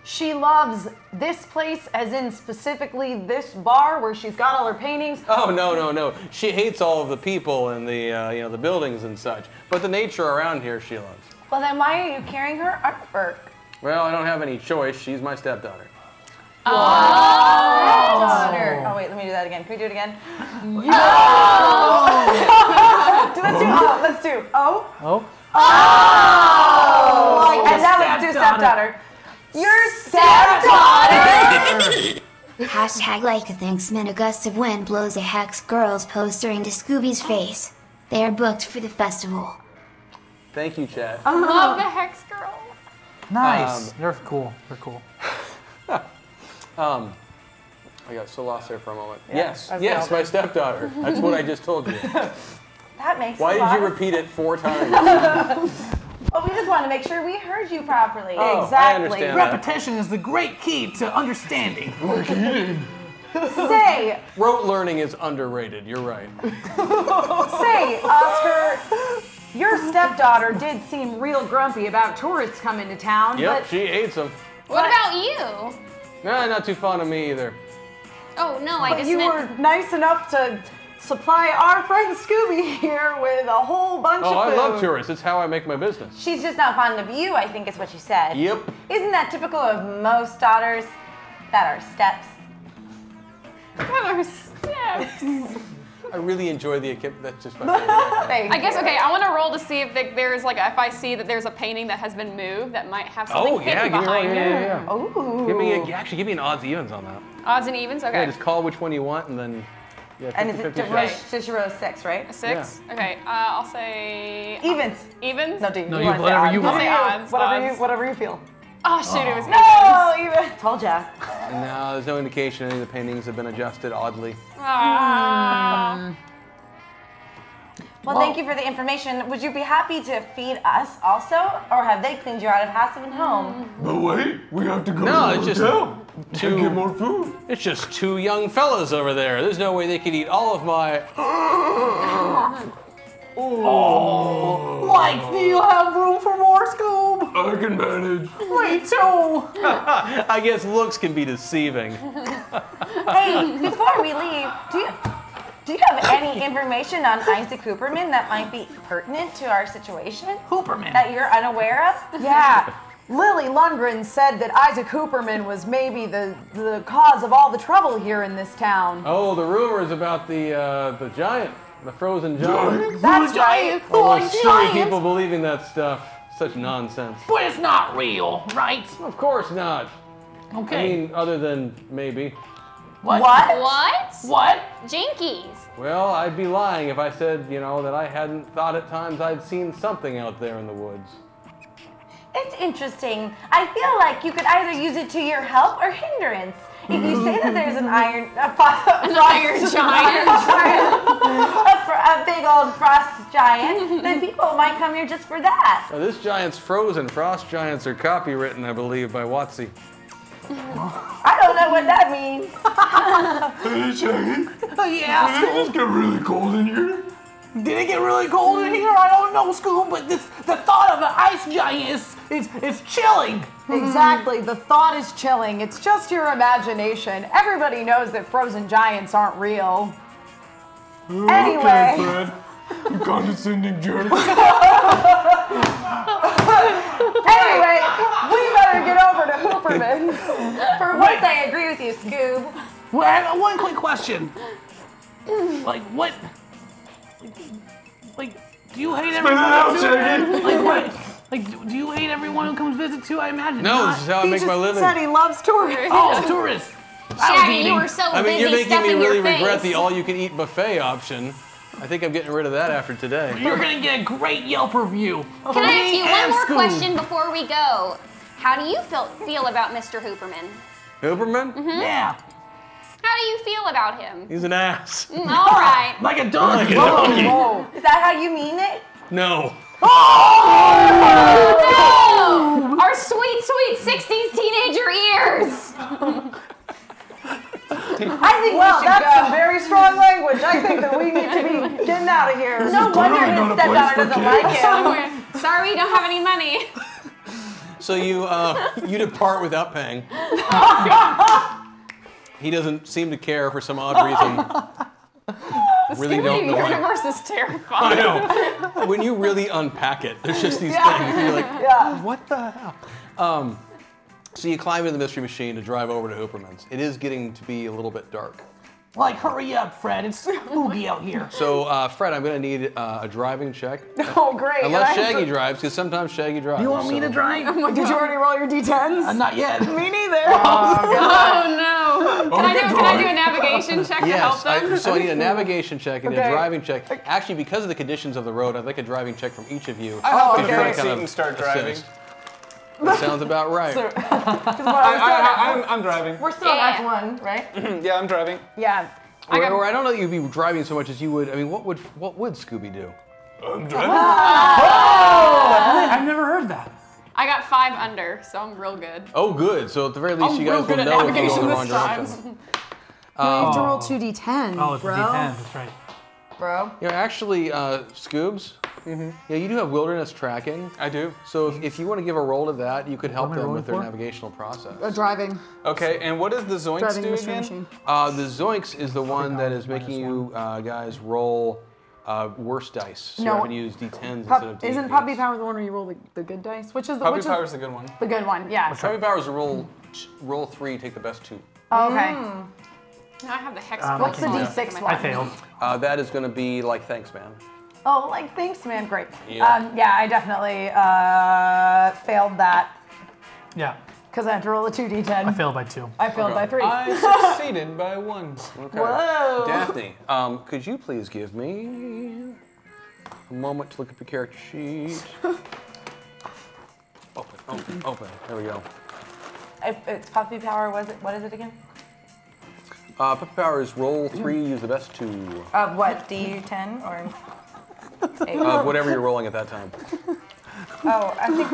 She loves this place, as in specifically this bar where she's got all her paintings. Oh no. She hates all of the people and the the buildings and such. But the nature around here she loves. Well, then why are you carrying her artwork? Well, I don't have any choice. She's my stepdaughter. Daughter. Oh wait, let me do that again. Can we do it again? Let's do. Oh. And now let's do stepdaughter. Your stepdaughter. Hashtag like a thanks when a gust of wind blows a Hex Girls poster into Scooby's face. They are booked for the festival. Thank you, Chad. Love the Hex Girls. Nice. They're cool. They're cool. I got so lost there for a moment. Yeah, Yes, my stepdaughter. That's what I just told you. That makes Why a lot did you of repeat it 4 times? Well, we just want to make sure we heard you properly. Oh, Exactly. I understand that. Repetition is the great key to understanding. Say, Rote learning is underrated. You're right. Say, Oscar, your stepdaughter did seem real grumpy about tourists coming to town, Yep, but she hates them. What about you? Nah, not too fond of me either. Oh, no, I but just you meant... were nice enough to supply our friend Scooby here with a whole bunch Oh, of I food. love tourists. It's how I make my business. she's just not fond of you, I think is what she said. Yep. Isn't that typical of most daughters that are steps? What are steps? I really enjoy the that's just my favorite. Thank I guess, you. okay, I want to roll to see if there's like, if I see that there's a painting that has been moved that might have something hidden behind it. Ooh. Give me an odds evens on that. Odds and evens? Okay. Yeah, just call which one you want and then Yeah, And is 50-50 it shot. just roll 6, right? A 6? Okay, I'll say... Evens. Evens? No, do you? No, you you wanna say whatever odds? you want. I'll say odds. odds. Whatever you feel. Oh, shoot, it was No, even. Told ya. No, there's no indication any of the paintings have been adjusted oddly. Ah. Well, thank you for the information. Would you be happy to feed us also? Or have they cleaned you out of house and home? But wait, we have to go No, to it's the just hotel two- and get more food. It's just two young fellas over there. There's no way they could eat all of my... Like, do you have room for more, Scoob? I can manage. Me too. I guess looks can be deceiving. Hey, before we leave, do you have any information on Isaac Hooperman that might be pertinent to our situation? Hooperman. That you're unaware of? Yeah. Lily Lundgren said that Isaac Hooperman was maybe the cause of all the trouble here in this town. Oh, the rumors about the giant, the frozen giant. That's right. Oh, silly people believing that stuff. Such nonsense. But it's not real, right? Of course not. Okay. I mean, other than maybe. What? What? What? Jinkies. Well, I'd be lying if I said, that I hadn't thought at times I'd seen something out there in the woods. It's interesting. I feel like you could either use it to your help or hindrance. If you say that there's an iron giant, a big old frost giant, then people might come here just for that. Now, this giant's frozen. Frost giants are copywritten, I believe, by Watsy. I don't know what that means. Hey, Shaggy. Yeah, Did it just get really cold in here? Did it get really cold in here? I don't know, Scoob, but the thought of an ice giant is chilling. Exactly. The thought is chilling. It's just your imagination. Everybody knows that frozen giants aren't real. Anyway. Okay, Fred. You condescending jerk. Anyway, we better get over to Hooperman's. For once, I agree with you, Scoob. Well, I have one quick question. Like, what? Like, do you hate everyone? out, Shaggy. Like, what? Like, do you hate everyone who comes visit too? I imagine No, not. this is how I He make my just living. said he loves tourists. Oh, tourists. Shaggy, you were so I mean, busy you're making me stuffing really your face. regret the all-you-can-eat buffet option. I think I'm getting rid of that after today. You're gonna get a great Yelp review. Can I ask you one And more Scoob. question before we go? How do you feel about Mr. Hooperman? Hooperman? Yeah. How do you feel about him? He's an ass. All right. Like a donkey. Whoa. Is that how you mean it? No. No! Our sweet, sweet 60s teenager ears! I think Well, we should that's go. some very strong language. I think that we need to be getting out of here. No wonder totally not his a place stepdaughter for doesn't kids. like him. Sorry, we don't have any money. So you depart without paying. He doesn't seem to care for some odd reason. Really don't know why. Universe is terrifying. I know. When you really unpack it, there's just these things. And you're like, Yeah. what the hell? So you climb into the mystery machine to drive over to Hooperman's. It is getting to be a little bit dark. Like, hurry up, Fred. It's spooky out here. So, Fred, I'm going to need a driving check. Oh, great. Unless And I have Shaggy drives, because sometimes Shaggy drives. You want me to drive? Did you already roll your d10s? Not yet. Me neither. Oh no! Can I do a navigation check to Yes, help them? so I need a navigation check and a Okay. driving check. Actually, because of the conditions of the road, I'd like a driving check from each of you. I hope to the try front to seat kind and start assist. driving. That sounds about right. I'm driving. We're still on Act 1, right? Yeah, I'm driving. Yeah. Or I don't know that you'd be driving so much as you would. I mean, what would Scooby do? I'm driving. I've never heard that. I got 5 under, so I'm real good. Oh, good. So at the very least, I'm you real guys will good at know if you go in navigation the wrong this time. direction. You have to roll 2d10, Oh, it's bro. a D10. That's right. Bro. Yeah, actually, Scoobs. Yeah, you do have wilderness tracking. I do. So if you want to give a roll to that, you could help am I them rolling with their for? navigational process. Driving. Okay, and what does the Zoinks Driving do mystery again? machine. The Zoinks is the one that is making you guys roll worse dice. So No. you're going to use D10s instead of D8s. Isn't Puppy Power the one where you roll the good dice? Which is the Puppy which Power's is the good one. the good one? Yeah. Puppy Power is a roll 3, take the best 2. Oh, okay. Now I have the hex. What's the points. D6 I one? failed. That is going to be like thanks, man. Oh, like thanks, man. Great. Yeah. Yeah, I definitely failed that. Yeah. Because I had to roll a 2d10. I failed by 2. I failed by 3. I succeeded by 1. Okay. Whoa. Daphne, could you please give me a moment to look up your character sheet? Open. There we go. If it's puppy power, what is it again? Puppy power is roll 3, use the best 2. Of what, D10 or? Of whatever you're rolling at that time. Oh, I think.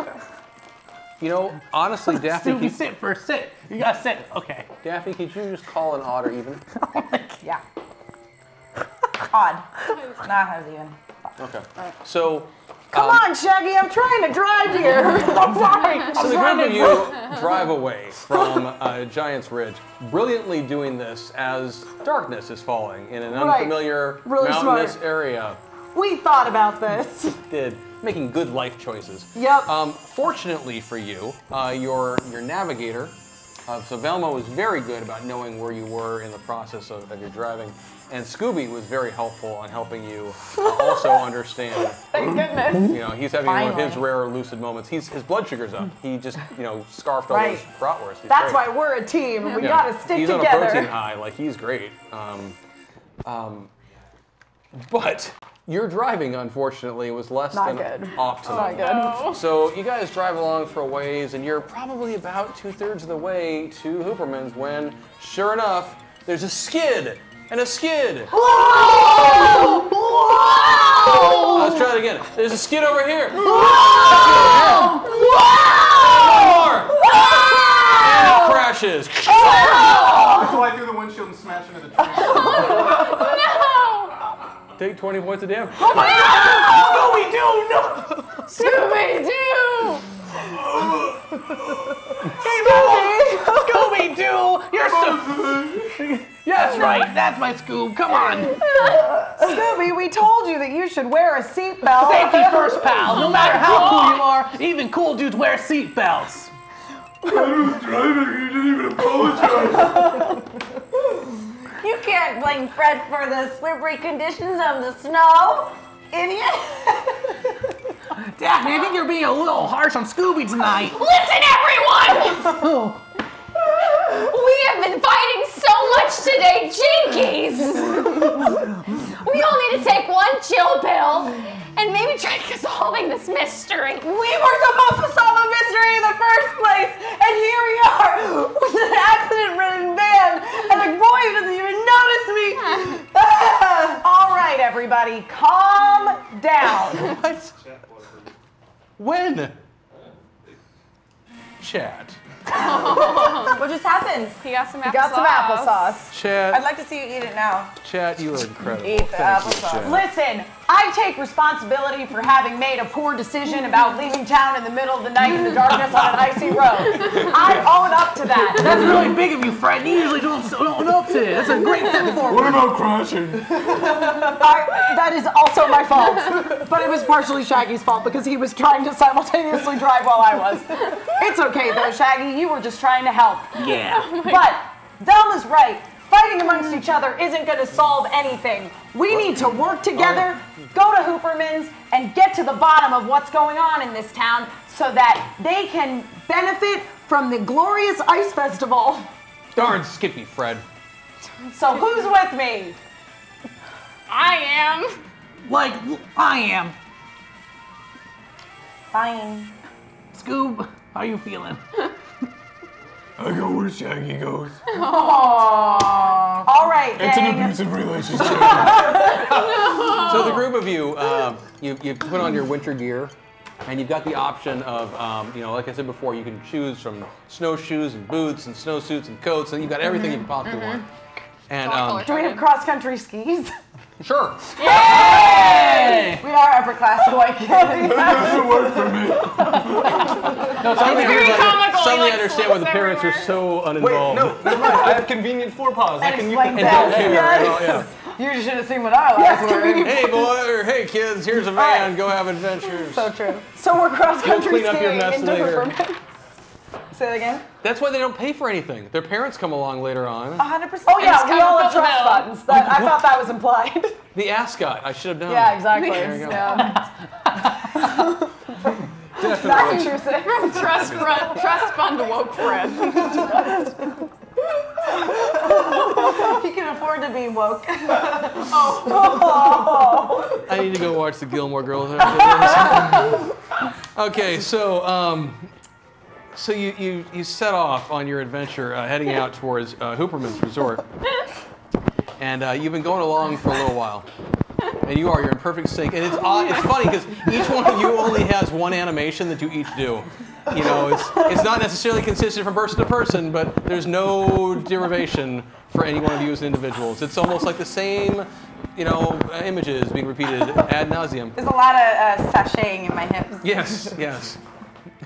You know, honestly, Daphne. Scooby, sit first. Sit. You gotta sit. Okay. Daphne, could you just call an odd or even? Yeah. Odd. Not as even. Okay. So. Come on, Shaggy, I'm trying to drive here. I'm sorry. So the group of you drive away from Giant's Ridge, brilliantly doing this as darkness is falling in an unfamiliar Really mountainous smart. area. We thought about this. Making good life choices. Yep. Fortunately for you, your navigator, so Velma was very good about knowing where you were in the process of your driving, and Scooby was very helpful on helping you also understand. Thank goodness. You know, he's having one of his rare lucid moments. His blood sugar's up. He just, scarfed all those bratwursts. He's That's great. why we're a team. We gotta stick he's together. on a protein high. Like, he's great. But your driving, unfortunately, was less than optimal. Not good. So you guys drive along for a ways, and you're probably about 2/3 of the way to Hooperman's when, sure enough, there's a skid. And a skid! Whoa! Whoa! Let's try it again. There's a skid over here. Whoa! Whoa! And it crashes. I fly through the windshield and smash into the tree. No! Take 20 points of damage. Oh my God! Scooby-Doo, no! Scooby-Doo! Scooby-Doo! You're so... That's right. That's my Scoob. Come on. Scooby, we told you that you should wear a seatbelt. Safety first, pal. No matter how cool you are, even cool dudes wear seatbelts. I was driving, you didn't even apologize. You can't blame Fred for the slippery conditions of the snow, idiot. Daphne, I think you're being a little harsh on Scooby tonight. Listen, everyone! We have been fighting so much today, jinkies! We all need to take one chill pill and maybe try solving this mystery. We were supposed to solve a mystery in the first place, and here we are with an accident-ridden van, and a boy who doesn't even notice me. All right, everybody, calm down. What? When? Chat. What just happened? He got some applesauce. You got some applesauce. Chat. I'd like to see you eat it now. Chat, you are incredible. Eat the Thank you, applesauce. Chat. Listen, I take responsibility for having made a poor decision about leaving town in the middle of the night in the darkness on an icy road. I own up to that. That's really big of you, Fred. You usually don't own up to it. That's a great step forward. What about crashing? That is also my fault. But it was partially Shaggy's fault because he was trying to simultaneously drive while I was. It's okay though, Shaggy. You were just trying to help. Yeah. But Velma's right. Fighting amongst each other isn't going to solve anything. We need to work together, go to Hooperman's, and get to the bottom of what's going on in this town so that they can benefit from the glorious ice festival. Darn Skippy, Fred. So who's with me? I am. Like, I am. Fine. Scoob, how you feeling? I go where Shaggy goes. All right, It's an gang. abusive relationship. So the group of you, you put on your winter gear, and you've got the option of, like I said before, you can choose from snowshoes and boots and snowsuits and coats, and you've got everything you can possibly want. And Do we have cross-country skis? sure. Hey! We are upper class white kids. That doesn't work for me. No, suddenly very comical. Suddenly He, like, understand why the slips parents are so Wait, uninvolved. no, never mind. I have convenient forepaws. I can use explain them. that. Yes. You should have seen what I was Yes, wearing. convenient. Hey boy, or hey kids, here's a van, go have adventures. So true. So we're cross-country Clean up your skiing mess into later. Hooperman's. Say that again. That's why they don't pay for anything. Their parents come along later on. 100%. Oh yeah, we come all up have with trust the buttons. I thought that was implied. The ascot, I should have known. Yeah, exactly. There you go. Yeah. Definitely. Massachusetts. Trust fund woke Fred. He can afford to be woke. I need to go watch the Gilmore Girls after this. Okay, so you set off on your adventure, heading out towards Hooperman's Resort, and you've been going along for a little while, and you're in perfect sync. And it's funny because each one of you only has one animation that you each do. You know, it's not necessarily consistent from person to person, but there's no derivation for any one of you as individuals. It's almost like the same, images being repeated ad nauseum. There's a lot of sashaying in my hips. Yes.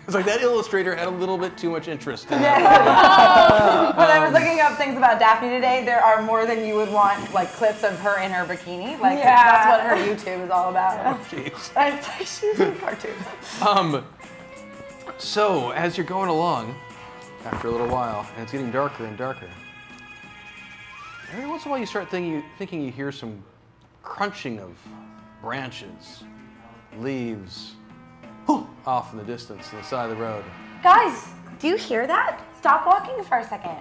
It's like that illustrator had a little bit too much interest in When I was looking up things about Daphne today, there are more than you would want, like clips of her in her bikini. Like that's what her YouTube is all about. Jeez. She's a cartoon. So, as you're going along, after a little while, and it's getting darker and darker, every once in a while you start thinking you hear some crunching of branches, leaves, off in the distance on the side of the road. Guys, do you hear that? Stop walking for a second.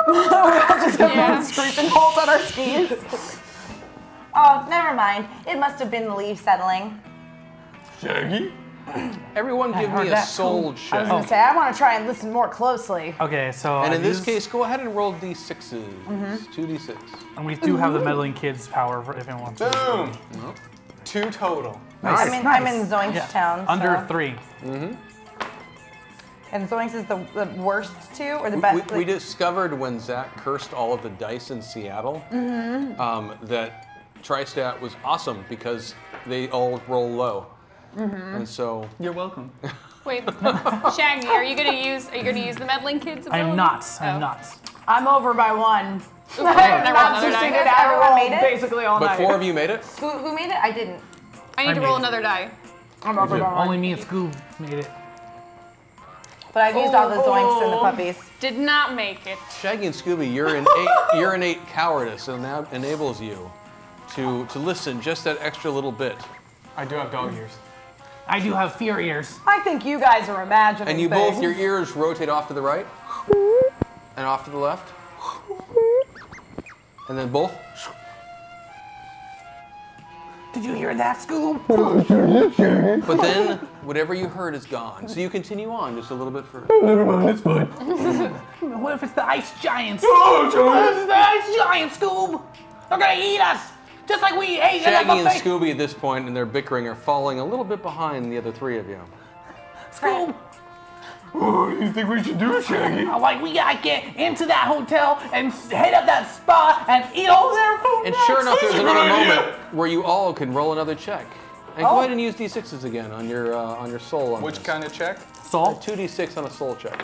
Just got scraping holes on our skis. Oh, never mind. It must have been the leaves settling. Shaggy? Everyone give me a soul check. I was going to say, I want to try and listen more closely. Okay, so And in this case, go ahead and roll d6s. 2d6. and we do have the meddling kids power if anyone wants to. Boom. 2 total. Nice. I'm in Zoinks town. Under so. 3. And Zoinks is the worst two or the best? We discovered when Zach cursed all of the dice in Seattle that Tristat was awesome because they all roll low. And so You're welcome. Wait, Shaggy, are you gonna use the meddling kids ability? I'm not. I'm over by 1. Ooh, I Not rolled another die. succeeded. I Everyone made rolled it? basically all But night. 4 of you made it? Who made it? I didn't. I need to made roll it. another die. I'm over by 1. Only me and Scoob made it. But I've used all the Zoinks and the puppies. Did not make it. Shaggy and Scooby, your innate cowardice enables you to listen just that extra little bit. I do have dog ears. I do have fear ears. I think you guys are imagining And you things. both, your ears rotate off to the right and off to the left. And then both. Did you hear that, Scoob? But then whatever you heard is gone. So you continue on just a little bit further. Never mind, it's fine. What if it's the ice giants? Oh, What if Johnny! it's the ice giants, Scoob? They're gonna eat us, just like we ate in Shaggy a and buffet. Scooby at this point in their bickering are falling a little bit behind the other 3 of you. Scoob, What do you think we should do, Shaggy? like we gotta get into that hotel and head up that spot and eat all their food. And next. sure enough, there's another idea. moment where you all can roll another check. And go ahead and use d6s again on your soul. On Which this. kind of check? Soul. 2d6 on a soul check.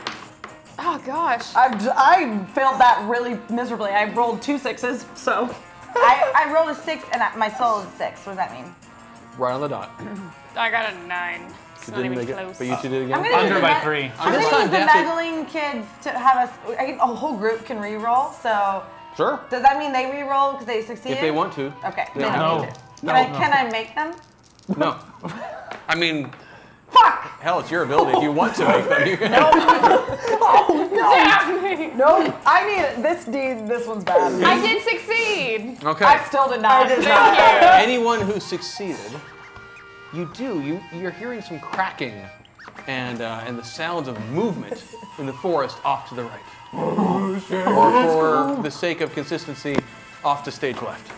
Oh gosh. I failed that really miserably. I rolled 2 6s, so. I rolled a 6 and my soul is 6. What does that mean? Right on the dot. I got a 9. It's You not didn't even make it, close. but you 2 did again. I'm gonna Under use by the 3. I'm This gonna use time, the Daphne- meddling kids to have us. A whole group can re-roll. So Sure. does that mean they re-roll because they succeeded? If they want to. Okay. They They don't don't have need to. Can I make them? No. I mean, Fuck! hell, it's your ability. If you want to make them, you can. Daphne! No, I need this one's bad. I did succeed. Okay. I still did not. Thank you. Anyone who succeeded, you're hearing some cracking and the sounds of movement in the forest off to the right. Or for the sake of consistency, off to stage left.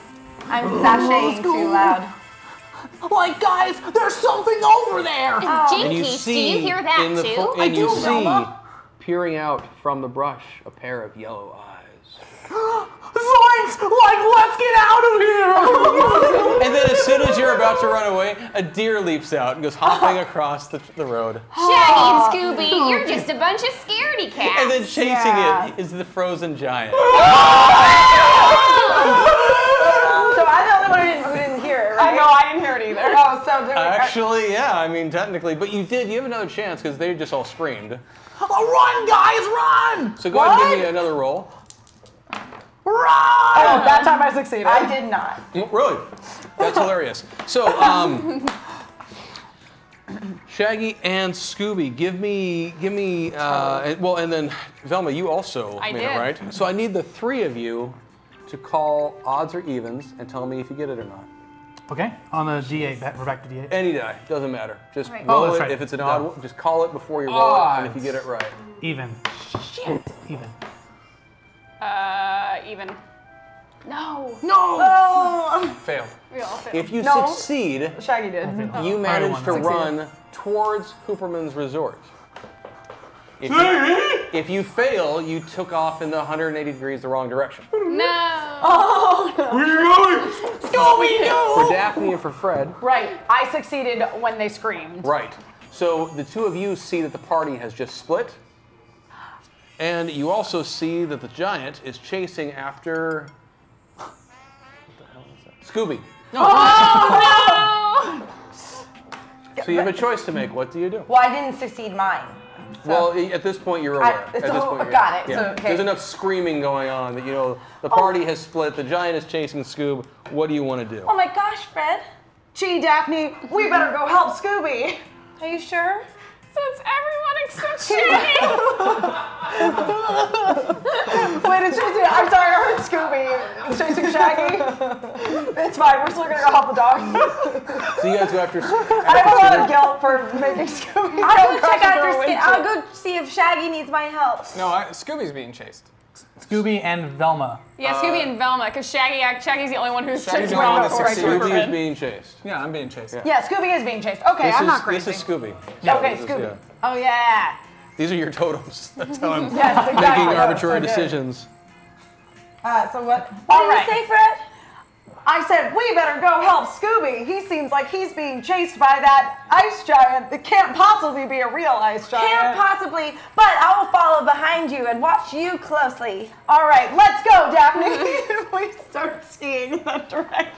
I'm sashaying too loud. Like, guys, there's something over there. Jinkies, do you hear that in the too? and you see, Velma. peering out from the brush, a pair of yellow eyes. Zoinks! Like, let's get out of here! And then as soon as you're about to run away, a deer leaps out and goes hopping across the road. Shaggy and Scooby, you're just a bunch of scaredy cats. And then chasing Yeah. it is the frozen giant. So I'm the only one who didn't hear it, right? I know, I didn't hear it either. Oh, so do we, Actually, yeah, I mean, technically. But you have another chance because they just all screamed. Run, guys, run! So go ahead and give me another roll. Run! Oh, that time I succeeded. I did not. Really? That's hilarious. So, Shaggy and Scooby, give me, well, and then Velma, you also made it, right? So I need the three of you to call odds or evens and tell me if you get it or not. Okay, on the D8, we're back to D8. Any die, doesn't matter. Just Right. roll that's it. right. If it's an odd, just call it before you roll it, and if you get it right. Even. Shit. Even. Even. No. Failed. We all failed. If you succeed, Shaggy did. you manage to run towards Hooperman's Resort. If you fail, you took off in the 180 degrees the wrong direction. No. Oh, no. Where are you going? Scooby-Doo! For Daphne and for Fred. Right. I succeeded when they screamed. Right. So the two of you see that the party has just split. And you also see that the giant is chasing after... What the hell is that? Scooby. Oh, no! So you have a choice to make. What do you do? Well, I didn't succeed mine. Well, at this point, you're aware. At this point, got it. Yeah. So, okay. There's enough screaming going on that, you know, the party has split, the giant is chasing Scoob. What do you want to do? Oh my gosh, Fred. Gee, Daphne, we better go help Scooby. Are you sure? So it's everyone except Shaggy. Wait, it's chasing. I'm sorry, I heard Scooby. It's chasing Shaggy. It's fine. We're still gonna go help the dog. So you guys go after I have a lot of guilt for making Scooby. I'll go check after I'll go see if Shaggy needs my help. No, Scooby's being chased. Scooby and Velma. Yeah, Scooby and Velma, because Shaggy's the only one who's Shaggy's chasing the only one Velma. that succeeded. Scooby is being chased. Yeah, I'm being chased. Yeah, Scooby is being chased. Okay, I'm not crazy. This is Scooby. Okay, This is- Scooby. yeah. Oh yeah. These are your totems. That's how I'm Yes, exactly. making arbitrary So good. decisions. So what All did right. you say, Fred? I said we better go help Scooby. He seems like he's being chased by that ice giant that can't possibly be a real ice giant. Can't possibly, but I will follow behind you and watch you closely. All right, let's go, Daphne. We start skiing in that direction.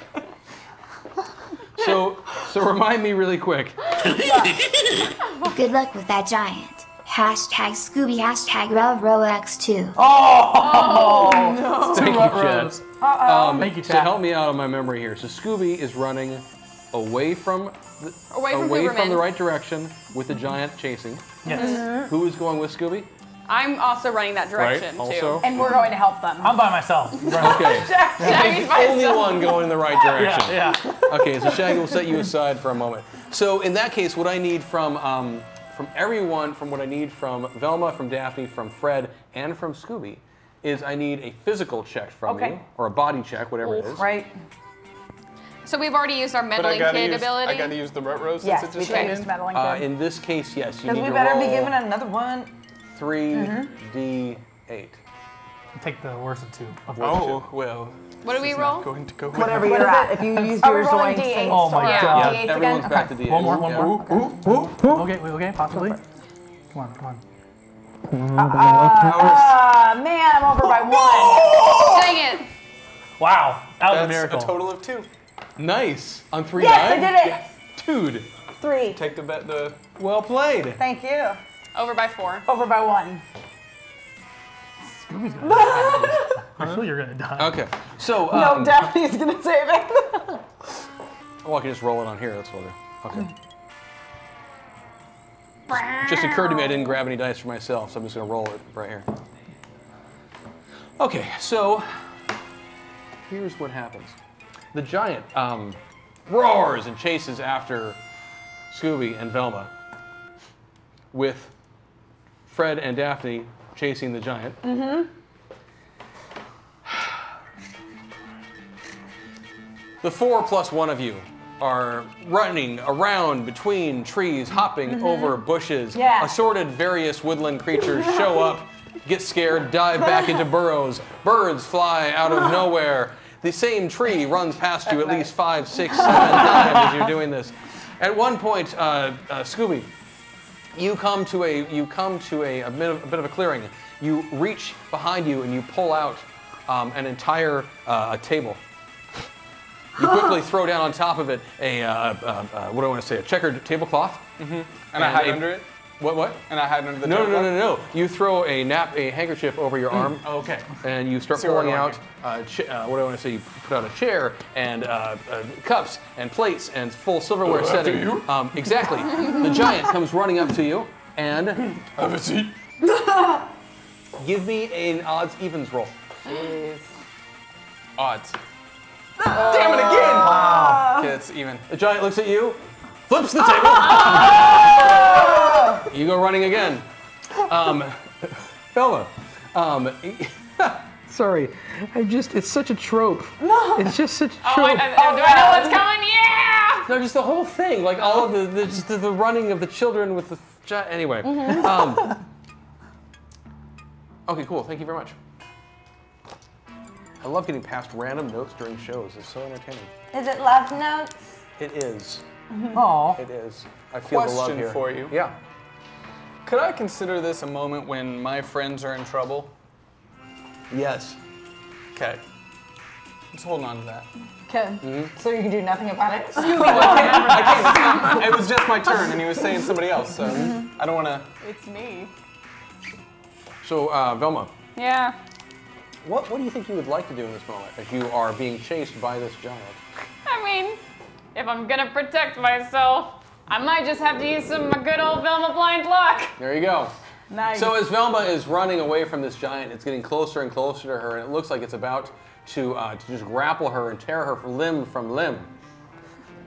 So remind me really quick. Good luck with that giant. Hashtag Scooby, hashtag RelRoX2. Thank you, Chad. Thank you, To Chad. help me out on my memory here, so Scooby is running away from Away from the Hooperman. right direction with the giant chasing. Yes. Who is going with Scooby? I'm also running that direction, too. Also. And we're going to help them. I'm by myself. Okay. Shaggy's by Only himself. one going in the right direction. Yeah. Okay, so Shaggy will set you aside for a moment. So in that case, what I need from everyone, from what I need from Velma, from Daphne, from Fred, and from Scooby, is I need a physical check from you, or a body check, whatever it is. Right. So we've already used our But meddling kid ability. I gotta use the Rut-Row since Yes, it's we just can use meddling kid. In this case, yes, you Because need we to better roll be given another one. 3d8. Take the worst of two. Oh, well. What do we roll? Going to go Whatever you're at. If you use Are we yours rolling zoinks D8s? and Oh my Yeah. god. Yeah, D8s everyone's again? back to d8. One more. Yeah. Okay, possibly. Come on. Man, I'm over by 1. Dang it. Wow, that was a That's miracle. a total of 2. Nice. On 3 Yes, I die? did it. Dude, 3. Take the bet. well played. Thank you. Over by 4. Over by 1. Scooby's gonna die. I feel you're gonna die. Okay, so No, Daphne's gonna save it. well, I can just roll it on here. That's what I'll do. Okay. Just occurred to me I didn't grab any dice for myself, so I'm just gonna roll it right here. Okay, so here's what happens. The giant roars and chases after Scooby and Velma, with Fred and Daphne chasing the giant. The 4 plus 1 of you are running around between trees, hopping over bushes. Yeah. Assorted various woodland creatures show up, get scared, dive back into burrows. Birds fly out of nowhere. The same tree runs past you at least 5, 6, 7 times as you're doing this. At one point, Scooby, you come to a bit of a clearing. You reach behind you and you pull out an entire table. You quickly throw down on top of it a what do I want to say? A checkered tablecloth. And I hide under it. What? And I hide under the No. You throw a handkerchief over your arm. Oh, okay. And you start pulling out, what do I want to say? You put out a chair and cups and plates and full silverware setting. You? Exactly. The giant comes running up to you and Have a seat. give me an odds-evens roll. Jeez. Odds. Damn it again! Wow. Okay, it's even. The giant looks at you, flips the table. You go running again. Velma. Sorry, it's such a trope. No. It's just such a Do trope. I know what's coming? Yeah! No, just the whole thing, like all of the running of the children with the giant. Anyway. Okay, cool. Thank you very much. I love getting past random notes during shows. It's so entertaining. Is it love notes? It is. Aw. It is. I feel the love Question here. for you. Yeah. Could I consider this a moment when my friends are in trouble? Yes. Okay. Let's hold on to that. Okay. So you can do nothing about it? I can't. It was just my turn, and he was saying somebody else, so I don't want to. It's me. So, Velma, Yeah. what do you think you would like to do in this moment as you are being chased by this giant? I mean, if I'm gonna protect myself, I might just have to use some of my good old Velma blind luck. There you go. Nice. So as Velma is running away from this giant, it's getting closer and closer to her, and it looks like it's about to just grapple her and tear her limb from limb.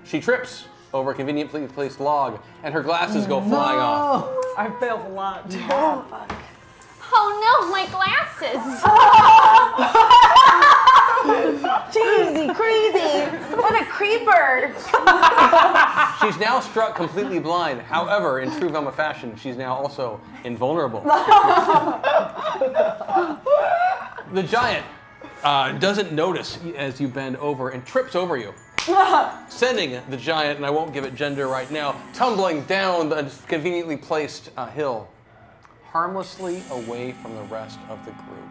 She trips over a conveniently placed log, and her glasses go flying off. I failed a lot. Oh, fuck. Oh no, my glasses. Jeezy, crazy. What a creeper. She's now struck completely blind. However, in true Velma fashion, she's now also invulnerable. The giant doesn't notice as you bend over and trips over you, sending the giant, and I won't give it gender right now, tumbling down the conveniently placed hill, harmlessly away from the rest of the group.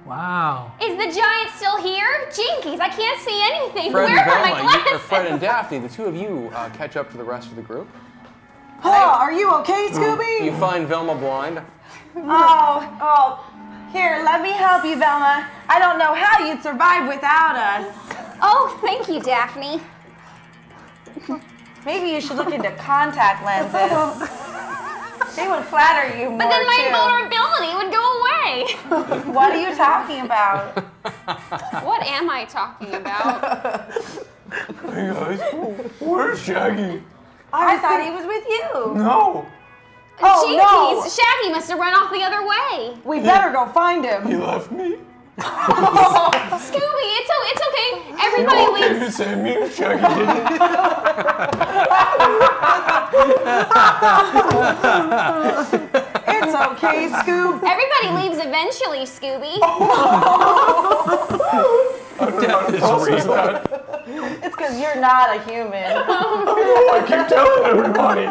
Wow. Is the giant still here? Jinkies, I can't see anything. Fred Where and are my Velma, glasses? Fred and Daphne, the two of you catch up to the rest of the group. Oh, are you okay, Scooby? You find Velma blind. Oh. Here, let me help you, Velma. I don't know how you'd survive without us. Oh, thank you, Daphne. Maybe you should look into contact lenses. They would flatter you more, But then my too. vulnerability would go away. What are you talking about? What am I talking about? Hey guys, where's Shaggy? I thought he was with you. No, Oh, Jinkies, Shaggy must have run off the other way. We better go find him. he left me. Scooby, it's okay. Everybody You okay leaves. to save me if Shaggy didn't? It's okay, Scoob. Everybody leaves eventually, Scooby. Death is real. It's because you're not a human. I keep telling everybody.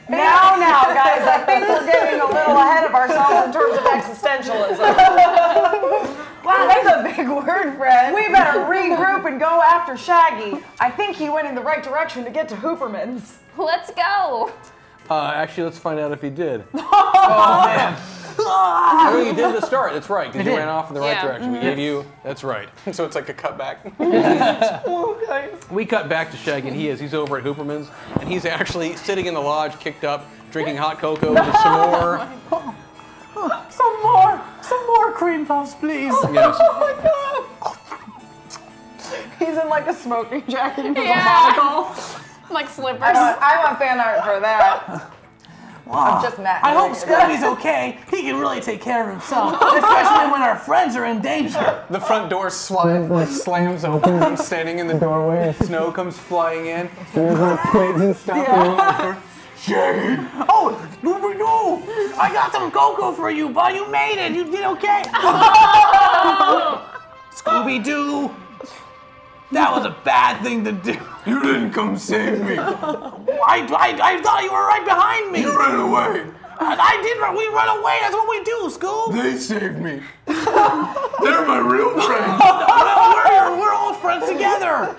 Now, guys, I think we're getting a little ahead of ourselves in terms of existentialism. Wow, that's a big word, Fred. We better regroup and go after Shaggy. I think he went in the right direction to get to Hooperman's. Let's go. Actually, let's find out if he did. Oh man. Oh, you did at the start. That's right, because you did. ran off in the right Yeah. direction. We gave you. That's right. So it's like a cutback. We cut back to Shaggy, and he's over at Hooperman's, and he's actually sitting in the lodge, kicked up, drinking hot cocoa with some more. Some more cream puffs, please. Yes. Oh my god! He's in like a smoking jacket with a Yeah. monocle. Like slippers. I want fan art for that. I'm just mad. I hope Scooby's okay. He can really take care of himself, especially when our friends are in danger. The front door slams open. I'm standing in the doorway, and snow comes flying in. There's like twigs and stuff. Shaggy. Oh, Scooby-Doo! I got some cocoa for you, bud. You made it. You did okay. Scooby-Doo! That was a bad thing to do. You didn't come save me. I thought you were right behind me. You ran away. I did. We run away. That's what we do, Scoob. They saved me. They're my real friends. We're old friends together.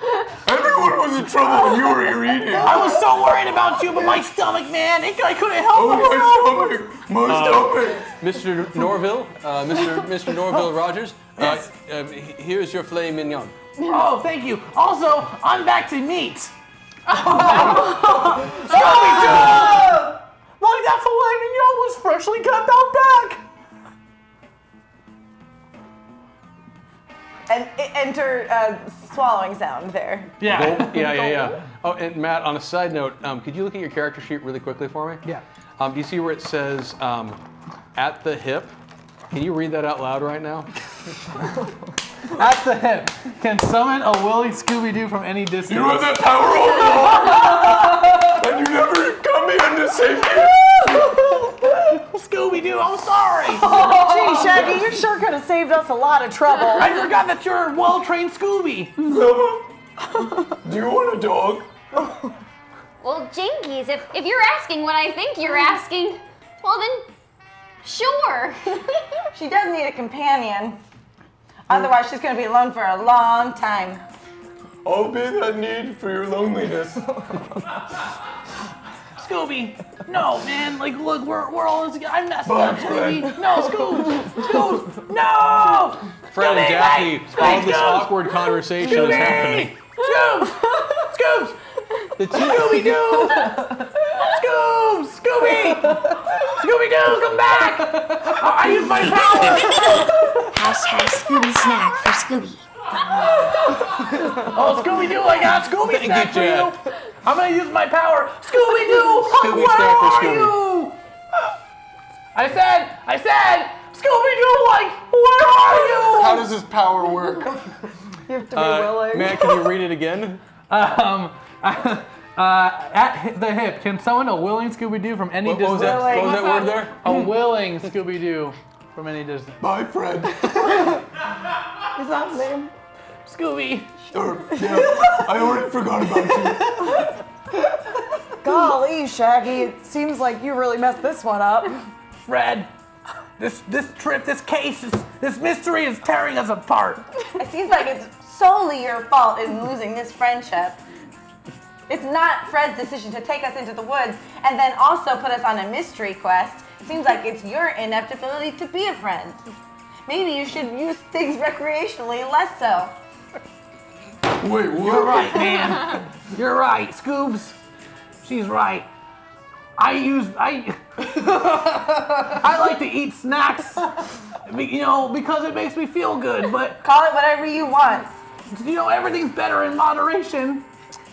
Everyone was in trouble when you were here eating. I was so worried about you, but my stomach, man, I couldn't help myself. My stomach. Mr. Norville, Mr. Norville Rogers, here's your filet mignon. Oh, thank you. Also, I'm back to meat. Scooby-Doo! Like that filet mignon was freshly cut out back. And enter swallowing sound there. Yeah. Yeah. Oh, and Matt, on a side note, could you look at your character sheet really quickly for me? Yeah. Do you see where it says at the hip? Can you read that out loud right now? At the hip. Can summon a willing Scooby-Doo from any distance. You have that power all along, and you never got me into safety. Scooby-Doo, I'm sorry. Gee, Shaggy, you sure could have saved us a lot of trouble. I forgot that you're a well-trained Scooby. Do you want a dog? Well, Jinkies, if you're asking what I think you're asking, well then, sure. She does need a companion. Otherwise, she's going to be alone for a long time. I'll be that need for your loneliness. Scooby, no, man. Like, look, we're all in together. I'm messing up, Scooby. No, Scoob, no. Fred and Daphne, all this awkward conversation is happening. Scoobs. The two Scooby-Doo! Scooby! Scooby-Doo, come back! I use my power! Hashtag Scooby Snack for Scooby. Oh, Scooby-Doo, I got Scooby Thank Snack for you, you! I'm gonna use my power! Scooby-Doo! Scooby Where Snack for are Scooby. you? I said! Scooby-Doo, like, where are you? How does this power work? You have to be willing. Matt, can you read it again? At the hip, can summon a willing Scooby-Doo from any What was distance? that? What was that word there? A willing Scooby-Doo from any distance. Bye, Fred. Is that his name? Scooby. Yeah, I already forgot about you. Golly, Shaggy, it seems like you really messed this one up. Fred, this trip, this case, this mystery is tearing us apart. It seems like it's solely your fault in losing this friendship. It's not Fred's decision to take us into the woods and then also put us on a mystery quest. It seems like it's your inept ability to be a friend. Maybe you should use things recreationally, less so. Wait, what? You're right, man. You're right, Scoobs. She's right. I like to eat snacks, because it makes me feel good, but Call it whatever you want. everything's better in moderation.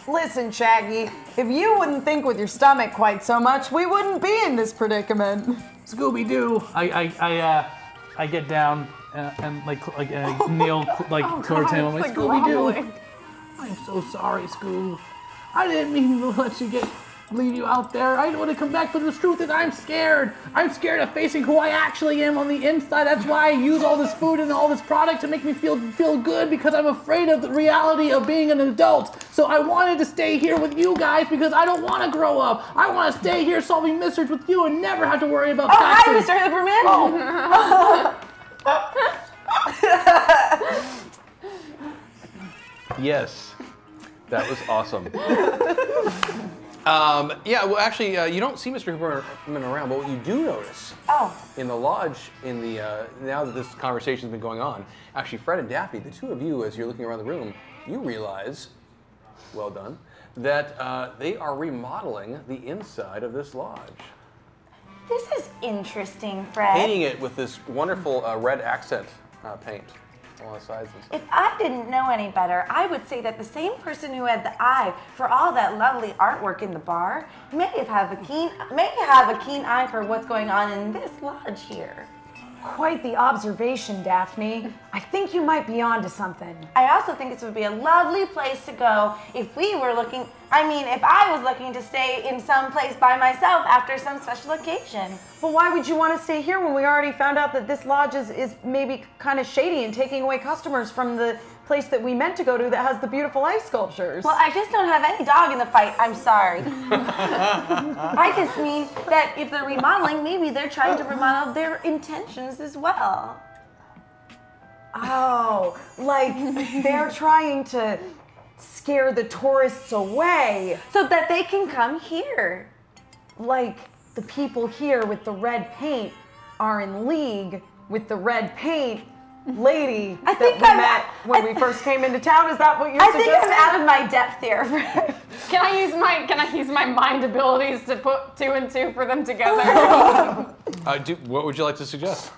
Listen, Shaggy, if you wouldn't think with your stomach quite so much, we wouldn't be in this predicament. Scooby-Doo. I get down and kneel towards him. I'm like, Scooby-Doo. I'm so sorry, Scoob. I didn't mean to let you leave you out there. I didn't want to come back, but the truth is I'm scared. I'm scared of facing who I actually am on the inside. That's why I use all this food and all this product to make me feel good, because I'm afraid of the reality of being an adult. So I wanted to stay here with you guys because I don't want to grow up. I want to stay here solving mysteries with you and never have to worry about taxes. Hi, Mr. Hooperman. Oh. Yes, that was awesome. Yeah, well, actually, you don't see Mr. Hooperman around, but what you do notice in the lodge, now that this conversation's been going on, actually, Fred and Daphne, the two of you, as you're looking around the room, you realize, well done, that they are remodeling the inside of this lodge. This is interesting, Fred. Painting it with this wonderful red accent paint on the sides and stuff. If I didn't know any better, I would say that the same person who had the eye for all that lovely artwork in the bar may have a keen eye for what's going on in this lodge here. Quite the observation, Daphne. I think you might be onto something. I also think this would be a lovely place to go if I was looking to stay in some place by myself after some special occasion. Well, why would you want to stay here when we already found out that this lodge is maybe kind of shady and taking away customers from the place that we meant to go to that has the beautiful ice sculptures? Well, I just don't have any dog in the fight. I'm sorry. I just mean that if they're remodeling, maybe they're trying to remodel their intentions as well. Oh, like they're trying to scare the tourists away So that they can come here. like the people here with the red paint are in league with the red paint lady I that think we I'm- met when we first came into town. Is that what you're I think suggesting? I'm out of my depth here. Can I use my mind abilities to put 2 and 2 for them together? What would you like to suggest?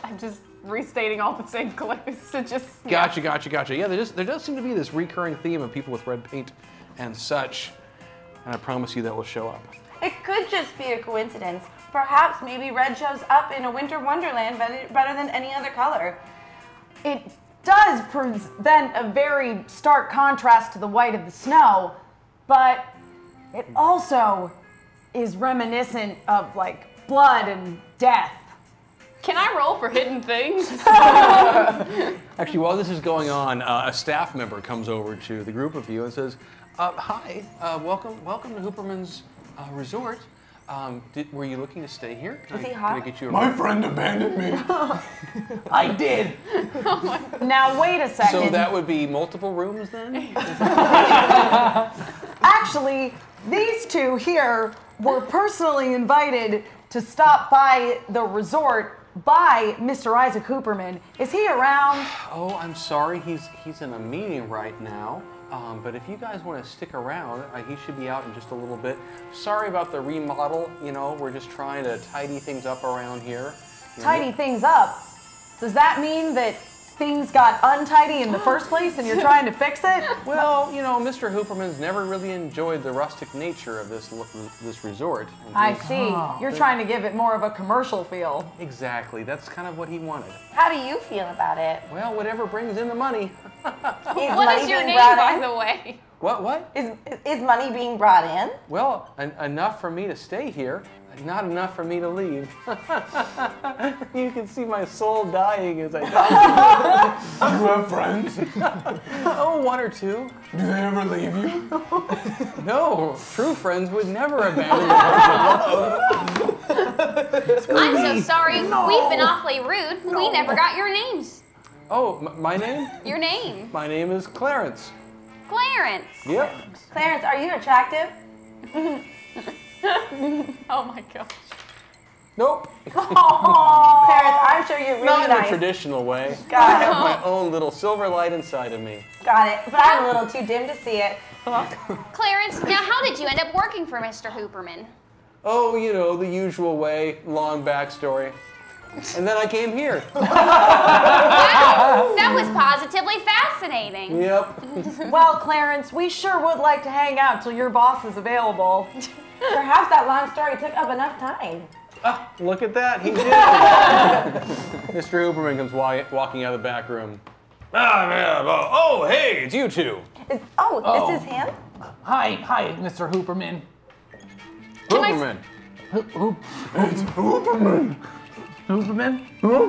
I'm just restating all the same clues to just. Gotcha. Yeah, there does seem to be this recurring theme of people with red paint and such. And I promise you that will show up. It could just be a coincidence. Perhaps maybe red shows up in a winter wonderland better than any other color. It does present a very stark contrast to the white of the snow, but it also is reminiscent of like blood and death. Can I roll for hidden things? Actually, while this is going on, a staff member comes over to the group of you and says, "Hi, welcome to Hooperman's resort. Were you looking to stay here? Is he Can hot? I get you a My room?" friend abandoned me. I did. Now wait a second. So that would be multiple rooms then? Actually, these two here were personally invited to stop by the resort by Mr. Isaac Hooperman. Is he around? Oh, I'm sorry. He's in a meeting right now. But if you guys want to stick around, he should be out in just a little bit. Sorry about the remodel. You know, we're just trying to tidy things up around here. You know, Tidy things up. Does that mean that things got untidy in the first place and you're trying to fix it? Well, you know, Mr. Hooperman's never really enjoyed the rustic nature of this resort. And I he's- see. You're trying to give it more of a commercial feel. Exactly. That's kind of what he wanted. How do you feel about it? Well, whatever brings in the money. Is What money is your being name, brought by in? the way? What? Is money being brought in? Well, enough for me to stay here. Not enough for me to leave. You can see my soul dying as I talk. You have friends? Oh, 1 or 2. Do they ever leave you? No, true friends would never abandon me. I'm so sorry. We've been awfully rude. We never got your names. Oh, my name? Your name. My name is Clarence. Clarence. Yep. Clarence, are you attractive? Oh my gosh. Nope. Clarence, I'm sure you're really Not in a nice. traditional way. I Got have my own little silver light inside of me. Got it. But I'm a little too dim to see it. Clarence, now how did you end up working for Mr. Hooperman? Oh, you know, the usual way, long backstory. And then I came here. Wow, that was positively fascinating. Yep. Well, Clarence, we sure would like to hang out till your boss is available. Perhaps that long story took up enough time. Look at that, he did. Mr. Hooperman comes walking out of the back room. Oh, hey, it's you two. This is him? Hi, Mr. Hooperman. Hooperman. It's Hooperman. Hooperman?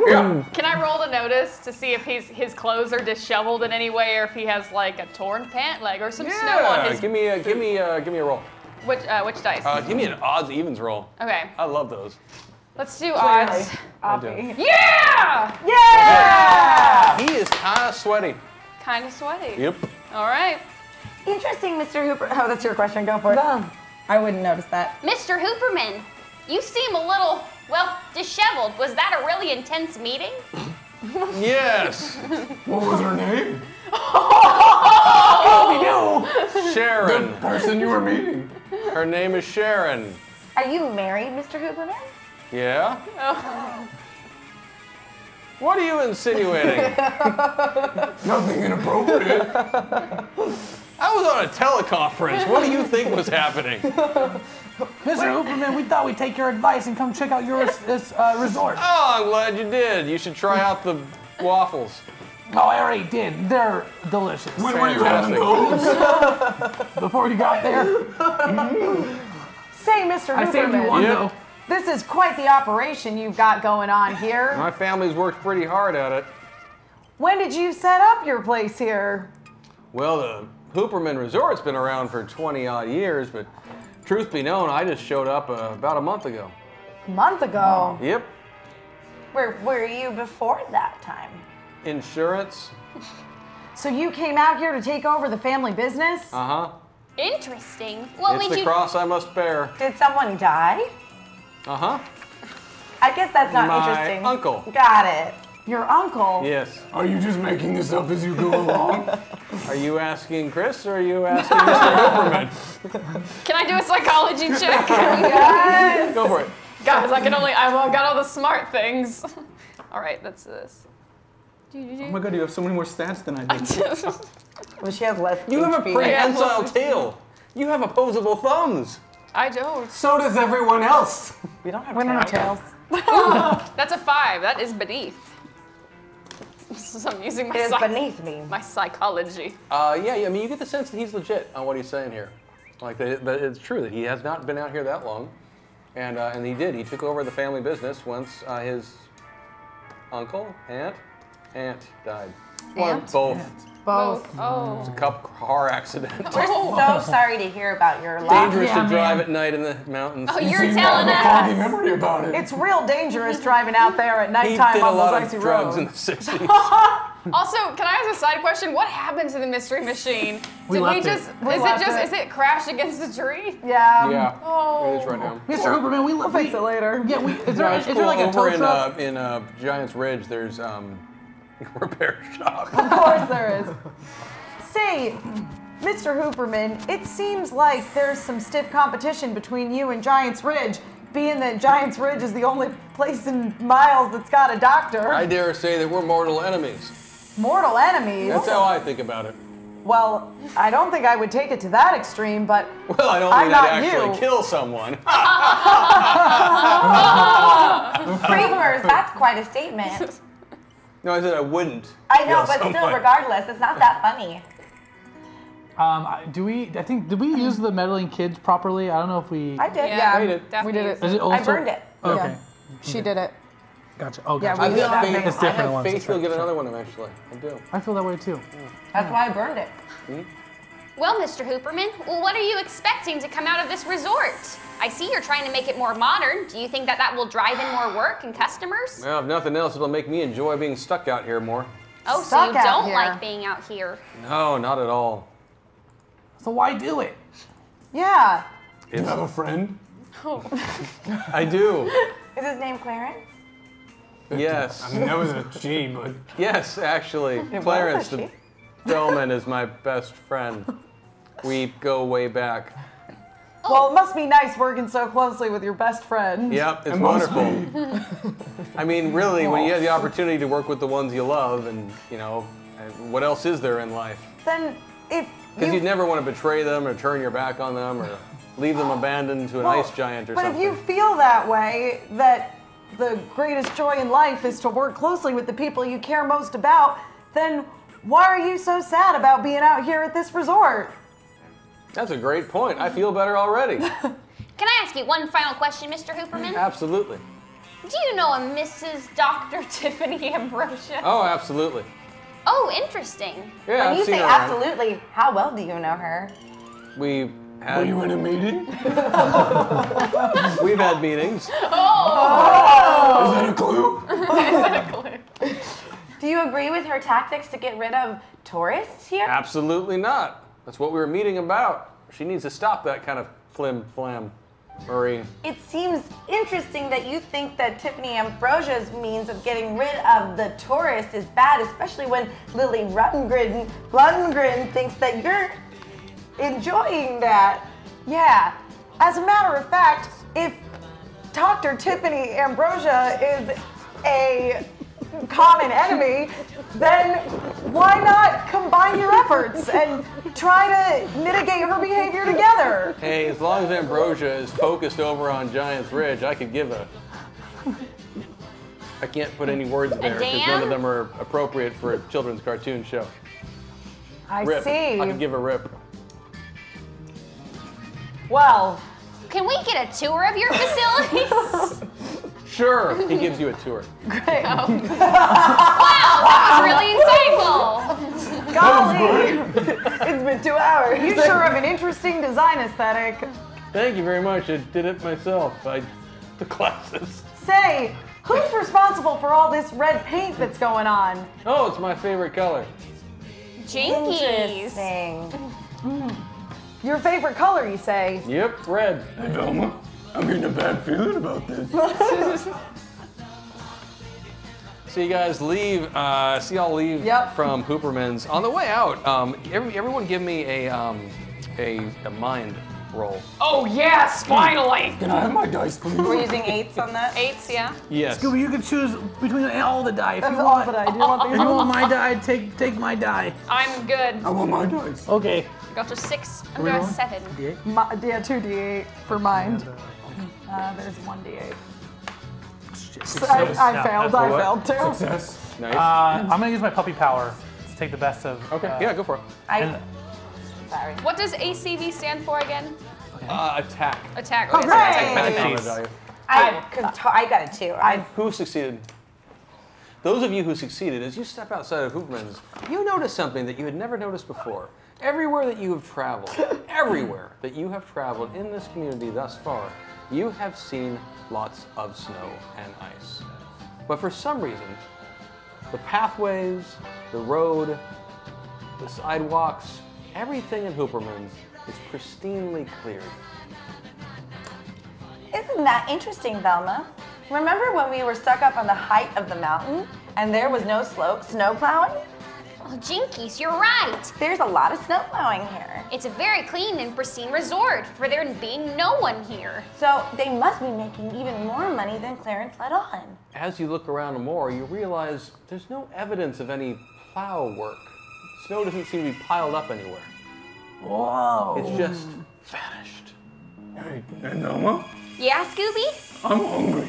Yeah. Can I roll to notice to see if his clothes are disheveled in any way, or if he has like a torn pant leg or some snow on his? Give me a roll. Which dice? Give me an odds evens roll. Okay, I love those. let's do odds. I do. Yeah! Yeah! He is kind of sweaty. Kind of sweaty. Yep. All right. Interesting, Mr. Hooper. Oh, that's your question. Go for it. I wouldn't notice that. Mr. Hooperman, you seem a little, well, disheveled. Was that a really intense meeting? Yes. What was her name? Sharon. Person you were meeting. Her name is Sharon. Are you married, Mr. Hooperman? Yeah? What are you insinuating? Nothing inappropriate. I was on a teleconference. What do you think was happening? Mr. Hooperman, we thought we'd take your advice and come check out your resort. Oh, I'm glad you did. You should try out the waffles. Oh, I already did. They're delicious. When were you having those? Before you got there, Say, Mr. I saved you Hooperman, one Yep. though. this is quite the operation you've got going on here. My family's worked pretty hard at it. When did you set up your place here? Well, the Hooperman Resort's been around for 20-odd years, but truth be known, I just showed up about a month ago. A month ago. Yep. Where were you before that time? Insurance? So you came out here to take over the family business? Uh-huh. Interesting. What It's would the you? cross I must bear. Did someone die? Uh-huh. I guess that's not My interesting. uncle. Got it. Your uncle? Yes. Are you just making this up as you go along? Are you asking Chris or are you asking Mr. Hooperman? Can I do a psychology check? Yes. Go for it. Guys, I got all the smart things. All right, that's this. Oh my god, you have so many more stats than I do. Well, she has less You have a HP. prehensile tail. You have opposable thumbs. I don't. So does everyone else. We don't have tails. That's a 5. That is beneath. So I'm using It is beneath me. my psychology. Yeah, I mean, you get the sense that he's legit on what he's saying here. Like, that it's true that he has not been out here that long. And he did. He took over the family business once his uncle, aunt died. Or both. Both. Oh. A car accident. We're so sorry to hear about your loss. Dangerous to drive at night in the mountains. Oh, you're You telling have a foggy us. memory about it. It's real dangerous driving out there at He nighttime did a on lot those of icy drugs in roads. the 60s. Also, can I ask a side question? What happened to the mystery machine? We Did left he it. just? We Is left it just? it. Is it crashed against a tree? Yeah. Yeah, Oh. it is right now. Mr. Hooperman, we love Fix it later. Yeah, is No, there, it's is cool. there like a tow Over truck? in Giants Ridge, there's repair shop. Of course there is. Say, Mr. Hooperman, it seems like there's some stiff competition between you and Giants Ridge, being that Giants Ridge is the only place in Miles that's got a doctor. I dare say that we're mortal enemies. Mortal enemies. That's how I think about it. Well, I don't think I would take it to that extreme, but Well, I don't I'm mean I'd not actually you. kill someone. Creepers, that's quite a statement. No, I said I wouldn't. I know, kill but still, someone. regardless, it's not that funny. Did we use the meddling kids properly? I don't know if we. I did. Yeah, I did. Daphne We did it. used Is it also? I burned it. Okay. Yeah. She did it. Gotcha. Oh, Yeah, gotcha. I we- have faith, It's I different have ones, faith that's you'll right, get that's another one eventually. I do. I feel that way too. That's why I burned it. Well, Mr. Hooperman, well, what are you expecting to come out of this resort? I see you're trying to make it more modern. Do you think that that will drive in more work and customers? Well, if nothing else, it'll make me enjoy being stuck out here more. Oh, so Stuck you out don't here. like being out here? No, not at all. So why do it? Yeah. You have a friend? I do. Is his name Clarence? Yes. I mean, that was a G, but Yes, actually. Clarence, the bellman, is my best friend. We go way back. Well, it must be nice working so closely with your best friend. Yep, it's it must wonderful. I mean, really, when you have the opportunity to work with the ones you love, and what else is there in life? Then if Because you you'd never want to betray them or turn your back on them or leave them abandoned to an ice giant or but something. if you feel that way, that the greatest joy in life is to work closely with the people you care most about, then why are you so sad about being out here at this resort? That's a great point. I feel better already. Can I ask you one final question, Mr. Hooperman? Absolutely. Do you know a Mrs. Dr. Tiffany Ambrosia? Oh, absolutely. Oh, interesting. Yeah, When I've you seen say her around. absolutely, how well do you know her? We were had, you in a meeting? we've had meetings. Is that a clue? Do you agree with her tactics to get rid of tourists here? Absolutely not. That's what we were meeting about. She needs to stop that kind of flim-flam, Marie. It seems interesting that you think that Tiffany Ambrosia's means of getting rid of the tourists is bad, especially when Lily Lundgren thinks that you're enjoying that. Yeah. As a matter of fact, if Dr. Tiffany Ambrosia is a common enemy, then why not combine your efforts and try to mitigate her behavior together? Hey, as long as Ambrosia is focused over on Giant's Ridge, I could give a... I can't put any words there because none damn? of them are appropriate for a children's cartoon show. I Rip. see. I could give a rip. Well, Can we get a tour of your facilities? Sure, he gives you a tour. great. Wow, that was really insightful. Golly, it's been 2 hours. You sure have an interesting design aesthetic. Thank you very much. I did it myself. I took classes. Say, who's responsible for all this red paint that's going on? Oh, it's my favorite color. Jinkies. Interesting. Your favorite color, you say? Yep, red. Hey, Velma, I'm getting a bad feeling about this. So you guys leave. See y'all leave from Hooperman's. On the way out, everyone give me a mind roll. Oh yes, finally. Can I have my dice, please? We're using 8s on that? 8s, yeah. Yes. Scooby, you can choose between all the die if you All want. that I do want If you want my die, take my die. I'm good. I want my dice. Okay. Got to 6. I'm going to 7. yeah, 2d8 for mind. There's 1d8. So I failed. I failed too. Success. Nice. I'm gonna use my puppy power to take the best of. Okay. Yeah, go for it. Sorry. What does ACV stand for again? Attack. Attack. Okay, so Hooray! attack Attack benefits. value. I got it too. Who succeeded? Those of you who succeeded, as you step outside of Hooperman's, you notice something that you had never noticed before. Everywhere that you have traveled, everywhere that you have traveled in this community thus far, you have seen lots of snow and ice. But for some reason, the pathways, the road, the sidewalks, everything in Hooperman's is pristinely cleared. Isn't that interesting, Velma? Remember when we were stuck up on the height of the mountain and there was no snow plowing? Oh, Jinkies, you're right. There's a lot of snow plowing here. It's a very clean and pristine resort for there being no one here. So they must be making even more money than Clarence let on. As you look around more, you realize there's no evidence of any plow work. Snow doesn't seem to be piled up anywhere. Whoa. It's just vanished. Hey, Velma, Yeah, Scooby? I'm hungry.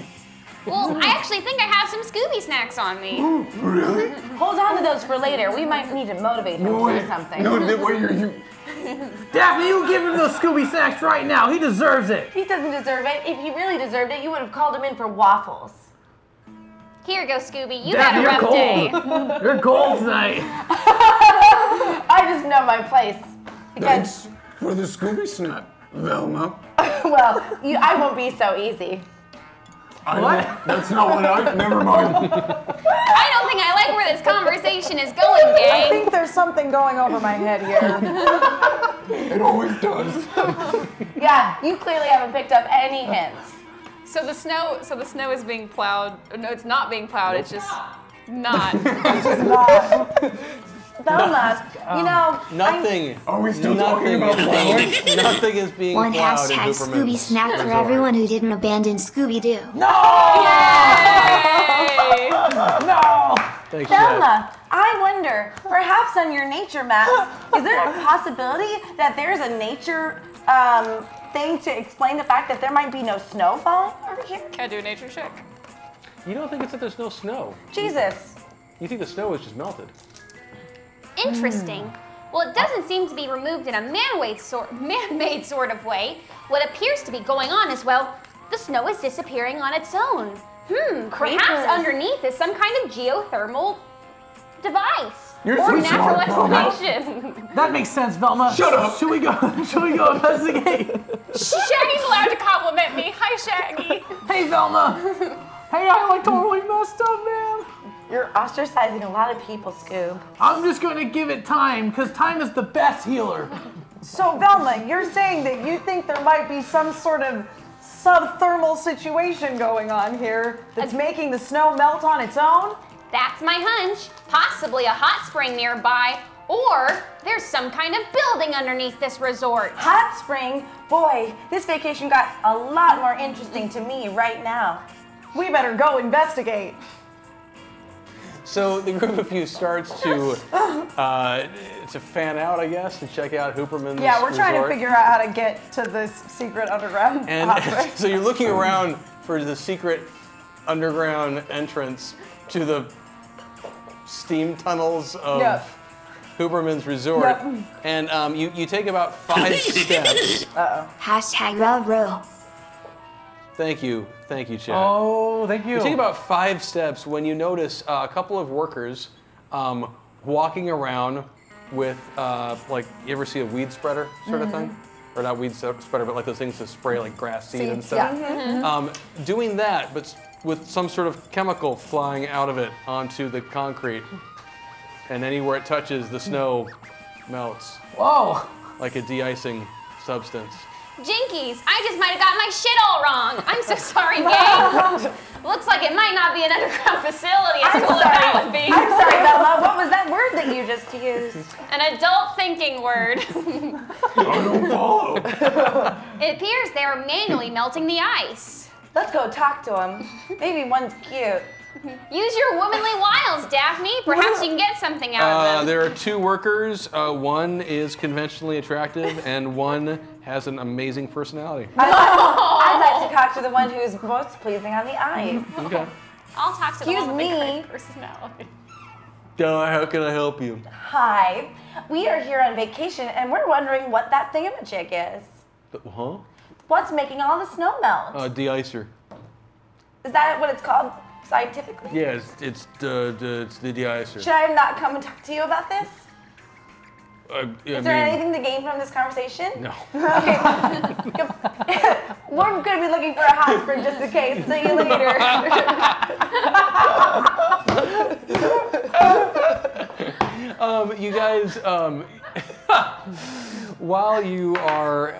Well, I actually think I have some Scooby Snacks on me. Really? Hold on to those for later. We might need to motivate him to do something. No, wait, you. Daphne, you give him those Scooby Snacks right now. He deserves it. He doesn't deserve it. If he really deserved it, you would have called him in for waffles. Here you go, Scooby. You Daphne, had a rough day. you're cold. You're cold tonight. I just know my place. Because, Thanks for the Scooby Snack, Velma. well, I won't be so easy. That's not what I. Never mind. I don't think I like where this conversation is going, I gang. think there's something going over my head here. It always does. Yeah, you clearly haven't picked up any hints. So the snow is being plowed. No, it's not being plowed. It's just not. Velma, you know, Nothing. Are we still talking about plowing? Nothing is being One plowed in hashtag Hooperman's Scooby Snack for resort. everyone who didn't abandon Scooby Doo. Yay! No. Thanks, Chad. Velma, I wonder, perhaps on your nature maps, is there a possibility that there's a nature thing to explain the fact that there might be no snow falling over here? Can I do a nature check? You don't think it's that there's no snow. Jesus. You think the snow is just melted. Interesting. Well, it doesn't seem to be removed in a man-made sort of way. What appears to be going on is, well, the snow is disappearing on its own. Perhaps underneath is some kind of geothermal device. You're or so natural smart, Velma. explanation. That makes sense, Velma. Shut up. Should we go investigate? Shaggy's allowed to compliment me. Hi, Shaggy. Hey, Velma. Hey, I totally messed up, man. You're ostracizing a lot of people, Scoob. I'm just gonna give it time, because time is the best healer. So Velma, you're saying that you think there might be some sort of subthermal situation going on here that's making the snow melt on its own? That's my hunch. Possibly a hot spring nearby, or there's some kind of building underneath this resort. Hot spring? Boy, this vacation got a lot more interesting to me right now. We better go investigate. So the group of you starts to fan out, I guess, to check out Hooperman's Yeah, we're trying to resort. figure out how to get to this secret underground And pathway. so you're looking around for the secret underground entrance to the steam tunnels of Yep. Hooperman's resort. Yep. And you take about 5 steps. Hashtag Railroad. Thank you, Chad. Oh, thank you. You take about 5 steps when you notice a couple of workers walking around with, like, you ever see a weed spreader sort of thing? Or not weed spreader, but like those things to spray like grass seed and Seeds, stuff. yeah. Doing that, but with some sort of chemical flying out of it onto the concrete. And anywhere it touches, the snow melts. Whoa! Like a de-icing substance. Jinkies, I just might have got my shit all wrong. I'm so sorry, gang. Looks like it might not be an underground facility as cool as that would be. I'm sorry, Velma. What was that word that you just used? An adult thinking word. I don't follow. It appears they are manually melting the ice. Let's go talk to him. Maybe one's cute. Use your womanly wiles, Daphne. Perhaps you can get something out of them. There are 2 workers. One is conventionally attractive, and one has an amazing personality. I'd like to talk to the one who's most pleasing on the ice. Okay. I'll talk to the Excuse one with the me. great personality. How can I help you? Hi. We are here on vacation, and we're wondering what that thingamajig is. Huh? What's making all the snow melt? De-icer. Is that what it's called scientifically? Yeah, it's the de-icer. Should I not come and talk to you about this? Is there anything to gain from this conversation? No. Okay. We're going to be looking for a hot spring just in case. See you later. You guys, while you are,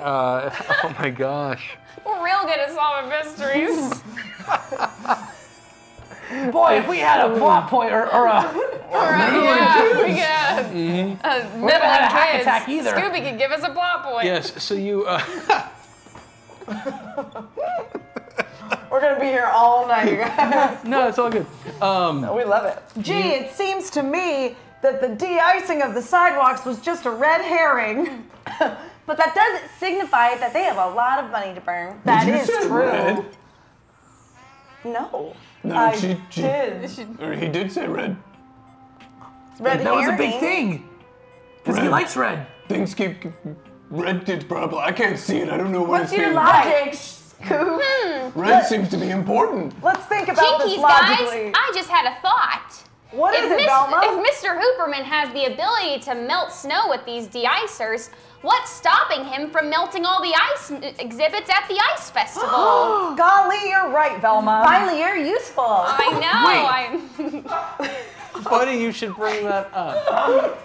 oh my gosh. We're real good at solving mysteries. Boy, if we had a plot point or a We got never had a hack kids. attack either. Scooby could give us a plot point. Yes, so you, We're going to be here all night, you guys. no, it's all good. We love it. Gee, it seems to me that the de-icing of the sidewalks was just a red herring. But that doesn't signify that they have a lot of money to burn. That is say true. red? No. No, I she did. or he did say red. Red That was a big herring. thing. Because he Red. likes red. Things keep red gets problem. I can't see it. I don't know what What's it's your being. logic, Scoop? Red seems to be important. Let's think about this Jinkies, guys, logically. I just had a thought. What is it, Velma? If Mr. Hooperman has the ability to melt snow with these de-icers, what's stopping him from melting all the ice exhibits at the ice festival? Golly, you're right, Velma. Finally, you're useful. I know. Funny you should bring that up.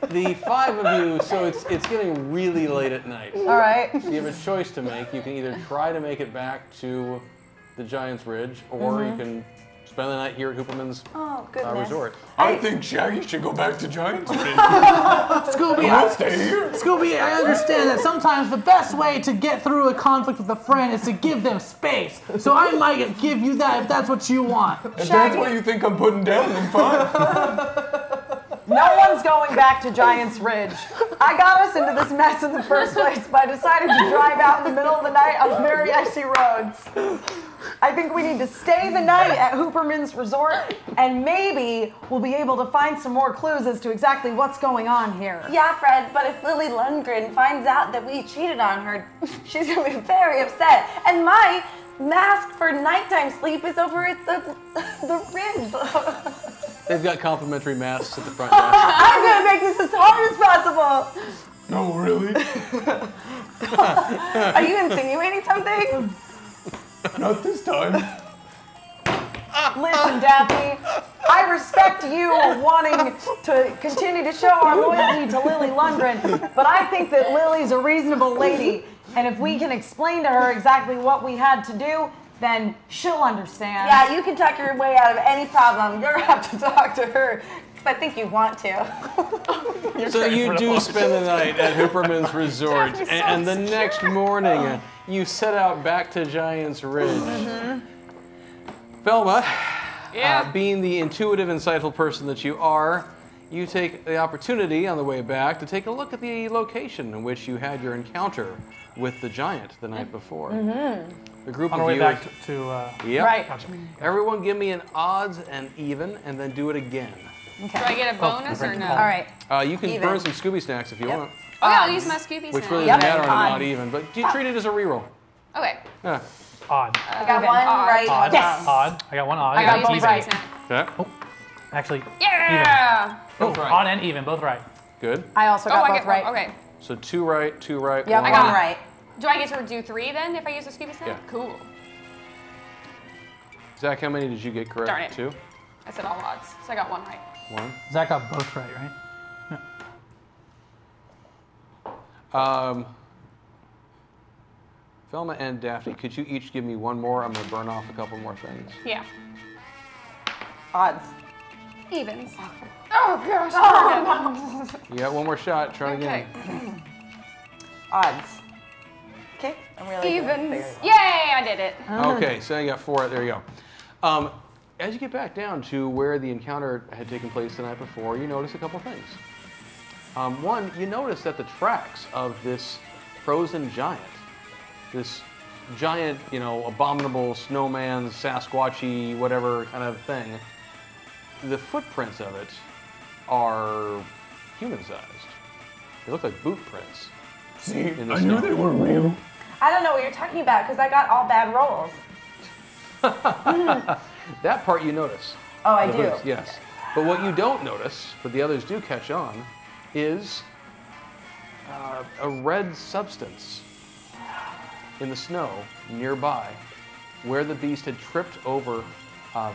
The 5 of you, so it's getting really late at night. All right. So you have a choice to make. You can either try to make it back to the Giant's Ridge, or you can spend the night here at Hooperman's Oh, goodness. resort. I think Shaggy should go back to Giants. Scooby, I'll stay here. Scooby, I understand that sometimes the best way to get through a conflict with a friend is to give them space. So I might give you that if that's what you want. If that's what you think I'm putting down, then fine. No one's going back to Giants Ridge. I got us into this mess in the first place by deciding to drive out in the middle of the night on very icy roads. I think we need to stay the night at Hooperman's Resort, and maybe we'll be able to find some more clues as to exactly what's going on here. Yeah, Fred, but if Lily Lundgren finds out that we cheated on her, she's going to be very upset. And my mask for nighttime sleep is over at the ridge. They've got complimentary masks at the front desk. I'm going to make this as hard as possible. No, really? Are you insinuating something? Not this time. Listen, Daphne, I respect you wanting to continue to show our loyalty to Lily Lundgren, but I think that Lily's a reasonable lady, and if we can explain to her exactly what we had to do, then she'll understand. Yeah, you can talk your way out of any problem. You're going to have to talk to her, because I think you want to. So you do spend the night at Hooperman's Resort, and the next morning you set out back to Giant's Ridge. Velma, being the intuitive, insightful person that you are, you take the opportunity on the way back to take a look at the location in which you had your encounter with the giant the night before. The group On of our way you. back to Yep. Right. Gotcha. Everyone give me an odds and even, and then do it again. Do I get a bonus or no? All right. You can Even. burn some Scooby Snacks if you want, Okay, I'll use my Scooby which Snacks. really Yep. doesn't matter on an Odd. odd even, but you treat it as a reroll. Okay. Yeah. Odd. I got Even. one Odd. right. Odd. Yes. Odd. I got one odd. I gotta use both my right. Scooby Snack. Okay. Actually, Yeah! oh, Both right. odd and even, both right. Good. I also Oh, got I both get right. Okay. So 2 right, 2 right, Yep. 1 I got One right. Do I get to do 3 then if I use a Scooby Snack? Yeah. Cool. Zach, how many did you get correct? Darn it. 2? I said all odds, so I got 1 right. 1. Zach got both right, right? Velma and Daphne, could you each give me 1 more? I'm going to burn off a couple more things. Yeah. Odds. Evens. Oh gosh. Oh. You got 1 more shot. Try it Okay. again. Odds. Okay. I'm really Evens. Yay, I did it. Okay, so you got 4. There you go. As you get back down to where the encounter had taken place the night before, you notice a couple things. One, you notice that the tracks of this frozen giant, this giant, you know, abominable snowman, Sasquatchy, whatever kind of thing, the footprints of it are human-sized. They look like boot prints. See, In the I knew snow. they were real. I don't know what you're talking about because I got all bad rolls. That part you notice. Oh, I The do. hoods, yes. But what you don't notice, but the others do catch on, is a red substance in the snow nearby where the beast had tripped over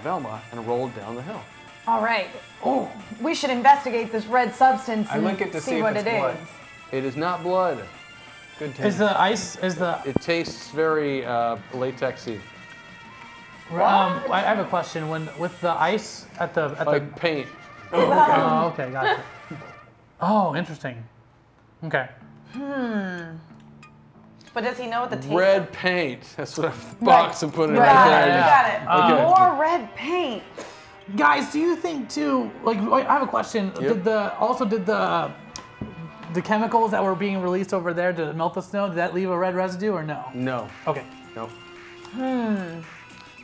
Velma and rolled down the hill. All right. Oh, we should investigate this red substance I and link it to see if what it's it blood. is. It is not blood. Good Is the ice, It tastes very latexy. I have a question. With the ice at the, Like paint. oh, okay, gotcha. Oh, interesting. Okay. But does he know what the taste Red paint. That's what I box and put it Right, right there. you got it. Okay. More red paint. Guys, do you think too? Like, I have a question. Yep. Did the chemicals that were being released over there to melt the snow? Did that leave a red residue or no? No. Okay. No.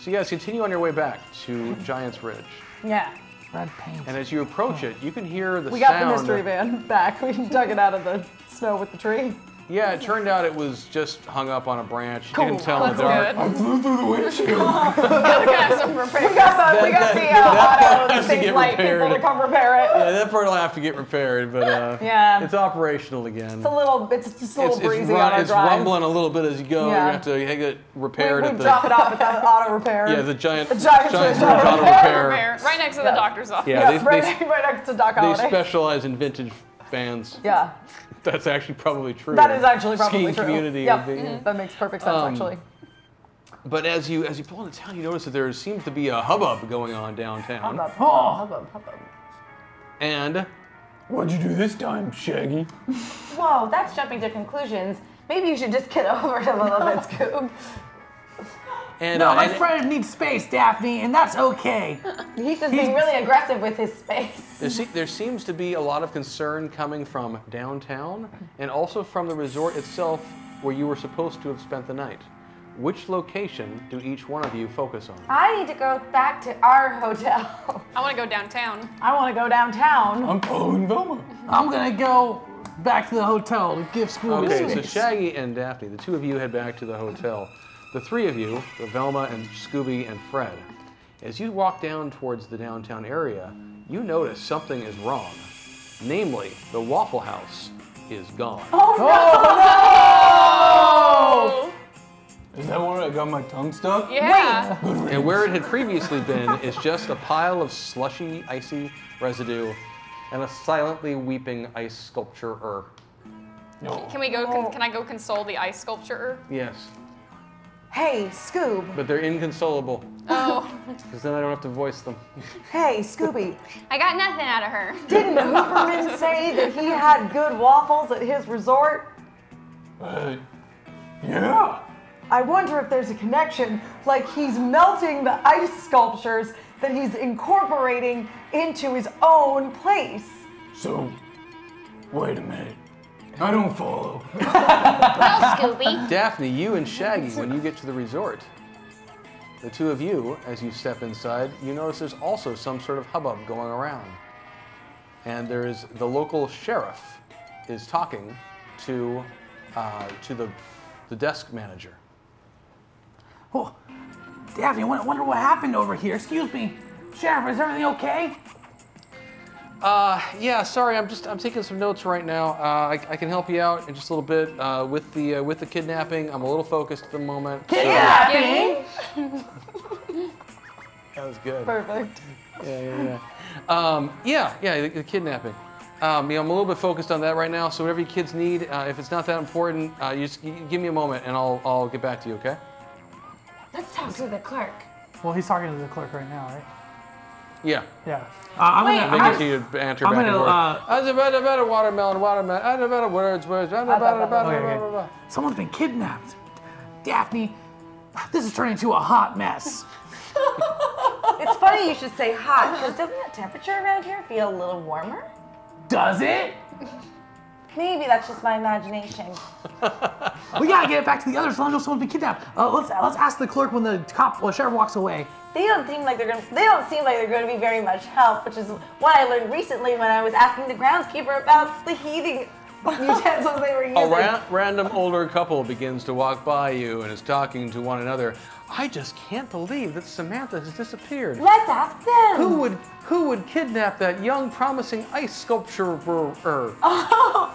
So you guys continue on your way back to Giant's Ridge. Yeah. Red paint. And as you approach it, you can hear the We sound. got the mystery van back. We dug it out of the snow with the tree. Yeah, it turned out it was just hung up on a branch. Cool. You can tell in the dark. That's good. I flew through the windshield. We got the auto has to safe get light repaired. people to come repair it. Yeah, that part will have to get repaired, but Yeah. it's operational again. It's just a little breezy on our it's drive. rumbling a little bit as you go. Yeah. You have to get it repaired We at the drop it off at the auto repair. yeah the giant Giant's Ridge Auto Auto Repair. Repair. Right next to the doctor's office. Yeah, Yeah, right next to Doc they Holliday. specialize in vintage fans. Yeah, That's actually probably true. that is actually probably Skiing true. community. Yep. would be- That makes perfect sense, actually. But as you pull into town, you notice that there seems to be a hubbub going on downtown. Hubbub. And What'd you do this time, Shaggy? Whoa, that's jumping to conclusions. Maybe you should just get over it a little bit, Scoob. and No, my and friend needs space, Daphne, and that's okay. He's just being really aggressive with his space. there seems to be a lot of concern coming from downtown and also from the resort itself where you were supposed to have spent the night. Which location do each one of you focus on? I need to go back to our hotel. I want to go downtown. I want to go downtown. I'm following Velma. I'm gonna go back to the hotel to give Scooby Okay, so space. Shaggy and Daphne, the two of you head back to the hotel. The three of you, the Velma and Scooby and Fred, as you walk down towards the downtown area, you notice something is wrong. Namely, the Waffle House is gone. Is that where I got my tongue stuck? Yeah. And where it had previously been is just a pile of slushy, icy residue and a silently weeping ice sculpture. No. Can we go? Can I go console the ice sculpture? Yes, Hey, Scoob. but they're inconsolable Oh, because then I don't have to voice them. Hey, Scooby. I got nothing out of her. Didn't Hooperman say that he had good waffles at his resort? Yeah. I wonder if there's a connection, like he's melting the ice sculptures that he's incorporating into his own place. So, wait a minute. I don't follow. Well, Scooby, Daphne, you and Shaggy, when you get to the resort, the two of you, as you step inside, you notice there's also some sort of hubbub going around. And there is the local sheriff is talking to the desk manager. Oh, Daphne, I wonder what happened over here. Excuse me, Sheriff, is everything okay? Yeah, sorry, I'm taking some notes right now. I can help you out in just a little bit with the kidnapping. I'm a little focused at the moment. Kidnapping? That was good. Perfect. Yeah, the kidnapping. I'm a little bit focused on that right now, so whatever you kids need, if it's not that important, you give me a moment and I'll get back to you, okay? Let's talk to the clerk. Well, he's talking to the clerk right now, right? Yeah. Yeah. I'm going to answer back and forth. About a watermelon, about words. Okay. Someone's been kidnapped. Daphne, this is turning into a hot mess. It's funny you should say hot, because doesn't the temperature around here feel a little warmer? Does it? Maybe that's just my imagination. We gotta get back to the others. Let them know someone's been kidnapped. Let's ask the clerk when the sheriff walks away. They don't seem like they're going to be very much help, which is what I learned recently when I was asking the groundskeeper about the heating utensils they were using. A random older couple begins to walk by you and is talking to one another. I just can't believe that Samantha has disappeared. Let's ask them. Who would kidnap that young, promising ice sculpturer? Oh.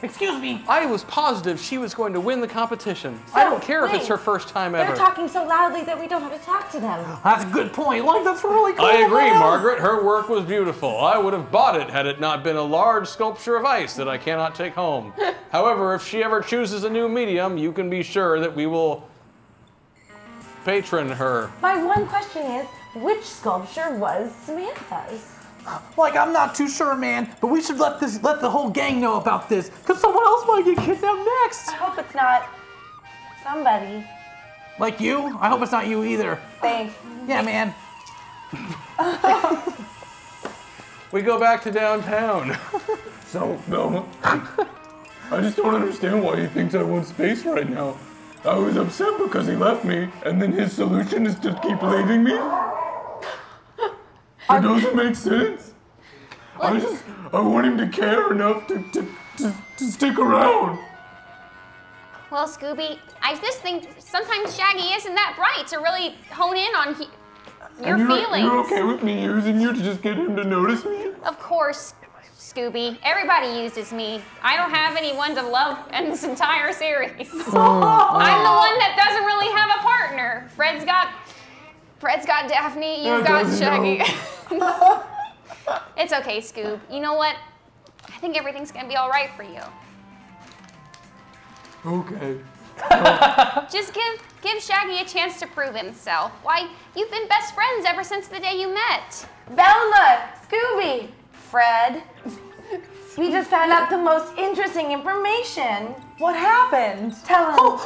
Excuse me. I was positive she was going to win the competition. I don't care if it's her first time ever. They're talking so loudly that we don't have to talk to them. That's a good point. Like, that's really cool. I agree, Margaret. Her work was beautiful. I would have bought it had it not been a large sculpture of ice that I cannot take home. However, if she ever chooses a new medium, you can be sure that we will patron her. My one question is, which sculpture was Samantha's? Like, I'm not too sure, man, but we should let the whole gang know about this, because someone else might get kidnapped next. I hope it's not somebody. Like you? I hope it's not you either. Thanks. Yeah, man. We go back to downtown. So, Velma, I just don't understand why he thinks I want space right now. I was upset because he left me, and then his solution is to keep leaving me? It doesn't make sense. I want him to care enough to stick around. Well, Scooby, I just think sometimes Shaggy isn't that bright to really hone in on your feelings. You're okay with me using you to just get him to notice me? Of course, Scooby. Everybody uses me. I don't have anyone to love in this entire series. I'm the one that doesn't really have a partner. Fred's got Daphne, you've got Shaggy. It's okay, Scoob. You know what? I think everything's gonna be all right for you. Okay. Just give Shaggy a chance to prove himself. Why, you've been best friends ever since the day you met. Velma, Scooby, Fred. We just found out the most interesting information. What happened? Tell him.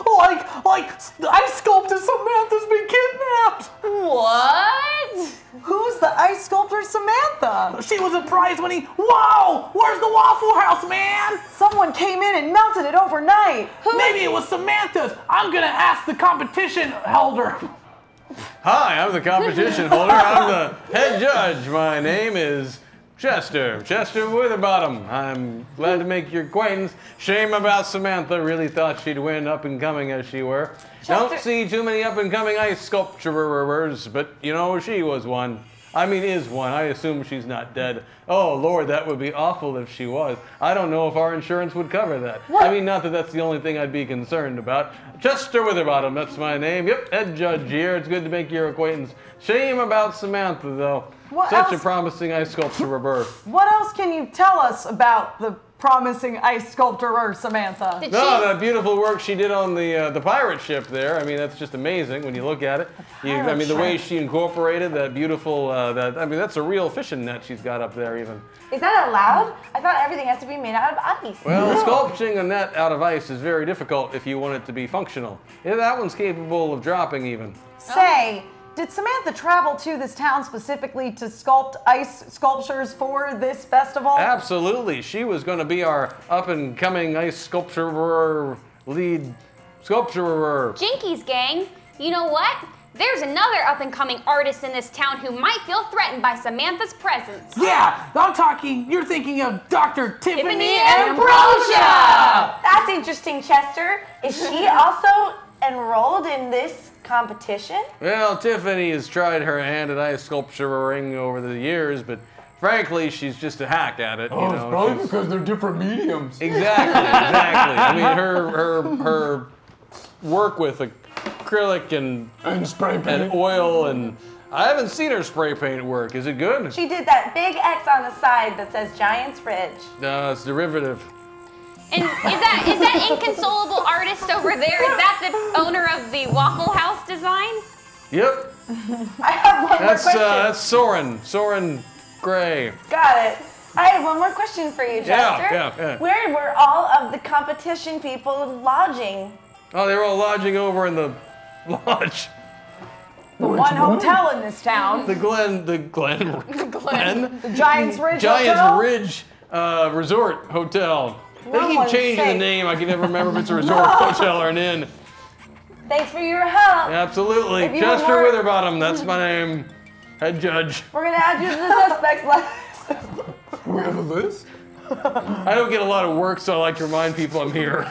Like, ice sculptor Samantha's been kidnapped. What? Who's the ice sculptor Samantha? She was surprised when Whoa! Where's the Waffle House, man? Someone came in and melted it overnight. Maybe it was Samantha's. I'm gonna ask the competition holder. Hi, I'm the competition holder. I'm the head judge. My name is Chester Witherbottom. I'm glad to make your acquaintance. Shame about Samantha. Really thought she'd win up and coming as she were. Don't see too many up and coming ice sculpturers, but you know, she was one. I mean, is one. I assume she's not dead. Oh, Lord, that would be awful if she was. I don't know if our insurance would cover that. What? I mean, not that that's the only thing I'd be concerned about. Chester Witherbottom, that's my name. Yep, head judge here. It's good to make your acquaintance. Shame about Samantha, though. Such a promising ice sculpturer. What else can you tell us about the promising ice sculptor Samantha? That beautiful work she did on the pirate ship there. I mean, that's just amazing when you look at it. I mean, the way she incorporated that beautiful, that's a real fishing net she's got up there even. Is that allowed? I thought everything has to be made out of ice. Well, sculpting a net out of ice is very difficult if you want it to be functional. Yeah, that one's capable of dropping even. Say, did Samantha travel to this town specifically to sculpt ice sculptures for this festival? Absolutely. She was going to be our up-and-coming ice sculpturer, lead sculpturer. Jinkies gang, you know what? There's another up-and-coming artist in this town who might feel threatened by Samantha's presence. Yeah, you're thinking of Dr. Tiffany Ambrosia! That's interesting, Chester. Is she also enrolled in this competition? Well, Tiffany has tried her hand at ice sculpturing over the years, but frankly, she's just a hack at it. Oh, it's probably because they're different mediums. Exactly. I mean, her work with acrylic and spray paint and oil and I haven't seen her spray paint work. Is it good? She did that big X on the side that says Giant's Ridge. No, it's derivative. And is that inconsolable artist over there? Is that the owner of the Waffle House design? Yep. I have one more question. That's Soren Gray. Got it. I have one more question for you, Jester. Yeah. Where were all of the competition people lodging? Oh, they were all lodging over in the lodge. The one hotel in this town. The Glen. The Giants Ridge Giants Hotel? Ridge Resort Hotel. No They keep one's changing the safe. name. I can never remember if it's a resort, hotel, or an inn. Thanks for your help. Absolutely. If you Chester want more- Witherbottom, that's my name. Head judge. We're gonna add you to the suspects list. We have a list? I don't get a lot of work, so I like to remind people I'm here.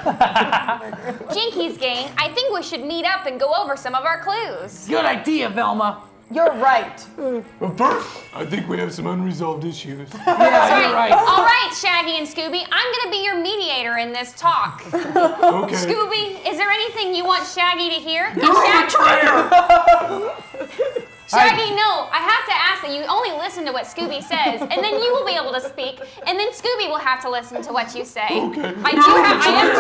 Jinkies gang, I think we should meet up and go over some of our clues. Good idea, Velma. You're right. But first, I think we have some unresolved issues. Yeah, you're right. All right, Shaggy and Scooby, I'm gonna be your mediator in this talk. Okay. Scooby, is there anything you want Shaggy to hear? Shaggy, no, I have to ask that you only listen to what Scooby says, and then you will be able to speak, and then Scooby will have to listen to what you say. Okay. I am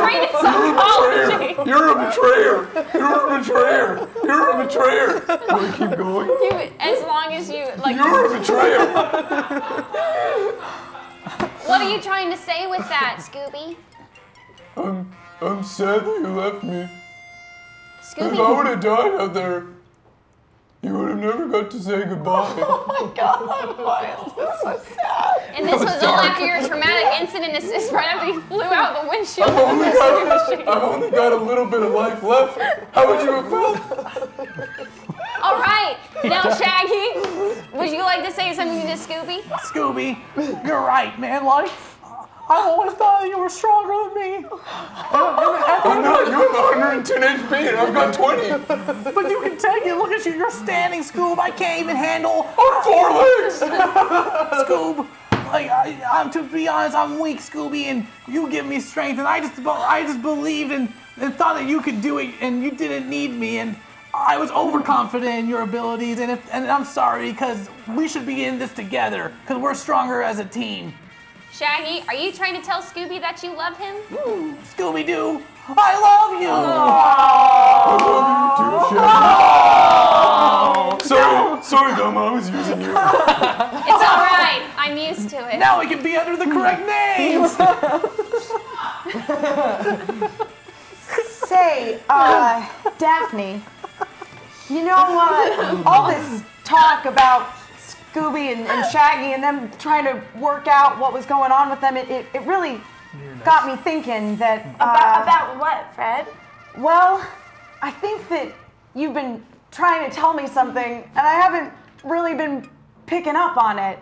trained in psychology. You're a betrayer. You're a betrayer. You're a betrayer. Do I keep going? As long as you, like... You're a betrayer. What are you trying to say with that, Scooby? I'm sad that you left me. If I Scooby? would have died out there, you would have never got to say goodbye. Oh my God, why is this so sad? And this was all after your traumatic incident assist right after you flew out the windshield I've of the only mystery machine. got a little bit of life left. How would you have felt? All right, now Shaggy, would you like to say something to Scooby? Scooby, you're right, man. Like, I always thought that you were stronger than me. I'm not. You have 110 HP and I've got 20. But you can take it. Look at you. You're standing, Scoob. I can't even handle On 4 legs. Scoob. Like, I'm to be honest, I'm weak, Scooby, and you give me strength. And I just believed and thought that you could do it, and you didn't need me. And I was overconfident in your abilities. And I'm sorry, because we should be in this together, because we're stronger as a team. Shaggy, are you trying to tell Scooby that you love him? Scooby-Doo, I love you! I love you too, Shaggy. Sorry, Velma, I was using you. It's all right. I'm used to it. Now we can be under the correct names! Say, Daphne, you know what? All this talk about Scooby and Shaggy and them trying to work out what was going on with them, it really got me thinking that... About what, Fred? Well, I think that you've been trying to tell me something, and I haven't really been picking up on it.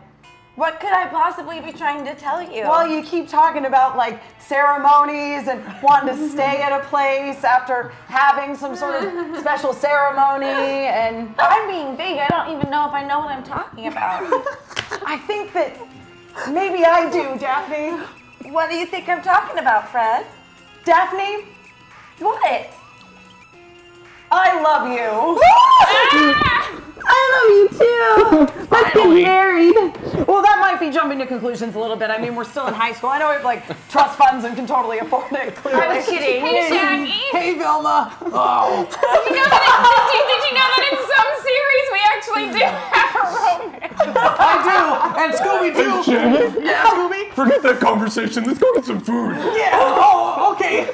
What could I possibly be trying to tell you? Well, you keep talking about like ceremonies and wanting to stay at a place after having some sort of special ceremony, and I'm being vague. I don't even know if I know what I'm talking about. I think that maybe I do, Daphne. What do you think I'm talking about, Fred? Daphne, What? I love you. I love you too. Let's get married. Well, that might be jumping to conclusions a little bit. I mean, we're still in high school. I know we have like trust funds and can totally afford it. Clearly. I was kidding. Hey, Shaggy. Hey, Velma! Oh, Did you know that in some series we actually do have a romance? I do! And Scooby-Doo! Shaggy, Yeah, Scooby? forget that conversation. Let's go get some food. Yeah! Oh, okay!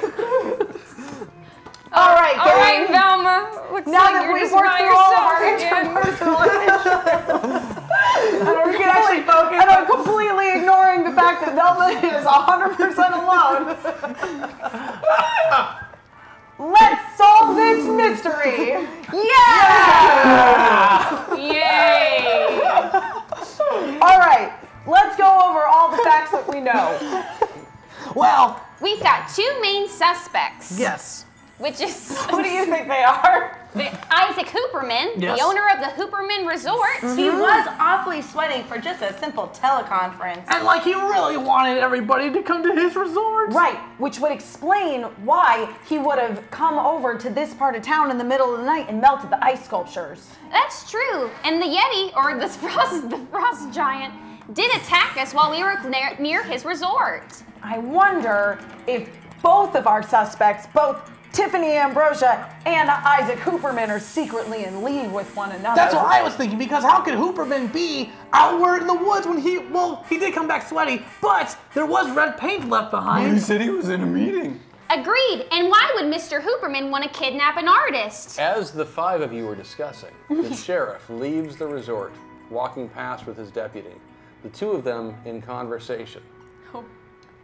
All right, All right, gang. Velma. Looks Now like that you're we've just worked by through all of yourself our again. interpersonal issues, and we can actually focus, and I'm completely ignoring the fact that Velma is 100% alone. Let's solve this mystery. Yeah! Yay! All right, let's go over all the facts that we know. Well, We've got two main suspects. yes. Which is... Who do you think they are? Isaac Hooperman, Yes. the owner of the Hooperman Resort. He was awfully sweating for just a simple teleconference. And like he really wanted everybody to come to his resort. Right, which would explain why he would have come over to this part of town in the middle of the night and melted the ice sculptures. That's true. And the Yeti, or the frost giant, did attack us while we were near his resort. I wonder if both of our suspects, both Tiffany Ambrosia and Isaac Hooperman, are secretly in league with one another. That's what I was thinking, because how could Hooperman be outward in the woods when he did come back sweaty, but there was red paint left He behind. said he was in a meeting. Agreed. And why would Mr. Hooperman want to kidnap an artist? As the five of you were discussing, the sheriff leaves the resort, walking past with his deputy. The two of them in conversation.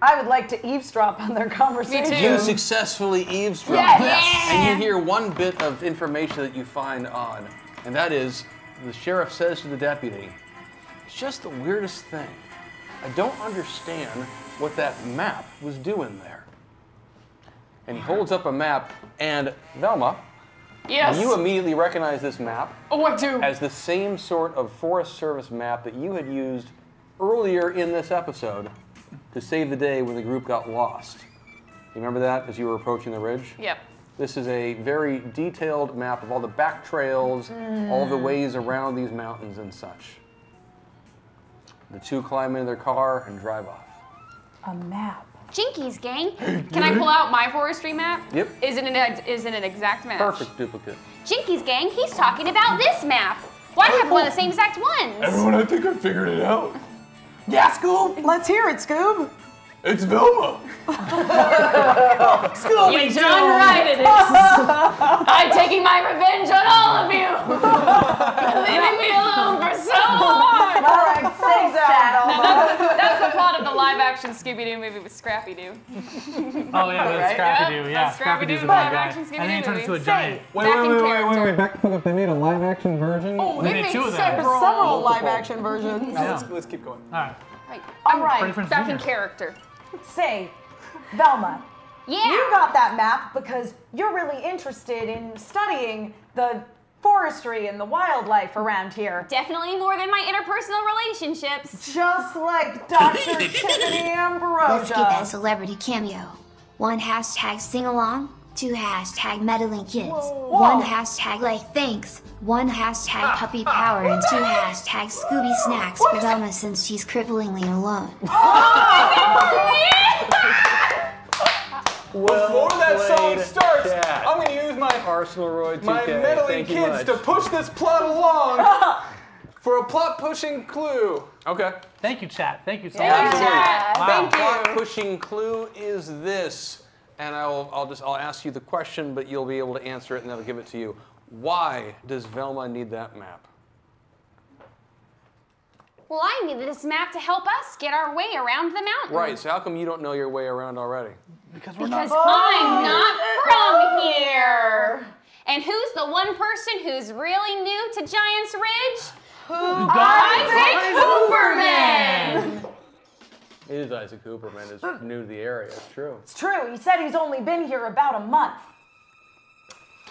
I would like to eavesdrop on their conversation. Me too. You successfully eavesdrop. Yes. And you hear one bit of information that you find odd, and that is the sheriff says to the deputy, "It's just the weirdest thing. I don't understand what that map was doing there." And he holds up a map, and Velma, Yes. you immediately recognize this map Oh, I do. as the same sort of Forest Service map that you had used earlier in this episode to save the day when the group got lost. You remember that as you were approaching the ridge? Yep. This is a very detailed map of all the back trails, all the ways around these mountains and such. The two climb into their car and drive off. A map. Jinkies, gang. Can I pull out my forestry map? Yep. Is it an exact match? Perfect duplicate. Jinkies, gang, he's talking about this map. Why do I have one of the same exact ones? Everyone, I think I figured it out. Yeah, Scoob. Let's hear it, Scoob. It's Velma. You're darn right it is. I'm taking my revenge on all of you. Leaving me alone for so long. All right, say that. That's the plot of the live-action Scooby Doo movie with Scrappy Doo. Oh yeah, that's Scrappy Doo. Yeah, That's Scrappy Doo's a Doo bad live-action guy. Scooby And then he Doo turns into a movie. giant. Back in character. Back to they made a live action version? Oh, They they made made two of them. several. Several live-action versions. Yeah. Let's keep going. All right. Right. All right. Freddie Prinze Back in Jr. character. Say, Velma, Yeah. you got that map because you're really interested in studying the forestry and the wildlife around here. Definitely more than my interpersonal relationships. Just like Dr. Tiffany Let's give that Ambrosia. celebrity cameo. 1 hashtag sing along, 2 hashtag meddling kids, Whoa. 1 hashtag like thanks, 1 hashtag puppy power, and 2 hashtag Scooby Snacks for Velma since she's cripplingly alone. Before that song starts, Chad. I'm going to use my Arsenal 2K. meddling Thank you kids much. to push this plot along for a plot-pushing clue. Okay. Thank you, chat. Thank you so Thank much. you, Chad. Wow. Thank Plot you. pushing clue is this, and I'll ask you the question, but you'll be able to answer it, and that'll give it to you. Why does Velma need that map? Well, I needed this map to help us get our way around the mountain. Right. So how come you don't know your way around already? Because we're Because not. I'm not from here. And who's the one person who's really new to Giant's Ridge? Isaac Hooperman! It is Isaac Hooperman is new to the area. It's true. It's true, he said he's only been here about a month.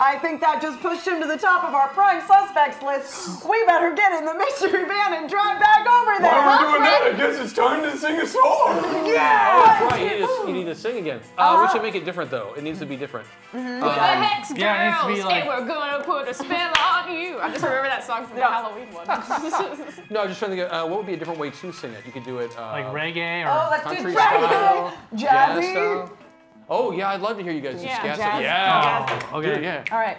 I think that just pushed him to the top of our prime suspects list. We better get in the mystery van and drive back over there. Why are we doing that? I guess it's time to sing a song. Yeah! Oh, that's right. You need to sing again. We should make it different, though. It needs to be different. The Hex Girls, yeah, it needs to be like- and we're gonna put a spell on you. I just remember that song from the Halloween one. No, I'm just trying to think. What would be a different way to sing it? You could do it Like reggae or. Oh, let's do country reggae, style, jazz jazzy. style. Oh yeah, I'd love to hear you guys do Yeah, jazz. jazz. Yeah. Oh, okay. Dude, yeah. All right.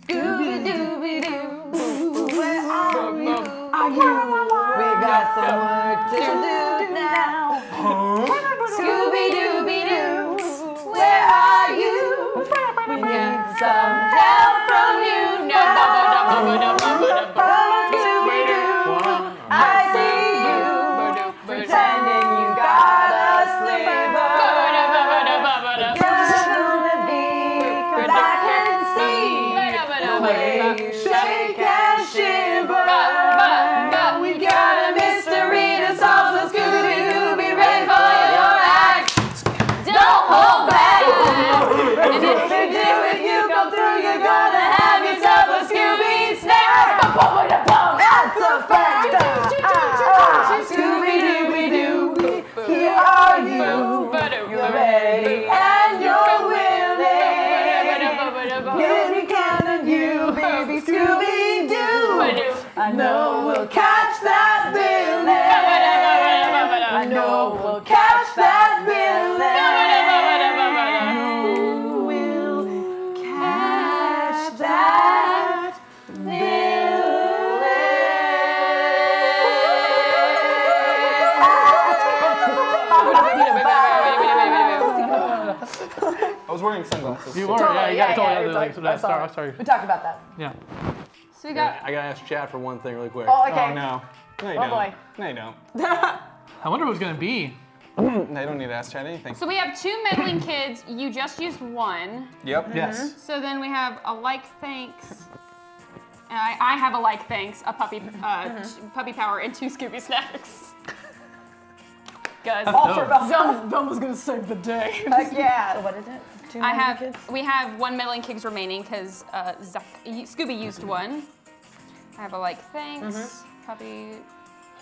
Scooby-Dooby-Doo, where are you? We got some work to do now. Scooby-Dooby-Doo, where are you? We need some help from you. Scooby-Doo, I see you pretending you got a sliver. Gonna be, 'cause I can see the way you shake and shiver. We got a mystery to solve, so Scooby-Doo, be ready for your act. Don't hold back. And if you do, if you come through, Scooby-Dooby-Doo, here are you. You're ready and you're willing. Here we count on you, baby Scooby-Doo. I know we'll catch that villain. I know we'll catch that villain. We'll catch that I was wearing sunglasses. You were, yeah, you got totally. Sorry. We talked about that. Yeah. So we got. I gotta ask Chad for one thing really quick. Oh, okay. Oh, no. No, you Oh, don't. boy. No, you don't. I wonder who's gonna be. I don't need to ask Chad anything. So we have 2 meddling kids. You just used 1. Yep. Yes. So then we have a like thanks. I have a like thanks, a puppy power, and 2 Scooby Snacks. Guys, All for Velma. Velma's gonna save the day. Yeah. What is it? we have 1 meddling kids remaining because Scooby used 1. I have a like thanks, puppy.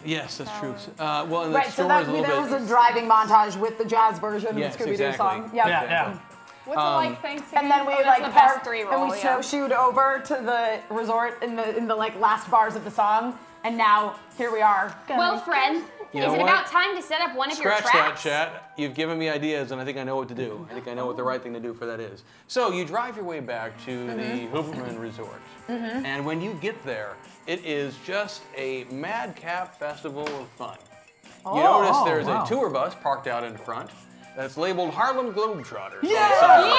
Yes, that's true. Well, and the Right, so story that, is a little there bit. was a driving montage with the jazz version Yes, of the Scooby Doo exactly. song. Yep. Yeah. What's a like thanks again? And then we that's like the parked best 3 and roll, we yeah. shooed over to the resort in the like last bars of the song, and now here we are. Well, friend, You is know it what? about time to set up one of your Scratch that, traps? chat. You've given me ideas, and I think I know what to do. I think I know what the right thing to do for that is. So you drive your way back to the Hooverman Resort, and when you get there, it is just a madcap festival of fun. You notice there's wow. a tour bus parked out in front that's labeled Harlem Globetrotters. Yeah!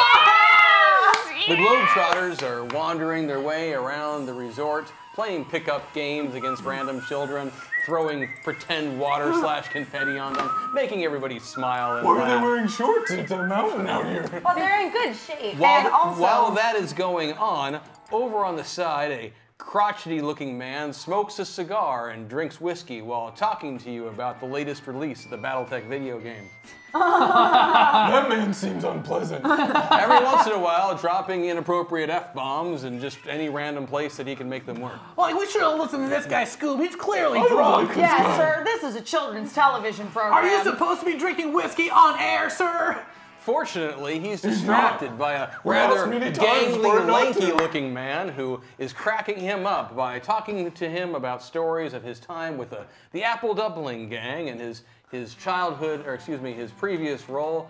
The Globetrotters are wandering their way around the resort, playing pickup games against random children, throwing pretend water / confetti on them, making everybody smile and Why are they laugh. wearing shorts? It's a mountain out here. Well, they're in good shape. While that is going on, over on the side, a crotchety-looking man smokes a cigar and drinks whiskey while talking to you about the latest release of the BattleTech video game. That man seems unpleasant. Every once in a while, dropping inappropriate F-bombs in just any random place that he can make them work. Like, we should have listened to this guy, Scoob. He's clearly I don't drunk. like this Yeah, guy. sir, this is a children's television program. Are you supposed to be drinking whiskey on air, sir? Fortunately, he's distracted by a We asked rather many times for it gangly, not to. lanky-looking man who is cracking him up by talking to him about stories of his time with the Apple Doubling Gang and his childhood, or excuse me, his previous role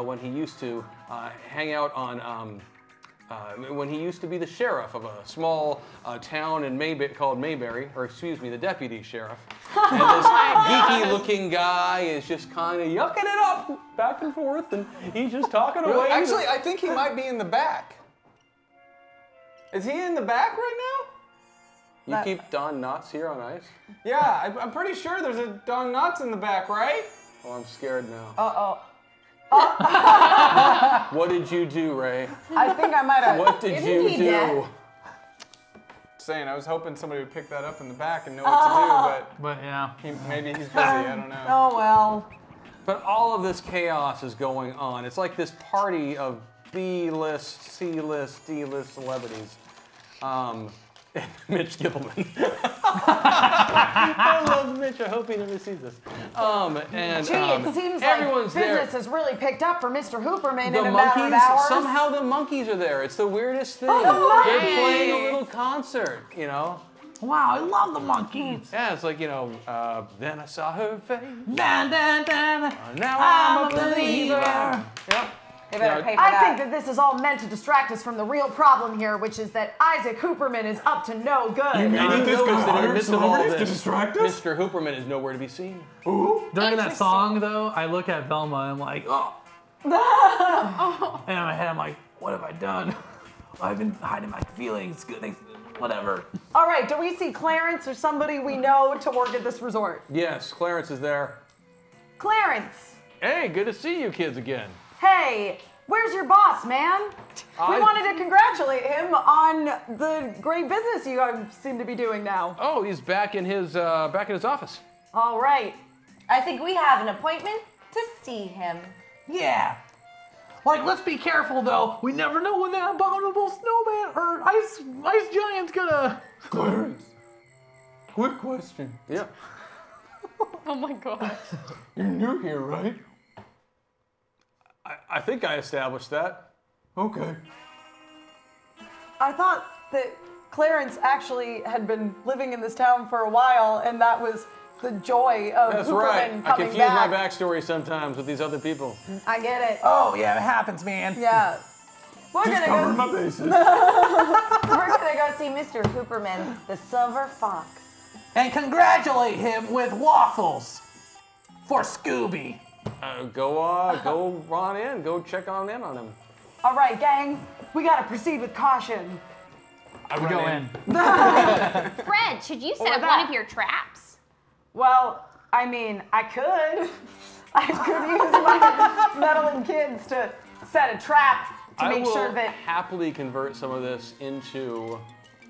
when he used to hang out on, when he used to be the sheriff of a small town in called Mayberry, or excuse me, the deputy sheriff. And this geeky-looking guy is just kind of yucking it up back and forth, and he's just talking away. Actually, I think he might be in the back. Is he in the back right now? You keep Don Knotts here on ice? Yeah, I'm pretty sure there's a Don Knotts in the back, right? Well, I'm scared now. Uh-oh. What did you do, Ray? I think I might have. What did you he do? dead? Saying, I was hoping somebody would pick that up in the back and know what to do, But yeah. but maybe he's busy, I don't know. Oh well. But all of this chaos is going on. It's like this party of B-list, C-list, D-list celebrities. Mitch Gibbleman. I love Mitch. I hope he never sees this. Gee, it seems like everyone's business there. has really picked up for Mr. Hooperman The in a matter of monkeys, hours. somehow the monkeys are there. It's the weirdest thing. monkeys! They're playing a little concert, you know? Wow, I love the monkeys. Yeah, it's like, you know, then I saw her face. Dun, dun, dun. Now I'm a believer. Yep. They better pay for I that. think that this is all meant to distract us from the real problem here, which is that Isaac Hooperman is up to no good. You mean And that he this knows guy that in the hired midst of all celebrities to this, distract us? Mr. Hooperman is nowhere to be seen. Ooh. During that song, though, I look at Velma and I'm like, oh. And in my head, I'm like, what have I done? I've been hiding my feelings. Good, whatever. All right, do we see Clarence or somebody we know to work at this resort? Yes, Clarence is there. Clarence, Hey, good to see you kids again. hey, where's your boss, man? We wanted to congratulate him on the great business you guys seem to be doing now. Oh, he's back in his office. All right. I think we have an appointment to see him. Yeah. Like, let's be careful, though. We never know when that abominable snowman or ice giant's gonna... Clarence. Quick question. Yeah. Oh my gosh. You're new here, right? I think I established that. Okay. I thought that Clarence actually had been living in this town for a while, and that was the joy of That's Hooperman right. I coming confuse back. my backstory sometimes with these other people. I get it. Oh, yeah, it happens, man. Yeah. We're Just gonna covering go. my bases. We're gonna go see Mr. Hooperman, the Silver Fox. And congratulate him with waffles for Scooby. Go on in. Go check on in on him. All right, gang. We gotta proceed with caution. I would go in. Fred, should you set Or up that. one of your traps? Well, I mean, I could. I could use my meddling kids to set a trap to I make will sure that. happily convert some of this into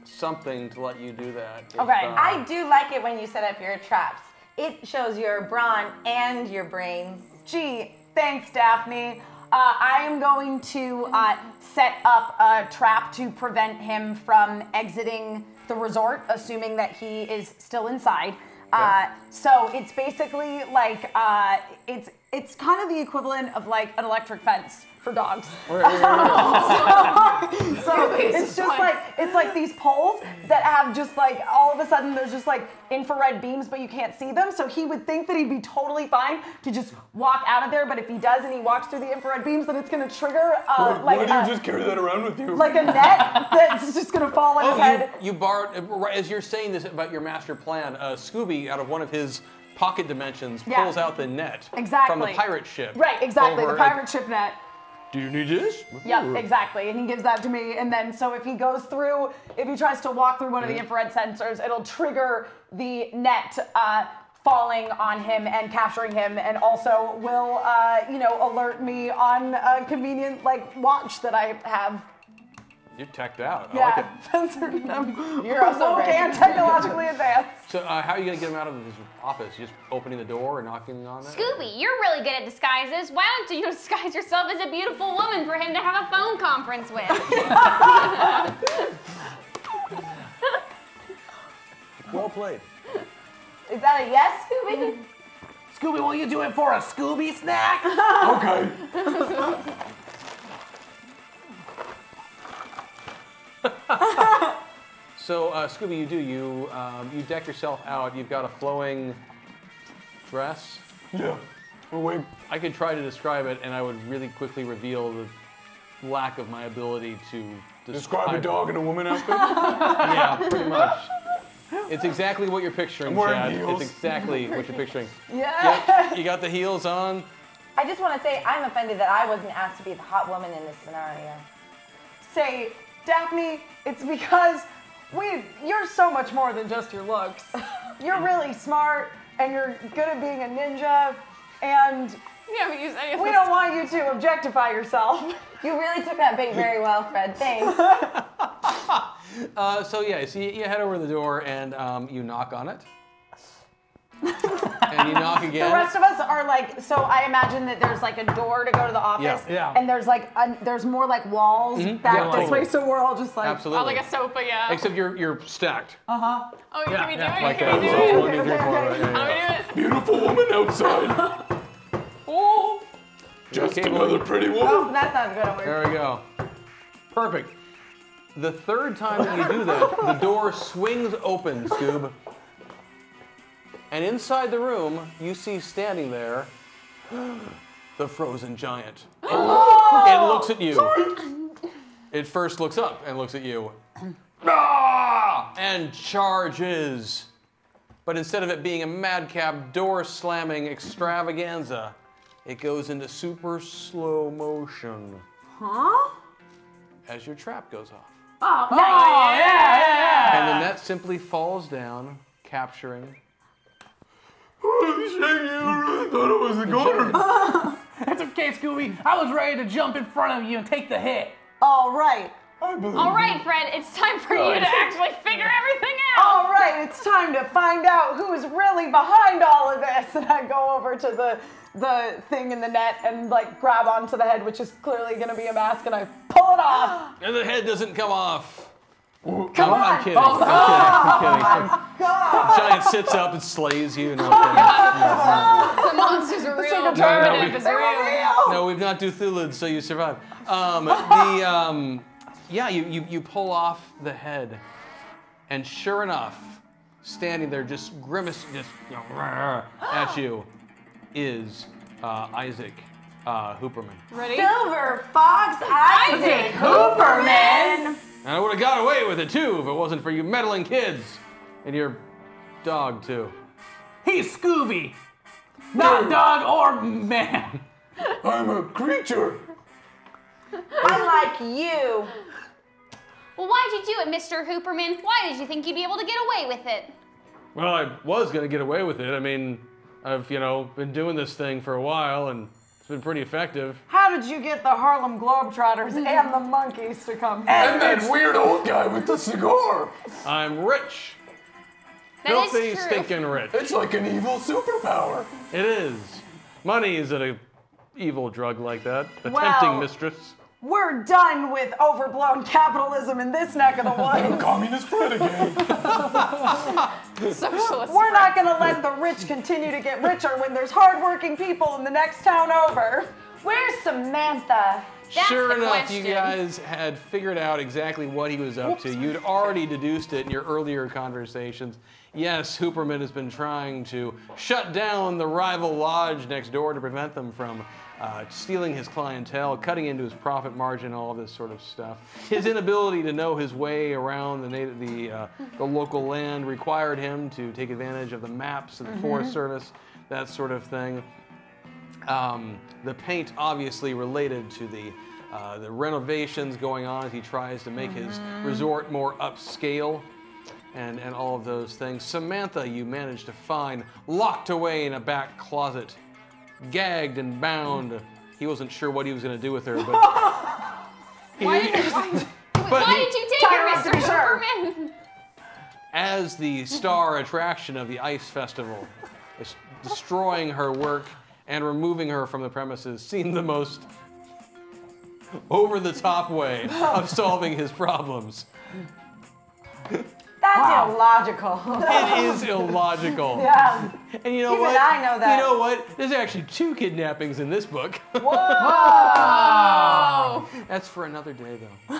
something to let you do that. if, Okay, I do like it when you set up your traps. It shows your brawn and your brains. Gee, thanks, Daphne. I am going to set up a trap to prevent him from exiting the resort, assuming that he is still inside. So it's basically like it's kind of the equivalent of like an electric fence for dogs. So it's just like it's like these poles that have just like all of a sudden there's just like infrared beams, but you can't see them. So he would think that he'd be totally fine to just walk out of there, but if he does and he walks through the infrared beams, then it's gonna trigger Why do you just carry that around with you? like a net that's just gonna fall on his head. You borrowed, as you're saying this about your master plan, Scooby, out of one of his pocket dimensions, pulls out the net from the pirate ship. Right, exactly, the over pirate ship net. Do you need this? Yep, exactly. And he gives that to me. And then, so if he goes through, if he tries to walk through one of the infrared sensors, it'll trigger the net falling on him and capturing him, and also will, alert me on a convenient, watch that I have. You're teched out. I like it. You're also and technologically advanced. So how are you going to get him out of his office? You just opening the door and knocking on it? Scooby, you're really good at disguises. Why don't you disguise yourself as a beautiful woman for him to have a phone conference with? Well played. Is that a yes, Scooby? Scooby, will you do it for a Scooby snack? Okay. So Scooby, you deck yourself out. You've got a flowing dress. Yeah. Oh, wait. I could try to describe it, and I would really quickly reveal the lack of my ability to Describe a dog and a woman outfit? Yeah, pretty much. It's exactly what you're picturing, I'm wearing Chad. heels. It's exactly what you're picturing. Yeah. Yep, you got the heels on. I just want to say I'm offended that I wasn't asked to be the hot woman in this scenario. Say, Daphne, it's because you're so much more than just your looks. You're really smart, and you're good at being a ninja, and we don't want you to objectify yourself. You really took that bait very well, Fred. Thanks. So you head over to the door and you knock on it. And you knock again. The rest of us are so I imagine that there's a door to go to the office, and there's there's more walls back this way, so we're all just Absolutely. Oh, like a sofa, yeah. Except you're stacked. Oh, can we do it? Like Can we do that. it? So 1, 2, 3, 4, How do we do it? Beautiful woman outside. Oh. Just Okay, another pretty woman. Oh, that's not good. There we go. Perfect. The third time that you do that, the door swings open, Scoob. And inside the room, you see standing there the frozen giant. It looks at you. It first looks up and looks at you. And charges. But instead of it being a madcap door-slamming extravaganza, it goes into super slow motion. Huh? As your trap goes off. Oh, nice. Yeah. And the net simply falls down, capturing. Holy shit, I thought it was a goner. That's okay, Scooby. I was ready to jump in front of you and take the hit. All right. All right, Fred, it's time for you to actually figure everything out. All right, it's time to find out who's really behind all of this. And I go over to the thing in the net and grab onto the head, which is clearly going to be a mask, and I pull it off. And the head doesn't come off. Come on. I'm kidding. I'm kidding. Giant sits up and slays you. And all that. The monsters are real. No, we've not Cthulhu'd, so you survive. You pull off the head, and sure enough, standing there, just grimacing, at you, is Isaac Hooperman. Ready? Silver Fox Isaac Hooperman. And I would have got away with it too if it wasn't for you meddling kids and your dog too. He's Scooby, not dog or man. I'm a creature. Unlike you. Well, why'd you do it, Mr. Hooperman? Why did you think you'd be able to get away with it? Well, I was gonna get away with it. I mean, I've been doing this thing for a while and it's been pretty effective. How did you get the Harlem Globetrotters and the monkeys to come here? And that weird old guy with the cigar. I'm rich. That is Filthy, true. stinking rich. It's like an evil superpower. It is. Money is an evil drug like that. A Well- tempting mistress. We're done with overblown capitalism in this neck of the woods. Communist spread again. Socialist. We're not going to let the rich continue to get richer when there's hardworking people in the next town over. Where's Samantha? That's Sure the enough, question. you guys had figured out exactly what he was up to. You'd already deduced it in your earlier conversations. Yes, Hooperman has been trying to shut down the rival lodge next door to prevent them from stealing his clientele, cutting into his profit margin, all this sort of stuff. His inability to know his way around the local land required him to take advantage of the maps of the Forest Service, that sort of thing. The paint obviously related to the renovations going on as he tries to make his resort more upscale and all of those things. Samantha, you managed to find locked away in a back closet, gagged and bound. He wasn't sure what he was going to do with her, but... Why did you take her, Mr. Hooperman? As the star attraction of the Ice Festival, is destroying her work and removing her from the premises seemed the most over-the-top way of solving his problems. That's illogical. It is illogical. Yeah. And you know Even what? I know that. You know what? There's actually 2 kidnappings in this book. Whoa! That's for another day, though.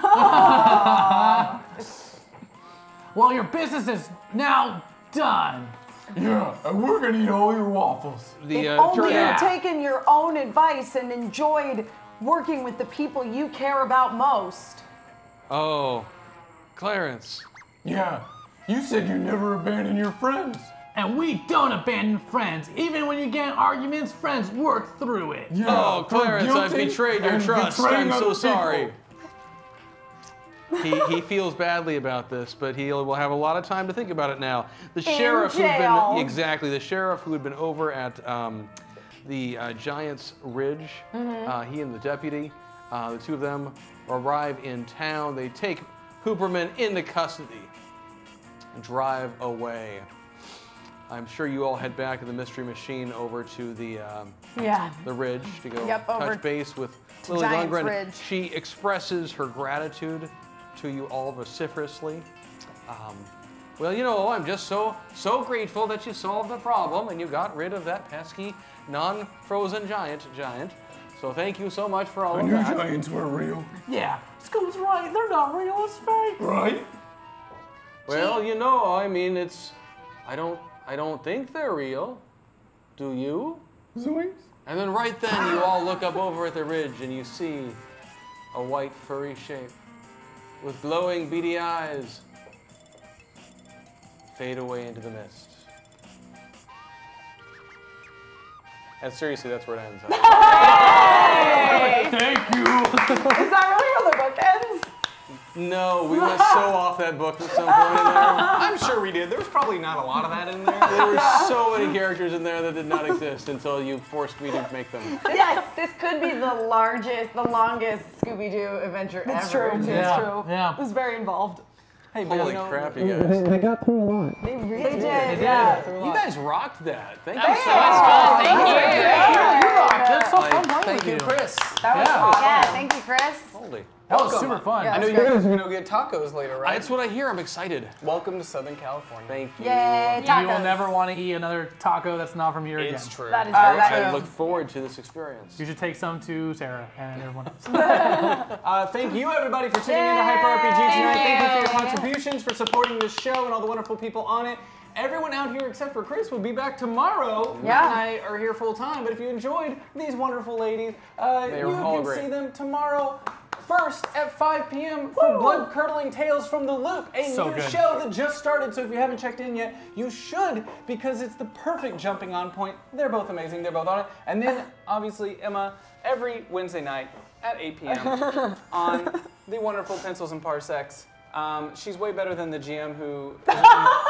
Well, your business is now done. Yeah, and we're gonna eat all your waffles. The If only turnout- you'd taken your own advice and enjoyed working with the people you care about most. Oh, Clarence. Yeah, you said you never abandon your friends. And we don't abandon friends. Even when you get in arguments, friends work through it. Yeah, Oh, for Clarence, I've guilty betrayed your and trust. betraying I'm so other sorry. people. He feels badly about this, but he will have a lot of time to think about it now. The In sheriff jail. the sheriff who had been over at the Giant's Ridge, he and the deputy, the 2 of them arrive in town. They take Hooperman into custody and drive away. I'm sure you all head back to the Mystery Machine over to the ridge to go over touch base with Lily Giant's Lundgren. Ridge. She expresses her gratitude to you all vociferously. Well, I'm just so grateful that you solved the problem and you got rid of that pesky non-frozen giant. So thank you so much for all I of knew that. giants were real, Yeah, Scoop's right. They're not real. It's fake. right? Well, I mean, I don't think they're real. Do you? Zoinks. And then right then you all look up over at the ridge and you see a white furry shape with glowing beady eyes fade away into the mist. And seriously, that's where it ends. Thank you. Is that really how the book ends? No, we went so off that book at some point in there. I'm sure we did. There was probably not a lot of that in there. There were so many characters in there that did not exist until you forced me to make them. Yes, this could be the longest Scooby Doo adventure It's ever. true. Yeah, It's true. yeah. It was very involved. Hey, but Holy crap, you guys. They got through a lot. They really They did. did. Yeah. You guys rocked that. Thank That you was so so much. much fun. Thank you. You It's so fun playing Thank with you, Chris. That was awesome. Yeah, thank you, Chris. Holy. That was super fun. Yeah. I know you guys are going to get tacos later, right? That's what I hear. I'm excited. Welcome to Southern California. Thank you. Yay, You tacos. will never want to eat another taco that's not from here again. It's true. That is I look forward to this experience. You should take some to Sarah and everyone else. Thank you, everybody, for tuning in to Hyper RPG tonight. Thank you for your contributions, for supporting this show and all the wonderful people on it. Everyone out here except for Chris will be back tomorrow. Yeah. Matt and I are here full time, but if you enjoyed these wonderful ladies, you all can great. see them tomorrow. First at 5 p.m. for Blood-Curdling Tales from the Loop, a So new good. show that just started. So if you haven't checked in yet, you should, because it's the perfect jumping on point. They're both amazing. They're both on it. And then, obviously, Emma, every Wednesday night at 8 p.m. on the wonderful Pencils and Parsecs. She's way better than the GM who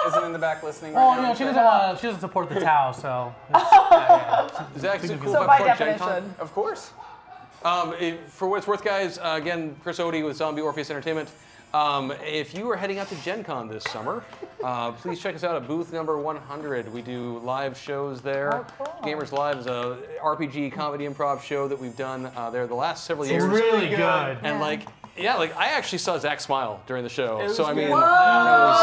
isn't in the back listening right Oh, now. no, she doesn't support the Tau, so. It's, Zach, is it cool So if by I plug Gen Con? definition. Of course. For what it's worth, guys, again, Chris Odie with Zombie Orpheus Entertainment. If you are heading out to Gen Con this summer, please check us out at booth number 100. We do live shows there. Gamers Live is a RPG comedy improv show that we've done there the last several years. It's really good. And I actually saw Zach smile during the show. was So I mean, good. it was,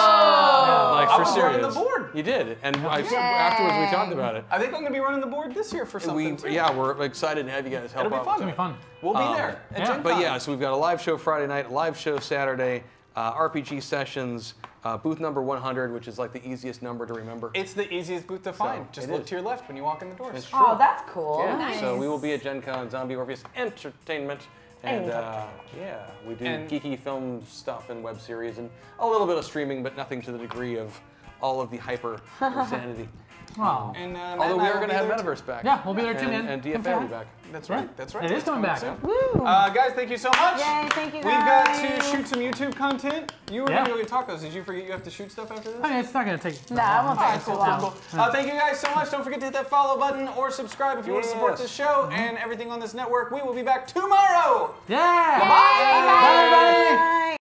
like I for was running serious. the board. You did, and afterwards we talked about it. I think I'm going to be running the board this year for something, too. We're excited to have you guys help It'll be out. fun. It's gonna be fun. We'll be there at Gen Con. But yeah, so we've got a live show Friday night, a live show Saturday, RPG sessions, booth number 100, which is like the easiest number to remember. It's the easiest booth to find. Just it look is. to your left when you walk in the doors. It's true. Oh, that's cool. Yeah, Nice. so we will be at Gen Con, Zombie Orpheus Entertainment. And we do geeky film stuff and web series and a little bit of streaming, but nothing to the degree of all of the hyper insanity. Wow. And, Although we are going to have Metaverse back. Yeah, we'll be there too, man. And Come DFA will be back. back. That's right. That's right. It is That's coming back. soon. Woo. Guys, thank you so much. Yay, thank you guys. We've got to shoot some YouTube content. You were Yeah. going to go get tacos. Did you forget you have to shoot stuff after this? I mean, it's not gonna take. No, I won't take Cool, too long. cool. Thank you guys so much. Don't forget to hit that follow button or subscribe if you want to support this show and everything on this network. We will be back tomorrow. Yeah. Bye, everybody.